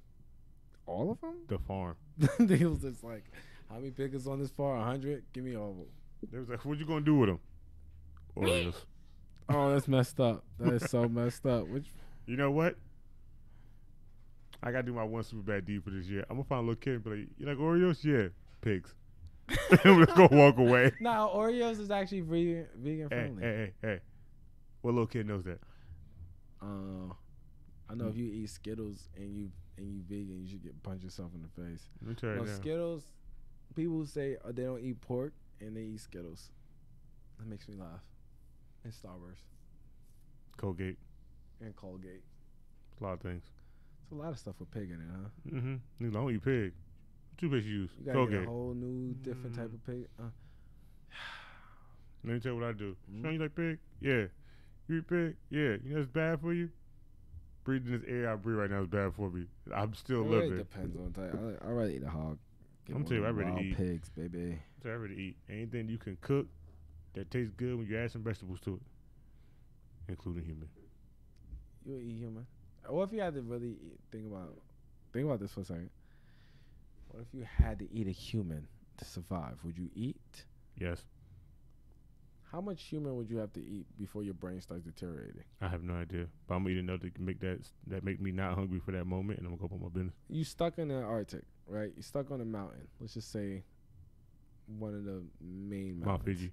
S2: all of them.
S3: the farm.
S2: They was just like, how many piglets on this farm? 100. Give me all of them.
S3: They was like, what you gonna do with them? Oreos.
S2: Oh, that's messed up. That is so messed up. Which
S3: You know what? I gotta do my one super bad deed for this year. I'm gonna find a little kid and be like, you like Oreos? Yeah, pigs. Let's go walk away.
S2: nah, Oreos is actually vegan
S3: Hey,
S2: friendly.
S3: hey. What little kid knows that?
S2: I know if you eat Skittles and you vegan, you should punch yourself in the face.
S3: Let me tell you
S2: No,
S3: now.
S2: Skittles, people say they don't eat pork and they eat Skittles. That makes me laugh. And Starburst
S3: Colgate.
S2: and Colgate.
S3: A lot of things.
S2: It's a lot of stuff with pig in it, huh?
S3: Mm-hmm. Nigga, I don't eat pig. What toothpaste you use?
S2: You gotta
S3: Colgate.
S2: get a whole new different type of pig.
S3: Let me tell you what I do.
S2: Mhm.
S3: Sean, you like pig? Yeah. You eat pig? Yeah. You know it's bad for you? Breathing this air I breathe right now is bad for me. I'm still
S2: It really
S3: living.
S2: depends on type. I'd rather eat a hog. Get
S3: I'm
S2: one
S3: telling you,
S2: of
S3: I
S2: them
S3: rather
S2: wild
S3: eat.
S2: pigs, baby.
S3: So I ready to eat. Anything you can cook that tastes good when you add some vegetables to it, including human.
S2: You would eat human. What if you had to really think about this for a second? What if you had to eat a human to survive? Would you eat?
S3: Yes.
S2: How much human would you have to eat before your brain starts deteriorating?
S3: I have no idea. But I'm gonna eat enough to make that make me not hungry for that moment, and I'm gonna go about my business.
S2: You stuck in the Arctic, right? You stuck on a mountain. Let's just say one of the main mountains.
S3: Mount Fiji.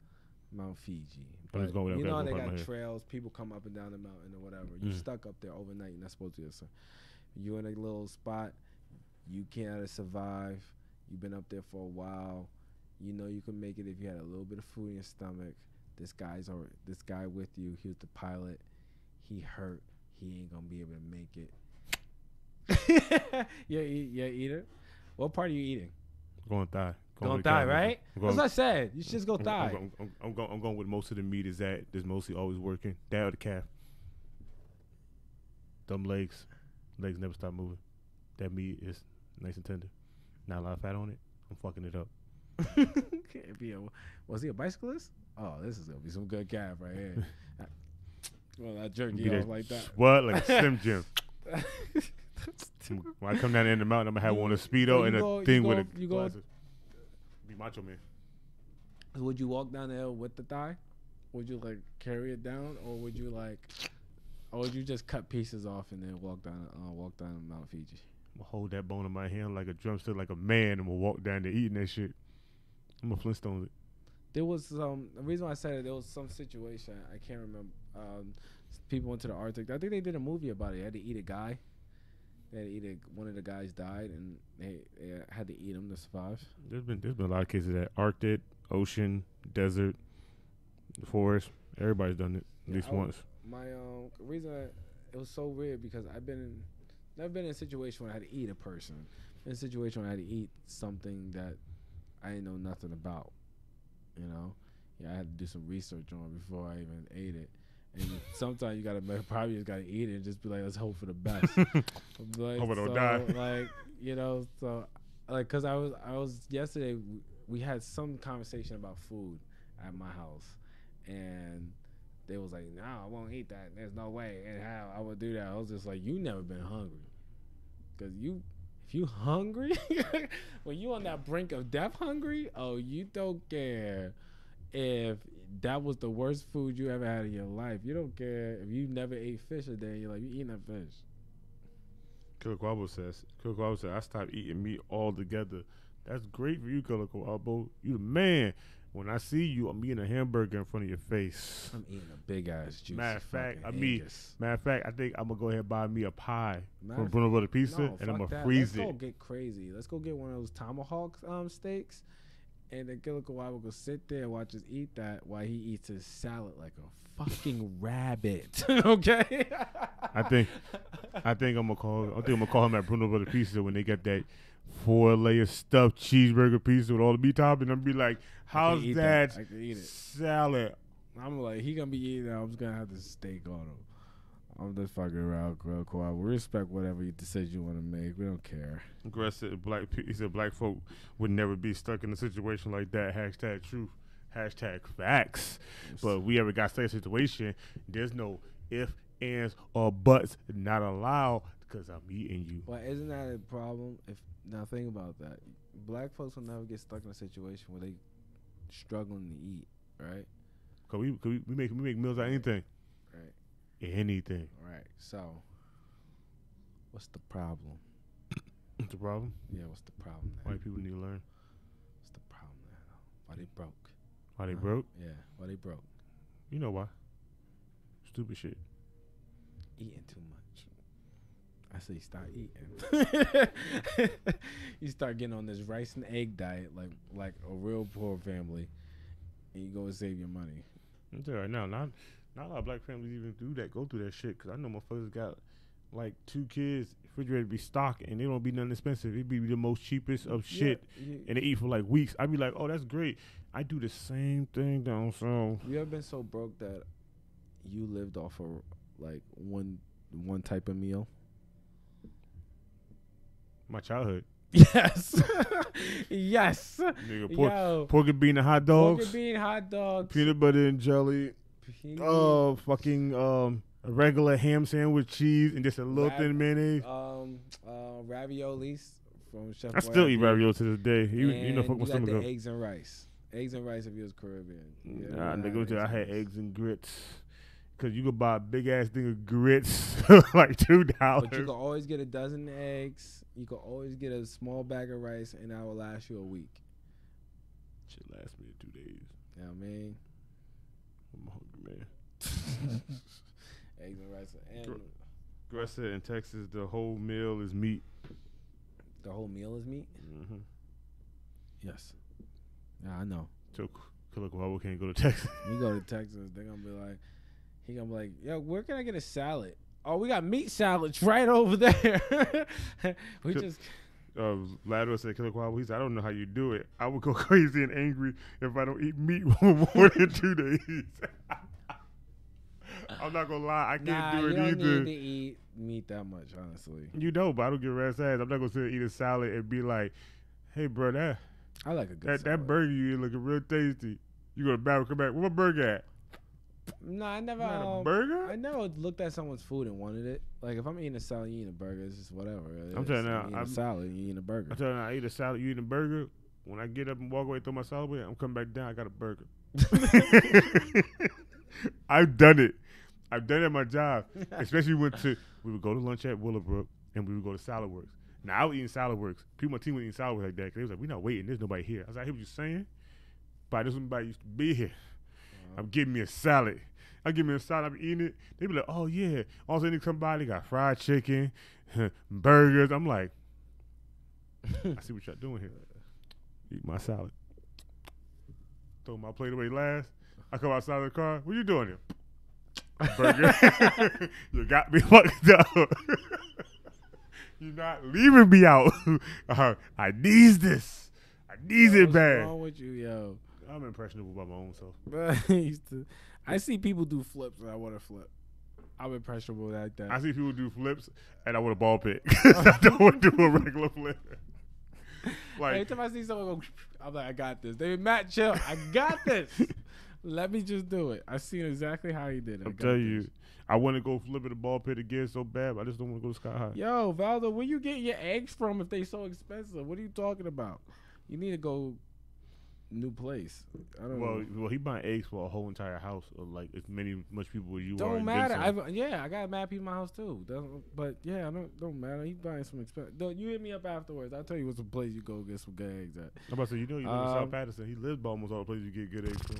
S2: Mount Fiji.
S3: I'm just going with
S2: you
S3: that.
S2: know
S3: That's
S2: they
S3: what I'm
S2: got
S3: here.
S2: trails. People come up and down the mountain or whatever. You stuck up there overnight. You're not supposed to. So you in a little spot. You can't survive. You've been up there for a while. You know you can make it if you had a little bit of food in your stomach. This guy with you. He was the pilot. He hurt. He ain't gonna be able to make it. Yeah, eater. What part are you eating?
S3: Going thigh.
S2: Gonna
S3: with
S2: thigh,
S3: the
S2: right?
S3: I'm
S2: That's
S3: going,
S2: what I said. You should just go thigh.
S3: I'm going with most of the meat is that that's mostly always working. That or the calf. Them legs never stop moving. That meat is nice and tender. Not a lot of fat on it. I'm fucking it up.
S2: Was he a bicyclist? Oh, this is gonna be some good calf right here. Well, I jerked
S3: Be
S2: you
S3: that
S2: off like that.
S3: What? Like a Slim Jim. When I come down the end of the mountain, I'm gonna have one a Speedo and a thing with a glasses. Be Macho Man.
S2: Would you walk down the hill with the thigh? Would you like carry it down, or would you just cut pieces off and then walk down Mount Fiji?
S3: I'm gonna hold that bone in my hand like a drumstick, like a man, and we'll walk down there eating that shit. I'm gonna Flintstones it.
S2: There was the reason why I said it. There was some situation I can't remember. People went to the Arctic. I think they did a movie about it. They had to eat a guy. They had to eat one of the guys died, and they had to eat him to survive.
S3: There's been a lot of cases of that. Arctic, ocean, desert, forest. Everybody's done it at least once.
S2: My reason it was so weird because never been in a situation where I had to eat a person. In a situation where I had to eat something that I didn't know nothing about. You know, I had to do some research on it before I even ate it. And sometimes you probably just gotta eat it and just be like, let's hope for the best. Like,
S3: Hope I don't die.
S2: Like, cause I was yesterday. We had some conversation about food at my house, and they was like, "No, I won't eat that. There's no way and how I would do that." I was just like, "You never been hungry, cause if you hungry, when you on that brink of death hungry, oh, you don't care if that was the worst food you ever had in your life. You don't care if you never ate fish a day. You're like, you eating that fish."
S3: Killer Quabo says, I stopped eating meat altogether. That's great for you, Killer Quabo. You the man. When I see you, I'm eating a hamburger in front of your face.
S2: I'm eating a big ass juicy.
S3: Matter of fact,
S2: Angus.
S3: I think I'm gonna go ahead and buy me a pie
S2: Matter
S3: from
S2: of
S3: Bruno Butter Pizza,
S2: No,
S3: and I'm
S2: fuck
S3: gonna
S2: that.
S3: freeze
S2: Let's
S3: it.
S2: go get crazy. Let's go get one of those tomahawk steaks, and then Killer Kawhi will go sit there and watch us eat that while he eats his salad like a fucking rabbit. Okay.
S3: I think I'm gonna call him at Bruno Butter Pizza when they get that 4-layer stuffed cheeseburger pizza with all the meat topping. I'm be like, how's that
S2: I can eat it.
S3: salad?
S2: I'm like, he gonna be eating that. I'm just gonna have the steak on him. I'm just fucking around, girl. We respect whatever decision you want to make. We don't care.
S3: Gress said he said black folk would never be stuck in a situation like that. Hashtag truth. Hashtag facts. But we ever got stuck in a situation, there's no if, ands, or buts not allowed because I'm eating you.
S2: Well, isn't that a problem? Now think about that. Black folks will never get stuck in a situation where they struggling to eat, right?
S3: Cause we make meals out of anything.
S2: Right.
S3: Anything.
S2: Right. So, what's the problem?
S3: What's the problem?
S2: Yeah, what's the problem? Now?
S3: White people need to learn.
S2: What's the problem now? Why they broke?
S3: Why they broke?
S2: Yeah, why they broke?
S3: You know why? Stupid shit.
S2: Eating too much. I say start eating. You start getting on this rice and egg diet like a real poor family, and you go and save your money.
S3: I'm telling you right now, not a lot of black families even go through that shit. Cause I know motherfuckers got like 2 kids, refrigerator be stocked, and they don't be nothing expensive. It be the most cheapest of shit, and they eat for like weeks. I be like, oh, that's great. I do the same thing down south.
S2: You ever been so broke that you lived off of like one type of meal?
S3: My childhood.
S2: Yes. Yes.
S3: Nigga, pork and bean and hot dogs.
S2: Pork and bean, hot dogs.
S3: Peanut butter and jelly. Fucking a regular ham sandwich, cheese, and just a little thin mayonnaise.
S2: Raviolis from Chef.
S3: I still eat ravioli to this day. You know, fuck my stomach
S2: the
S3: up.
S2: eggs and rice. Eggs and rice if you was Caribbean. Yeah,
S3: nah, nigga, I had eggs and grits. Cause you could buy a big ass thing of grits like $2.
S2: But you can always get a dozen eggs. You can always get a small bag of rice, and that will last you a week.
S3: Shit lasts me 2 days.
S2: You know what I mean?
S3: I'm hungry, man.
S2: Eggs and rice. And
S3: Gress said in Texas, the whole meal is meat.
S2: The whole meal is meat?
S3: Mm-hmm.
S2: Yes. Yeah, I know.
S3: So Killer Koala can't go to Texas.
S2: You go to Texas, they're gonna be like, he gonna be like, yo, where can I get a salad? Oh, we got meat salads right over there. We just.
S3: Ladro said, Killer Koala, he said, I don't know how you do it. I would go crazy and angry if I don't eat meat for more than 2 days. I'm not gonna lie, I can't do it either.
S2: You don't need to eat meat that much, honestly.
S3: You know, but I don't give a rat's ass. I'm not gonna sit and eat a salad and be like, hey, bro,
S2: I like a good salad.
S3: That burger you eat looking real tasty. You go to battle, come back. Where my burger at?
S2: No, I never.
S3: A burger?
S2: I never looked at someone's food and wanted it. Like if I'm eating a salad, you eating a burger. It's just whatever.
S3: I'm telling you now,
S2: I'm eating a salad. You eating a burger.
S3: I'm telling you now, I eat a salad. You eating a burger. When I get up and walk away, throw my salad away, I'm coming back down. I got a burger. I've done it. I've done it at my job. Especially we would go to lunch at Willowbrook and we would go to Salad Works. Now I was eating Salad Works. People on my team were eating Salad Works like that. Cause they was like, we're not waiting. There's nobody here. I was like, I hear what you're saying. But there's somebody used to be here. I'm getting me a salad. I give me a salad, I'm eating it. They be like, oh yeah. All of a sudden somebody got fried chicken, burgers. I'm like, I see what y'all doing here. Eat my salad. Throw my plate away last. I come outside of the car. What you doing here? Burger. You got me fucked up. You're not leaving me out. I need this. I need it bad.
S2: What's wrong with you, yo?
S3: I'm impressionable by my own self.
S2: I see people do flips and I want to flip. I'm impressionable like that.
S3: I see people do flips and I want a ball pit. I don't want to do a regular flip. Like,
S2: every time I see someone go, I'm like, I got this. They Matt, chill. I got this. Let me just do it. I see exactly how he did it.
S3: I'm telling you, I want to go flip at the ball pit again so bad, but I just don't want to go Sky High.
S2: Yo, Valdo, where you getting your eggs from if they so expensive? What are you talking about? You need to go new place. I don't know.
S3: Well, he buying eggs for a whole entire house of like as much people as you are.
S2: Don't matter. I got mad people in my house too. But yeah, don't matter. He's buying some expensive. You hit me up afterwards. I'll tell you what's some place you go get some good eggs at.
S3: I'm about to say, you live in South Patterson. He lives by almost all the places you get good eggs from.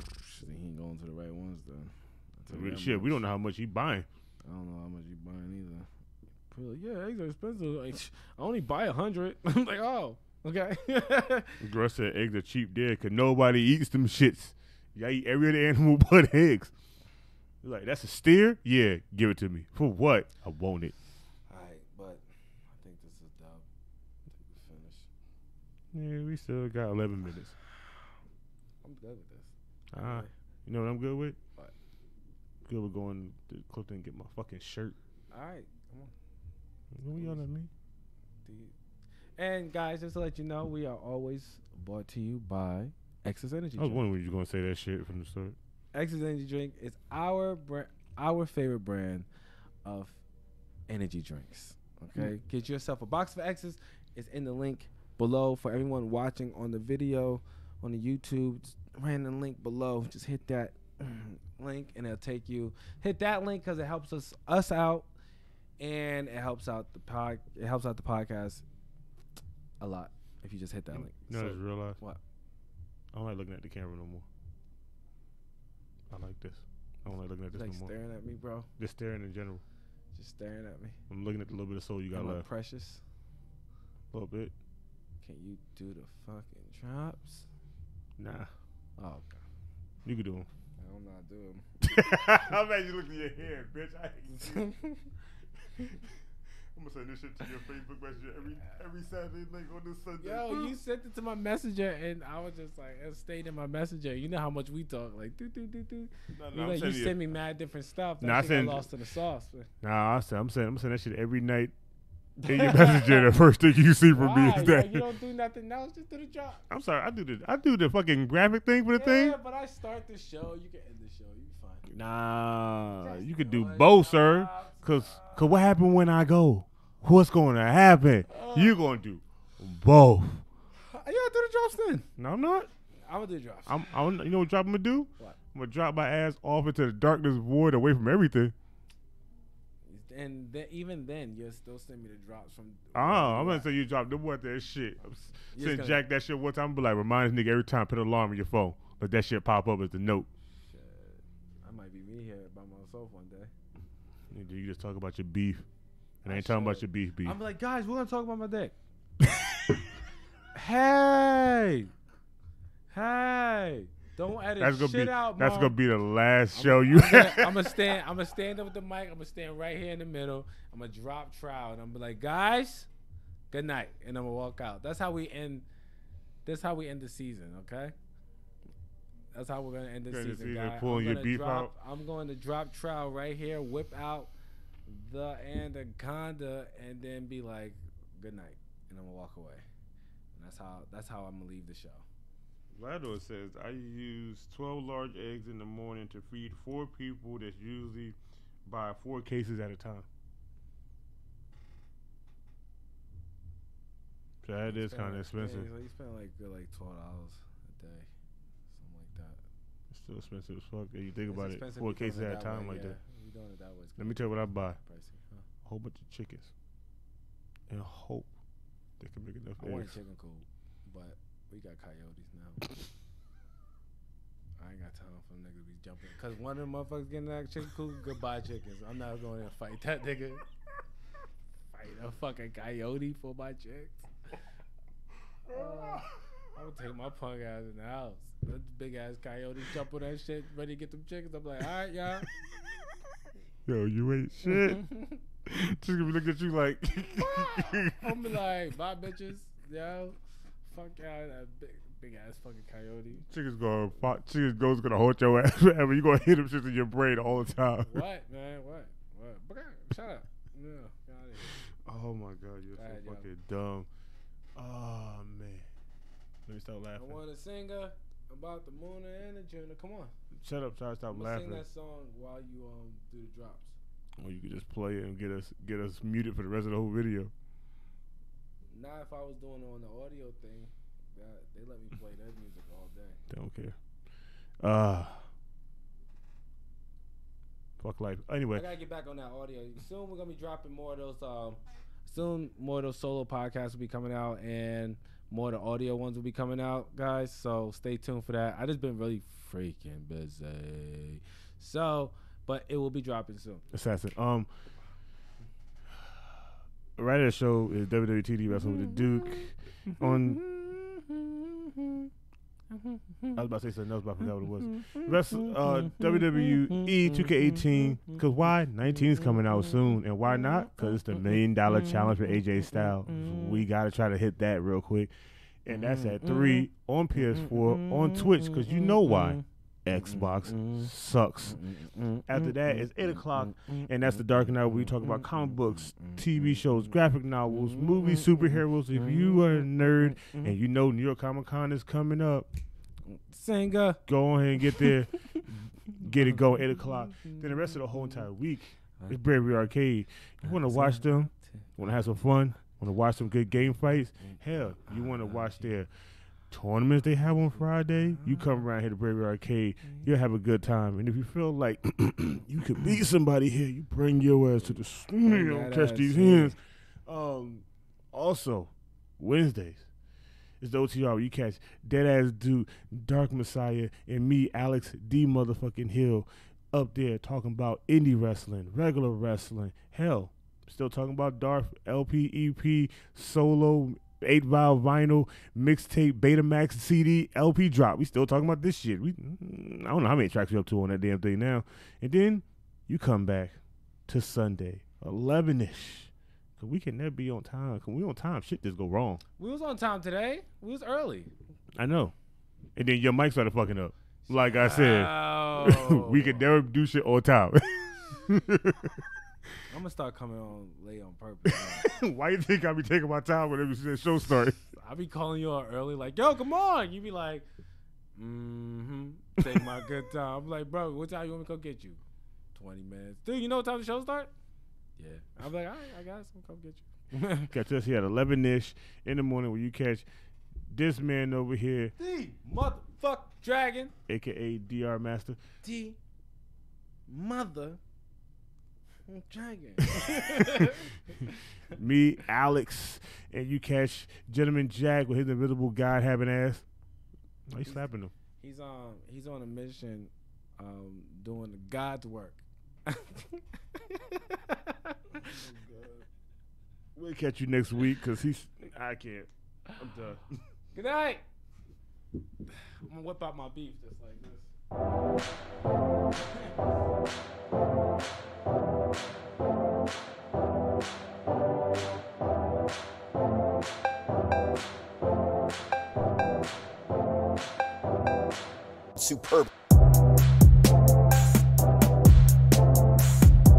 S2: He ain't going to the right ones then.
S3: Shit, we don't know how much he buying.
S2: I don't know how much he buying either. Yeah, eggs are expensive. Like, I only buy 100. I'm like, oh. Okay.
S3: Girl said eggs are cheap there because nobody eats them shits. Y'all eat every other animal but eggs. You're like, that's a steer? Yeah, give it to me. For what? I want it.
S2: All right, but I think this is dub. I think we finished.
S3: Yeah, we still got 11 minutes.
S2: I'm good with this.
S3: You know what I'm good with?
S2: What?
S3: Good with going to Clifton and get my fucking shirt.
S2: All right, come on.
S3: What you yelling at me?
S2: And guys, just to let you know, we are always brought to you by Excess Energy
S3: I was
S2: Drink.
S3: wondering when you were going to say that shit from the start.
S2: Excess Energy Drink is our favorite brand of energy drinks. Okay, get yourself a box of Excess. It's in the link below for everyone watching on the video on the YouTube. Just random link below. Just hit that link and it'll take you. Hit that link because it helps us out, and it helps out the podcast a lot if you just hit that link.
S3: You know, I just realized
S2: what?
S3: I don't like looking at the camera no more. I like this. I don't like looking at this
S2: Like
S3: no more.
S2: staring at me, bro.
S3: Just staring in general.
S2: Just staring at me.
S3: I'm looking at the little bit of soul you got
S2: Am I
S3: left.
S2: precious?
S3: A little bit.
S2: Can you do the fucking drops?
S3: Nah.
S2: Oh, okay.
S3: You can do them.
S2: I'm not doing.
S3: I'm mad you looked at your hair, bitch. I hate you. I'm gonna send this shit to your Facebook messenger every Saturday night on this Sunday.
S2: Yo, you sent it to my messenger, and I was just like, it stayed in my messenger. You know how much we talk, like, do.
S3: No,
S2: You send me mad different stuff. That
S3: Nah,
S2: shit got lost to the sauce.
S3: Nah, I'm sending that shit every night in your messenger. The first thing you see from me is that.
S2: You don't do nothing else, just do the drop.
S3: I'm sorry, I do the fucking graphic thing for the thing.
S2: Yeah, but I start the show. You can end the show. You fine.
S3: Nah,
S2: Just
S3: you could do
S2: do it.
S3: both, sir. Cause what happened when I go? What's going to happen? You gonna do both?
S2: You gotta do the drops then.
S3: No, I'm not.
S2: I'm gonna do the drops.
S3: You know what drop I'm gonna do?
S2: What?
S3: I'm gonna drop my ass off into the darkness void, away from everything.
S2: And even then, you'll still send me the drops from.
S3: I'm gonna say you drop the what that shit. Send Jack that shit one time. Be like, remind this nigga every time. Put an alarm on your phone. Let that shit pop up as the note.
S2: Shit. I might be me here by myself one day.
S3: You just talk about your beef. And I ain't talking about your beef.
S2: I'm like, guys, we're gonna talk about my dick. Hey, don't edit out, Mom.
S3: That's gonna be the last show you.
S2: I'm gonna stand up with the mic. I'm gonna stand right here in the middle. I'm gonna drop trial, and I'm gonna be like, guys, good night, and I'm gonna walk out. That's how we end. That's how we end the season. Okay. That's how we're gonna end the season, guys.
S3: Pulling your beef out.
S2: I'm going to drop trial right here. Whip out the anaconda, and then be like, good night, and I'm gonna walk away. And that's how I'm gonna leave the show.
S3: Lado says, I use 12 large eggs in the morning to feed 4 people. That's usually buy 4 cases at a time. So that is kind of expensive.
S2: Yeah, you spend like $12 a day, something like that.
S3: It's still expensive as fuck. You think about it,
S2: expensive
S3: 4
S2: if you're
S3: cases
S2: doing it
S3: at a
S2: that
S3: time
S2: way,
S3: like
S2: yeah.
S3: that.
S2: If you're doing it that way, it's
S3: Let me tell you what I buy.
S2: pricey, huh?
S3: A whole bunch of chickens. And hope they can make enough
S2: I want a
S3: eggs.
S2: chicken coop, but we got coyotes now. I ain't got time for them niggas to be jumping. Cause one of them motherfuckers getting that chicken coop, goodbye chickens. I'm not going to fight that nigga. Fight a fucking coyote for my chicks. I'm gonna take my punk ass in the house. That big ass coyote jump on that shit, ready to get them chickens. I'm like, all right, y'all.
S3: Yo, you ain't shit. Just gonna be looking at you like.
S2: I'm be like, bye, bitches. Yo, fuck out that big ass fucking coyote.
S3: Chickens gonna haunt your ass forever. You gonna hit them shit in your brain all the time.
S2: What, man? What? Shut up. No, get out of here.
S3: Oh my god, you're so fucking dumb. Oh man. Let me stop laughing.
S2: I want to sing about the moon and the Juna. Come on.
S3: Shut up, try to stop laughing.
S2: Sing that song while you do the drops.
S3: Or you could just play it and get us muted for the rest of the whole video.
S2: Not if I was doing it on the audio thing. They let me play that music all day.
S3: They don't care. Fuck life. Anyway.
S2: I gotta get back on that audio. Soon we're gonna be dropping more of those. Soon more of those solo podcasts will be coming out, and more of the audio ones will be coming out, guys. So stay tuned for that. I just been really freaking busy. So, but it will be dropping soon.
S3: Assassin. Right at the show is WWTD Wrestling with the Duke on. I was about to say something else, but I forgot what it was. WWE 2K18. Because why? 19's coming out soon. And why not? Because it's the $1 million challenge for AJ Styles. We got to try to hit that real quick. And that's at 3 on PS4 on Twitch, because you know why. Xbox sucks. After that, it's 8 o'clock, and that's the Dark Night, where we talk about comic books, TV shows, graphic novels, movies, superheroes. If you are a nerd and you know New York Comic Con is coming up,
S2: Singer,
S3: go ahead and get there. Get it going, 8 o'clock. Then the rest of the whole entire week is Bravery Arcade. You want to watch them? Want to have some fun? Want to watch some good game fights? Hell, you want to watch their tournaments they have on Friday? You come around here to Bravery Arcade, you'll have a good time. And if you feel like you could beat somebody here, you bring your ass to the studio, catch these hands. Also, Wednesdays, it's the OTR where you catch Deadass Dude, Dark Messiah, and me, Alex D. Motherfucking Hill, up there talking about indie wrestling, regular wrestling. Hell, still talking about Darth, LP, EP, solo, 8-vial vinyl, mixtape, Betamax, CD, LP drop. We still talking about this shit. I don't know how many tracks we up to on that damn thing now. And then you come back to Sunday, 11-ish. Because we can never be on time. Because we on time, shit just go wrong.
S2: We was on time today. We was early.
S3: I know. And then your mic started fucking up. Like I said, we can never do shit on time.
S2: I'm gonna start coming on late on purpose.
S3: Why you think I be taking my time whenever the show starts?
S2: I be calling you out early, like, yo, come on. You be like, take my good time. I'm like, bro, what time you want me to come get you? 20 minutes. Dude, you know what time the show start? Yeah. I'm like, all right, I got some. Come get you.
S3: Catch us here at 11-ish in the morning, where you catch this man over here,
S2: the motherfuck dragon,
S3: a.k.a. DR Master.
S2: the mother dragon.
S3: Me, Alex, and you catch Gentleman Jack with his invisible God having ass. Why you slapping him?
S2: He's on a mission, doing the God's work.
S3: We'll catch you next week, because I can't. I'm done.
S2: Good night. I'm gonna whip out my beef just like this.
S1: Superb.